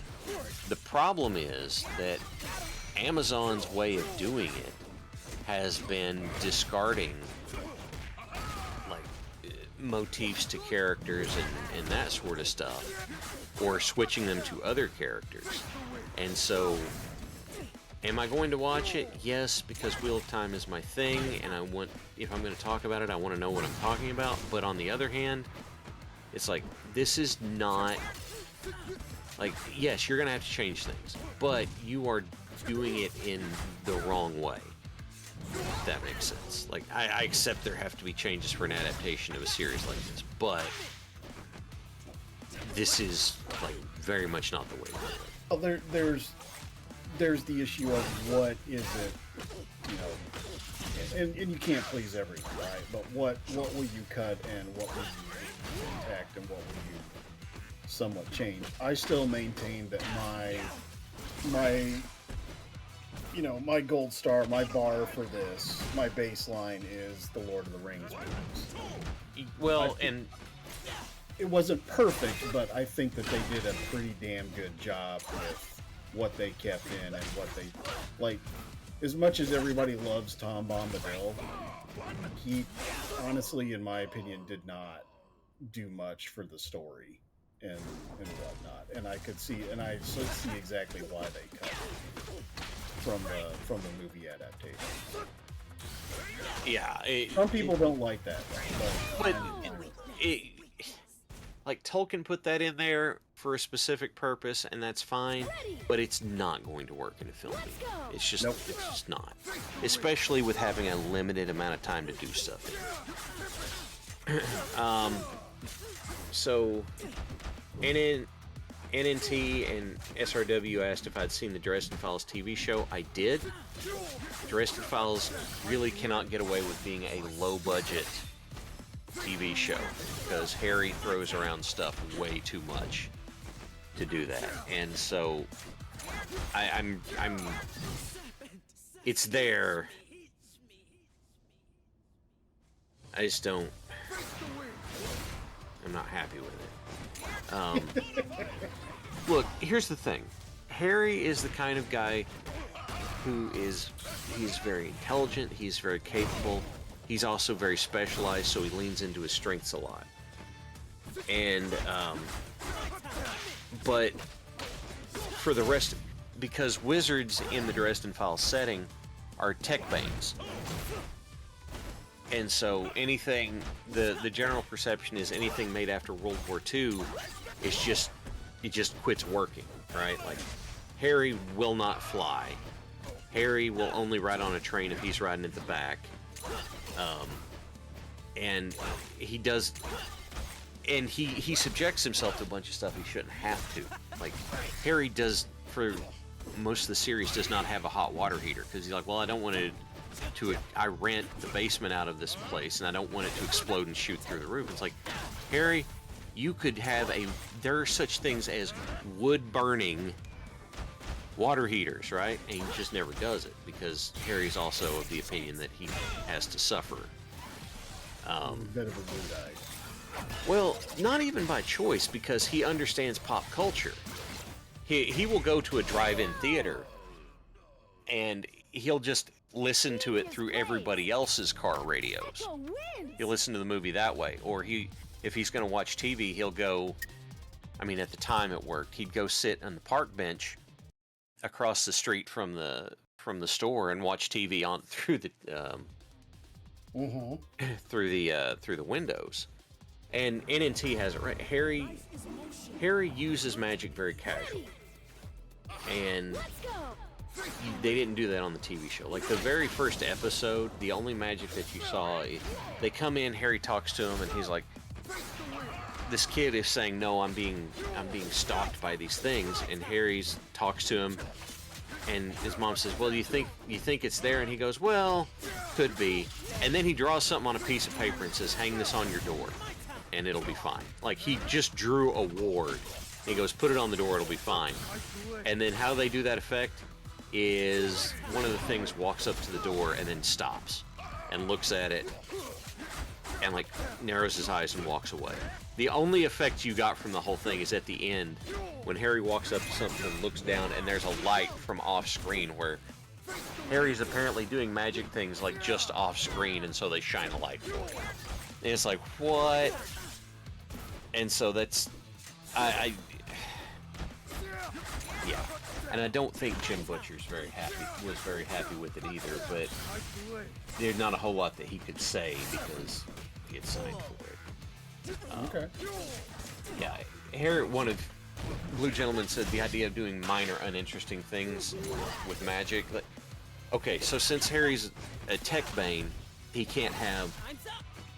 The problem is that Amazon's way of doing it has been discarding like motifs to characters and that sort of stuff, or switching them to other characters. And so, am I going to watch it? Yes, because Wheel of Time is my thing, and if I'm going to talk about it, I want to know what I'm talking about. But on the other hand, it's like, this is not, like, yes, you're going to have to change things, but you are doing it in the wrong way. If that makes sense. Like, I accept there have to be changes for an adaptation of a series like this, but this is, like, very much not the way to do it. Well, there's the issue of what is it, you know, and you can't please everyone, right? But what will you cut and what will you intact and what will you somewhat change? I still maintain that my gold star, my bar for this, my baseline is the Lord of the Rings movies. Well, and It wasn't perfect, but I think that they did a pretty damn good job with what they kept in and what they, like, as much as everybody loves Tom Bombadil, he honestly, in my opinion, did not do much for the story and whatnot. And I see exactly why they cut it from the movie adaptation. yeah, Some people don't like that, but like, Tolkien put that in there for a specific purpose, and that's fine, but it's not going to work in a film medium. It's just, Nope. it's just not. Especially with having a limited amount of time to do stuff. So, NNT and SRW asked if I'd seen the Dresden Files TV show. I did. Dresden Files really cannot get away with being a low-budget TV show because Harry throws around stuff way too much to do that, and so I'm it's there. I just don't. I'm not happy with it. Look, here's the thing. Harry is the kind of guy he's very intelligent, he's very capable, he's also very specialized, so he leans into his strengths a lot. And, but for the rest, because wizards in the Dresden Files setting are tech banes. And so anything, the general perception is anything made after World War II is just, it just quits working, right? Like, Harry will not fly. Harry will only ride on a train if he's riding at the back. And he does, and he subjects himself to a bunch of stuff he shouldn't have to. Like, Harry does, for most of the series, does not have a hot water heater, because he's like, well, I don't want it to, I rent the basement out of this place, and I don't want it to explode and shoot through the roof. It's like, Harry, you could have there are such things as wood-burning water heaters, right? And he just never does it, because Harry's also of the opinion that he has to suffer. Bit of a blue eye. Well, not even by choice, because he understands pop culture. He will go to a drive-in theater, and he'll just listen to it through everybody else's car radios. He'll listen to the movie that way. Or if he's going to watch TV, he'll go, I mean, at the time it worked, he'd go sit on the park bench across the street from the store and watch TV on through the through the windows. And NNT has it right. Harry uses magic very casually, and they didn't do that on the TV show. Like, the very first episode, the only magic that you saw, they come in, Harry talks to him, and he's like, this kid is saying, no, I'm being stalked by these things, and Harry talks to him, and his mom says, well, you think it's there? And he goes, well, could be. And then he draws something on a piece of paper and says, hang this on your door, and it'll be fine. Like, he just drew a ward. He goes, put it on the door, it'll be fine. And then how they do that effect is one of the things walks up to the door and then stops and looks at it and, like, narrows his eyes and walks away. The only effect you got from the whole thing is at the end, when Harry walks up to something and looks down, and there's a light from off screen where Harry's apparently doing magic things, like, just off screen, and so they shine a light for him. And it's like, what? And so that's, yeah. And I don't think Jim Butcher's was very happy with it either, but there's not a whole lot that he could say because he had signed for it. Okay. Yeah, Harry, one of Blue Gentleman said the idea of doing minor uninteresting things with magic. Okay, so since Harry's a tech bane, he can't have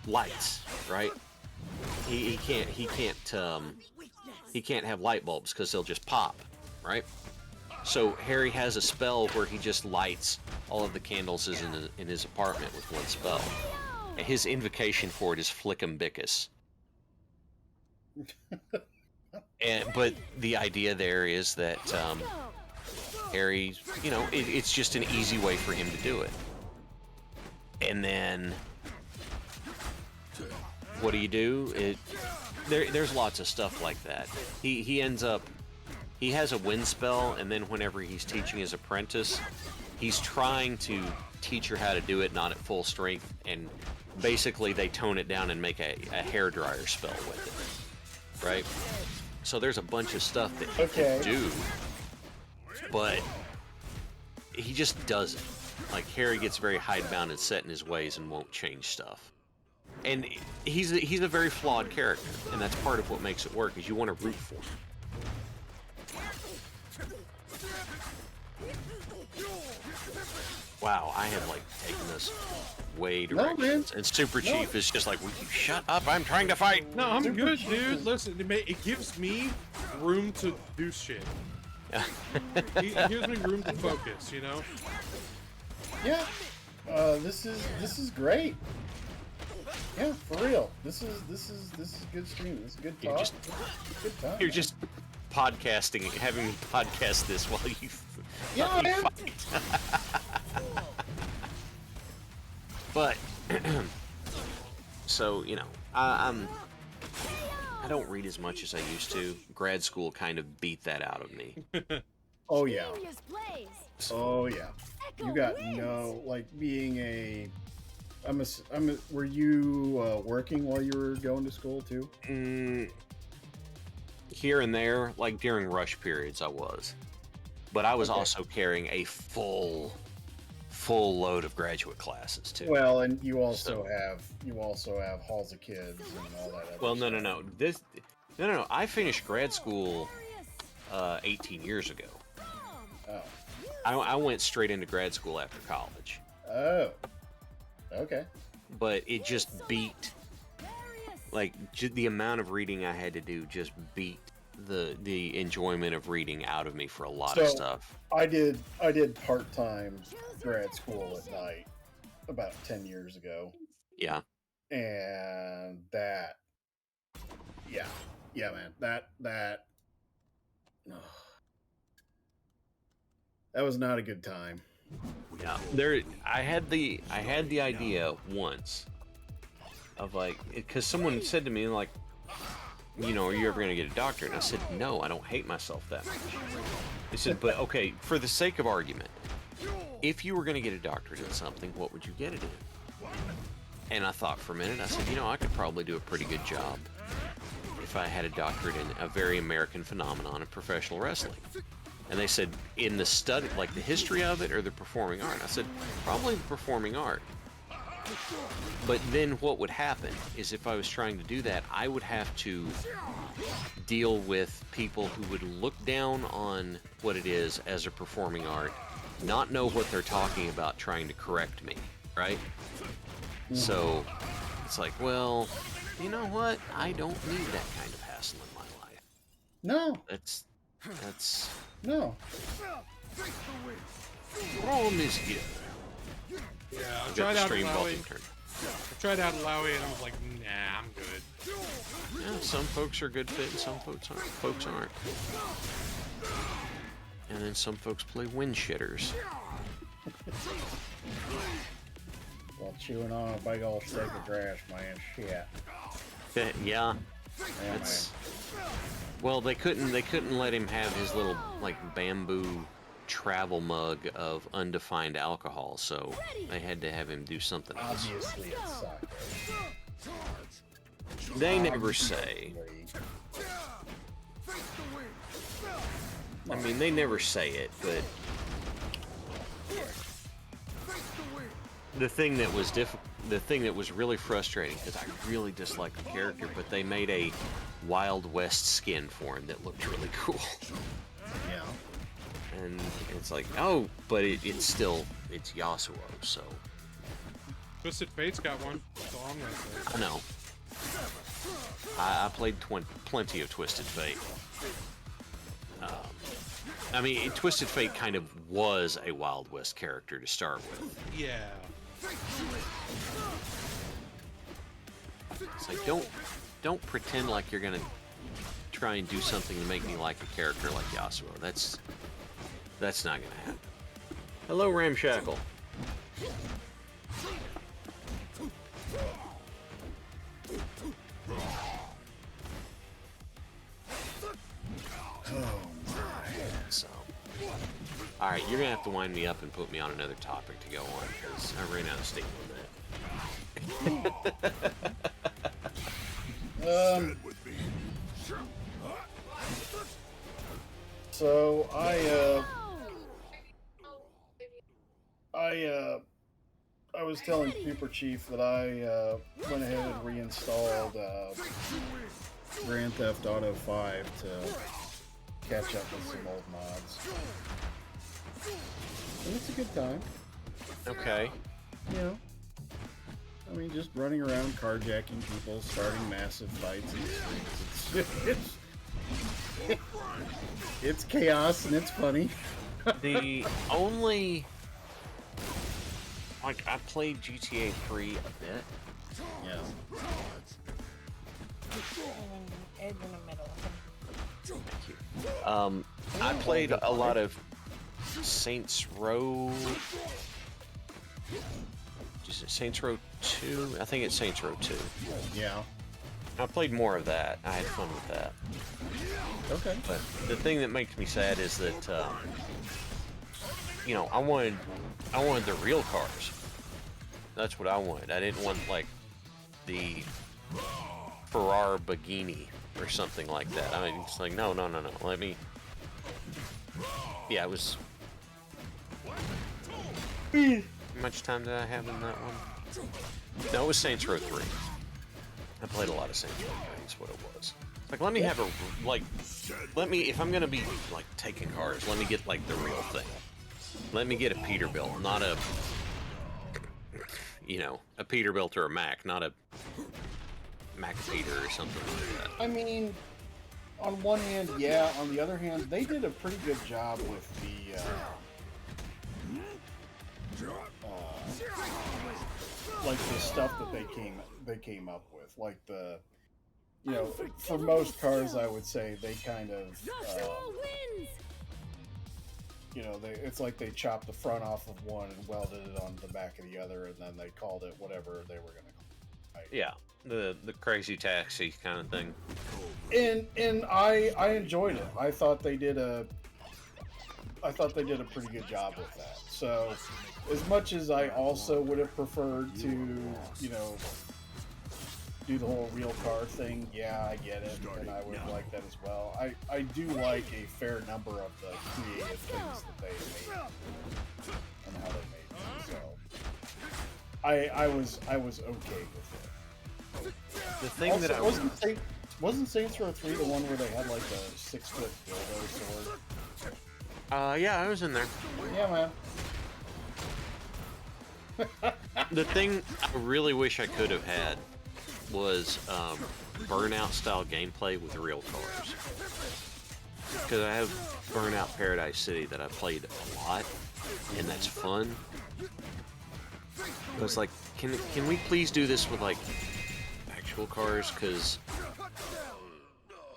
lights, right? He can't have light bulbs because they'll just pop, right? So Harry has a spell where he just lights all of the candles in his apartment with one spell. And his invocation for it is Flick'em-Bickus. But the idea there is that Harry, it's just an easy way for him to do it. And then what do? There's lots of stuff like that. He ends up, he has a wind spell, and then whenever he's teaching his apprentice, he's trying to teach her how to do it, not at full strength, and basically they tone it down and make a hairdryer spell with it, right? So there's a bunch of stuff that he can do, but he just doesn't. Like, Harry gets very hidebound and set in his ways and won't change stuff. And he's a very flawed character, and that's part of what makes it work, is you want to root for him. Wow, I have, like, taken this way directions. And Superchief is just like, will you shut up? I'm trying to fight. No, I'm good, dude. Listen, it gives me room to do shit. It gives me room to focus, you know? Yeah. This is great. Yeah, for real. This is good stream. This is good talk. Good time. You're just podcasting, having me podcast this while you fight. But so, I don't read as much as I used to. Grad school kind of beat that out of me. Oh yeah. Serious plays. Oh yeah. Echo You got wins. no like being a. Were you working while you were going to school too? Here and there, like during rush periods, I was. But I was Okay. also carrying a full load of graduate classes too. Well, and you also have halls of kids and all that. Other Well, no. stuff. No. I finished grad school 18 years ago. Oh. I went straight into grad school after college, Oh. Okay. but it just beat, like, the amount of reading I had to do just beat the enjoyment of reading out of me for a lot of So- stuff. I did part-time grad school at night about 10 years ago, Yeah. and that, yeah, man, that was not a good time. Yeah. I had the idea once of like, because someone said to me like, you know, are you ever going to get a doctorate? And I said, no, I don't hate myself that much. They said, but okay, for the sake of argument, if you were going to get a doctorate in something, what would you get it in? And I thought for a minute, I said, you know, I could probably do a pretty good job if I had a doctorate in a very American phenomenon of professional wrestling. And they said, in the study, like the history of it or the performing art? I said, probably the performing art. But then what would happen is if I was trying to do that, I would have to deal with people who would look down on what it is as a performing art, not know what they're talking about, trying to correct me, right? So it's like, well, you know what? I don't need that kind of hassle in my life. No, That's Rome is here. Yeah, I I've got tried the out stream Malawi. vaulting turn. I tried out Malawi and I was like, nah, I'm good. Yeah, some folks are good fit and some folks aren't. And then some folks play wind shitters. while chewing on a big old stick of grass, man. Shit. Yeah, Yeah, that's. Well, they couldn't let him have his little like bamboo travel mug of undefined alcohol, so they had to have him do something man. else. Obviously, it sucked. They never say. I mean, they never say it, but the thing that was really frustrating, because I really disliked the character, but they made a Wild West skin for him that looked really cool. Yeah. And it's like, oh, but it's Yasuo, so Twisted Fate's got one. That's all I'm gonna say. I know. I played plenty of Twisted Fate. I mean, Twisted Fate kind of was a Wild West character to start with. Yeah. It's like, don't pretend like you're gonna try and do something to make me like a character like Yasuo. That's not gonna happen. Hello, Ramshackle. So, all right, you're gonna have to wind me up and put me on another topic to go on because I ran out of steam on that. So I was telling Superchief that I went ahead and reinstalled Grand Theft Auto 5 to catch up with some old mods. And it's a good time, Okay. you know. I mean, just running around carjacking people, starting massive fights in the streets. It's chaos and it's funny. The only like I played GTA 3 a bit. Yeah. Edge in the middle. I played a lot of Saints Row. Is it Saints Row 2? I think it's Saints Row 2. Yeah. I played more of that. I had fun with that. Okay. But the thing that makes me sad is that, you know, I wanted the real cars. That's what I wanted. I didn't want like the Ferrari Bagini or something like that. I mean, it's like no. Let me. Yeah, it was. How much time did I have in that one? No, it was Saints Row 3. I played a lot of Saints Row 3. That's what it was. Like, let me have a let me, if I'm gonna be like taking cars, let me get like the real thing. Let me get a Peterbilt, not a, you know, a Peterbilt or a Mack, not a Mack Peter or something like that. I mean, on one hand, yeah. On the other hand, they did a pretty good job with the like the stuff that they came up with, like the, you know, for most cars, I would say they kind of, you know, it's like they chopped the front off of one and welded it onto the back of the other, and then they called it whatever they were going to call it. Yeah, the crazy taxi kind of thing. And I enjoyed it. I thought they did a pretty good job with that. So, as much as I also would have preferred to, you know, do the whole real car thing, yeah, I get it, and I would like that as well. I do like a fair number of the creative things that they made and how they made them. So, I was okay with it. The thing Also, that I wasn't Saints Row 3 the one where they had like a 6-foot dildo sword? yeah, I was in there. Yeah, man. The thing I really wish I could have had was Burnout style gameplay with real cars. Because I have Burnout Paradise City that I played a lot, and that's fun. But it's like, can we please do this with like actual cars? Because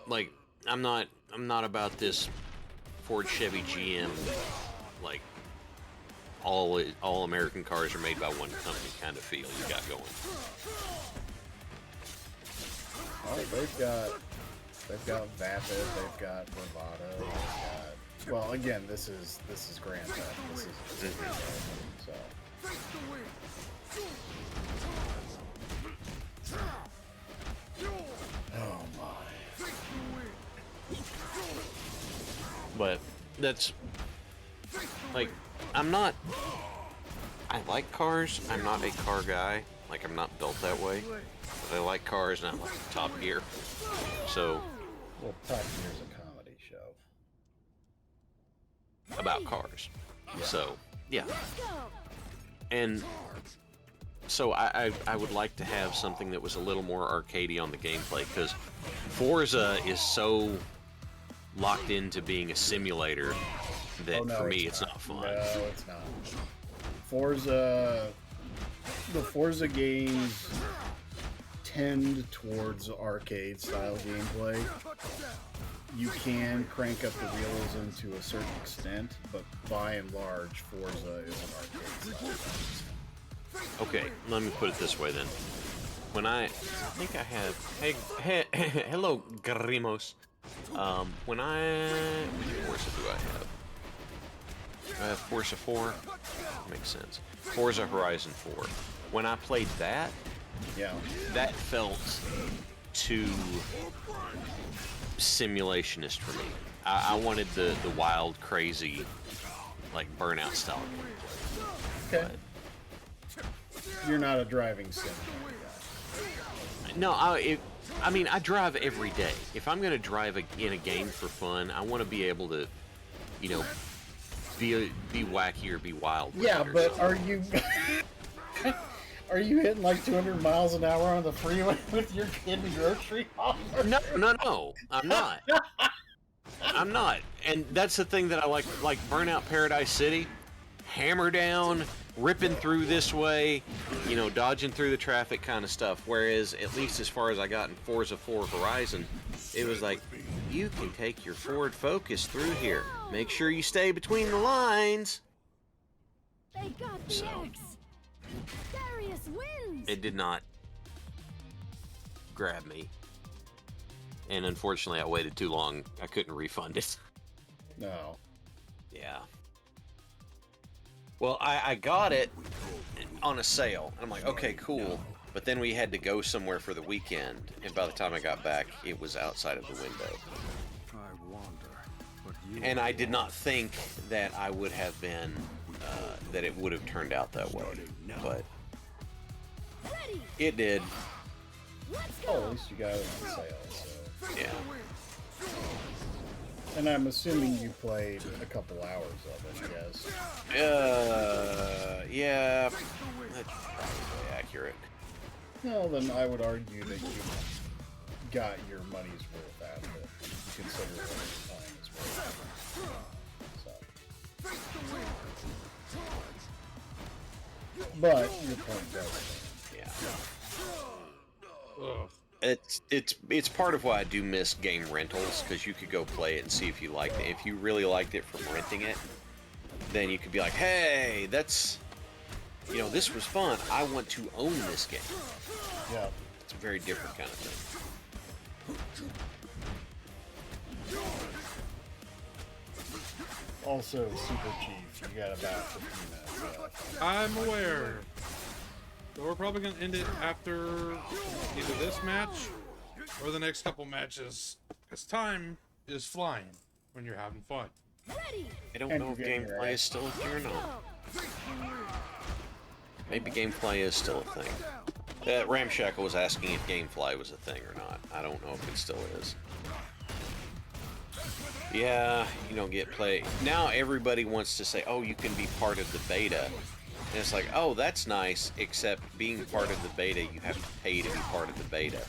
like I'm not about this Ford, Chevy, GM like all American cars are made by one company kind of feel you got going. Oh, they've got Vapid, they've got Bravado, they've got, well, again, this is Grand Theft. This is so. Oh my. But that's like, I like cars. I'm not a car guy. Like, I'm not built that way. But I like cars and I like Top Gear. So, Well, Top Gear's a comedy show. about cars. Yeah. So, yeah. And so I would like to have something that was a little more arcadey on the gameplay, because Forza is so locked into being a simulator that for me it's not fun. No, it's not. The Forza games tend towards arcade style gameplay. You can crank up the realism to a certain extent, but by and large, Forza is an arcade style game. Okay, let me put it this way then. When I think I have, hey, hello, Grimos. Which Forza do I have? I have Forza 4. Makes sense. Forza Horizon 4. When I played that, Yeah. that felt too simulationist for me. I wanted the wild, crazy, like Burnout style gameplay. Okay. You're not a driving sim guy. No, I mean, I drive every day. If I'm going to drive in a game for fun, I want to be able to, you know, be wacky or be wild. Yeah, but are you are you hitting like 200 miles an hour on the freeway with your kid in grocery haul? No, I'm not. I'm not. And that's the thing that I like Burnout Paradise City, hammer down, ripping through this way, you know, dodging through the traffic kind of stuff. Whereas, at least as far as I got in Forza 4 Horizon, it was like, you can take your Ford Focus through here. Make sure you stay between the lines. They got the So. X. Darius wins. It did not grab me. and unfortunately, I waited too long. I couldn't refund it. No. Yeah. Well, I got it on a sale. I'm like, okay, cool. But then we had to go somewhere for the weekend, and by the time I got back, it was outside of the window. I wonder, but you And I did not think that I would have been, that it would have turned out that way. But Ready. it did. Let's Oh, go. at least you got it on sale. So. Yeah. And I'm assuming you played a couple hours of it, yes. Yeah. That's probably accurate. Well, then I would argue that you got your money's worth out of it, considering what your time is worth. So. But your point does stand. Yeah. It's part of why I do miss game rentals, because you could go play it and see if you liked it. If you really liked it from renting it, then you could be like, hey, that's, you know, this was fun. I want to own this game. Yeah. It's a very different kind of thing. Also, Superchief, you got about 15 minutes left. I'm aware. So we're probably going to end it after either this match or the next couple matches. Because time is flying when you're having fun. Ready. I don't And know if you're getting your gameplay ass. is still a thing or not. Go. Maybe gameplay is still a thing. Ramshackle was asking if gameplay was a thing or not. I don't know if it still is. Yeah, you don't get play. Now everybody wants to say, oh, you can be part of the beta. And it's like, oh, that's nice, except being part of the beta, you have to pay to be part of the beta.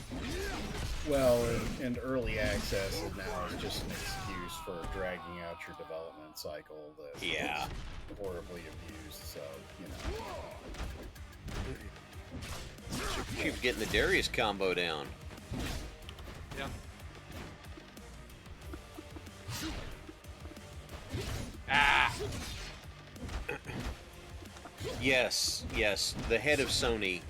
Well, and early access now is just an excuse for dragging out your development cycle that Yeah. is horribly abused, so, you know. Superchief getting the Darius combo down. Yeah. Ah! Yes, the head of Sony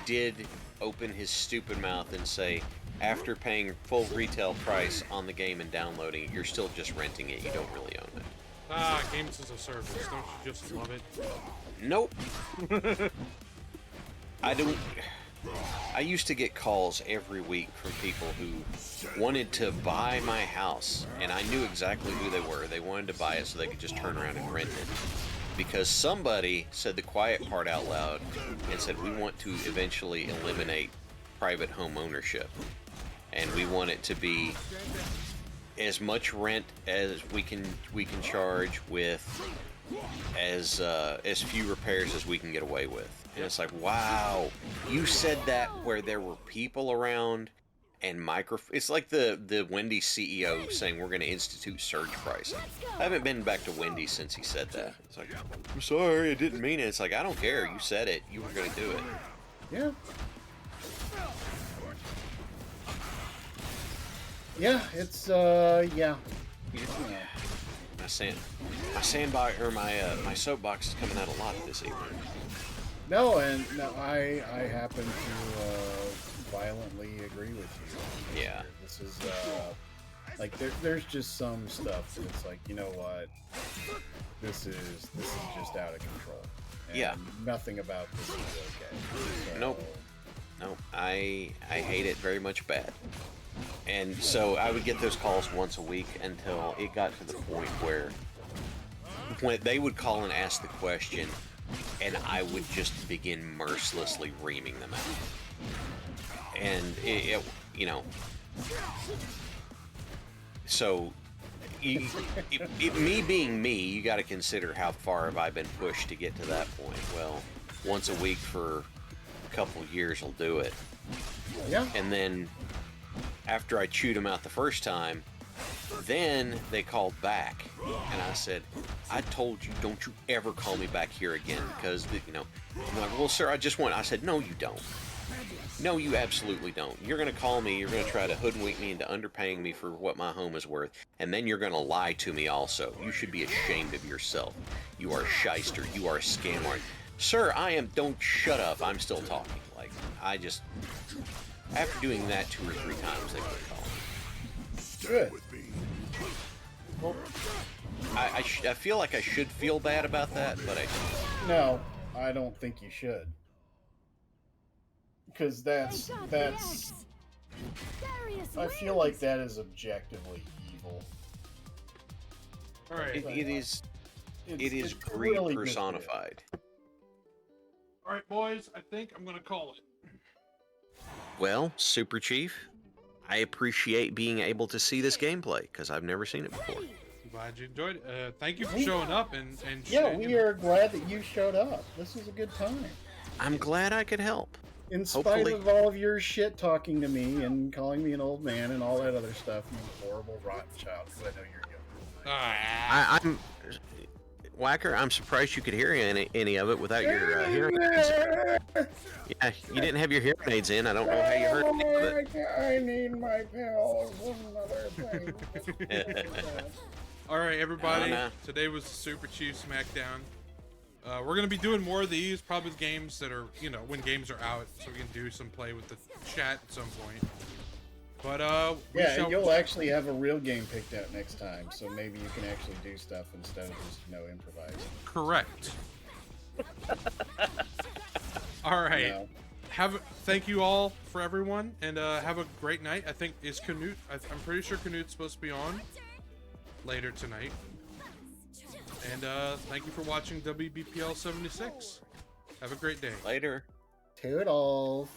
did open his stupid mouth and say, after paying full retail price on the game and downloading it, you're still just renting it, you don't really own it. Ah, games as a service. Don't you just love it? Nope. I don't. I used to get calls every week from people who wanted to buy my house, and I knew exactly who they were. They wanted to buy it so they could just turn around and rent it. Because somebody said the quiet part out loud and said, we want to eventually eliminate private home ownership. And we want it to be as much rent as we can charge with as few repairs as we can get away with. And it's like, wow, you said that where there were people around and it's like the Wendy's CEO saying we're going to institute surge pricing. I haven't been back to Wendy's since he said that. It's like, I'm sorry, I didn't mean it. It's like, I don't care. You said it. You were going to do it. Yeah. Yeah, it's, yeah. My soapbox is coming out a lot this evening. No, I happen to violently agree with you. Yeah. This is, like, there's just some stuff that it's like, you know what? This is just out of control. And Yeah. nothing about this is okay. So, Nope. No, I hate it very much bad. And so I would get those calls once a week until it got to the point where when they would call and ask the question, and I would just begin mercilessly reaming them out. And it you know, so me being me, you got to consider how far have I been pushed to get to that point. Well, once a week for a couple years will do it. Yeah. And then after I chewed them out the first time, then they called back, and I said, I told you, don't you ever call me back here again, because, you know, I'm like, well, sir, I said, no, you don't. No, you absolutely don't. You're going to call me, you're going to try to hoodwink me into underpaying me for what my home is worth, and then you're going to lie to me also. You should be ashamed of yourself. You are a shyster. You are a scammer. Sir, don't shut up. I'm still talking. Like, after doing that 2 or 3 times, they would call me. Good. I feel like I should feel bad about that, but I No, I don't think you should. Because that's Darius I feel like that is objectively evil. All right. it is It's greed really personified. All right, boys. I think I'm gonna call it. Well, Super Chief, I appreciate being able to see this gameplay because I've never seen it before. Glad you enjoyed it. Thank you for showing up and Yeah, we are glad that you showed up. This was a good time. I'm glad I could help. In spite Hopefully. of all of your shit talking to me and calling me an old man and all that other stuff, you horrible rotten child, because I know you're young. I'm Whacker. I'm surprised you could hear any of it without your hearing aids. Yeah, you didn't have your hearing aids in. I don't know how you heard any of it. I need my pills and other things. All right, everybody. no. Today was the Superchief Smackdown. We're gonna be doing more of these, probably games that are, when games are out, so we can do some play with the chat at some point. But yeah, you'll actually have a real game picked out next time, so maybe you can actually do stuff instead of just improvising. Correct. All right. Yeah. Thank you all for everyone, and have a great night. I think is Canute. I'm pretty sure Canute's supposed to be on later tonight. And thank you for watching WBPL 76. Have a great day. Later. Toodles.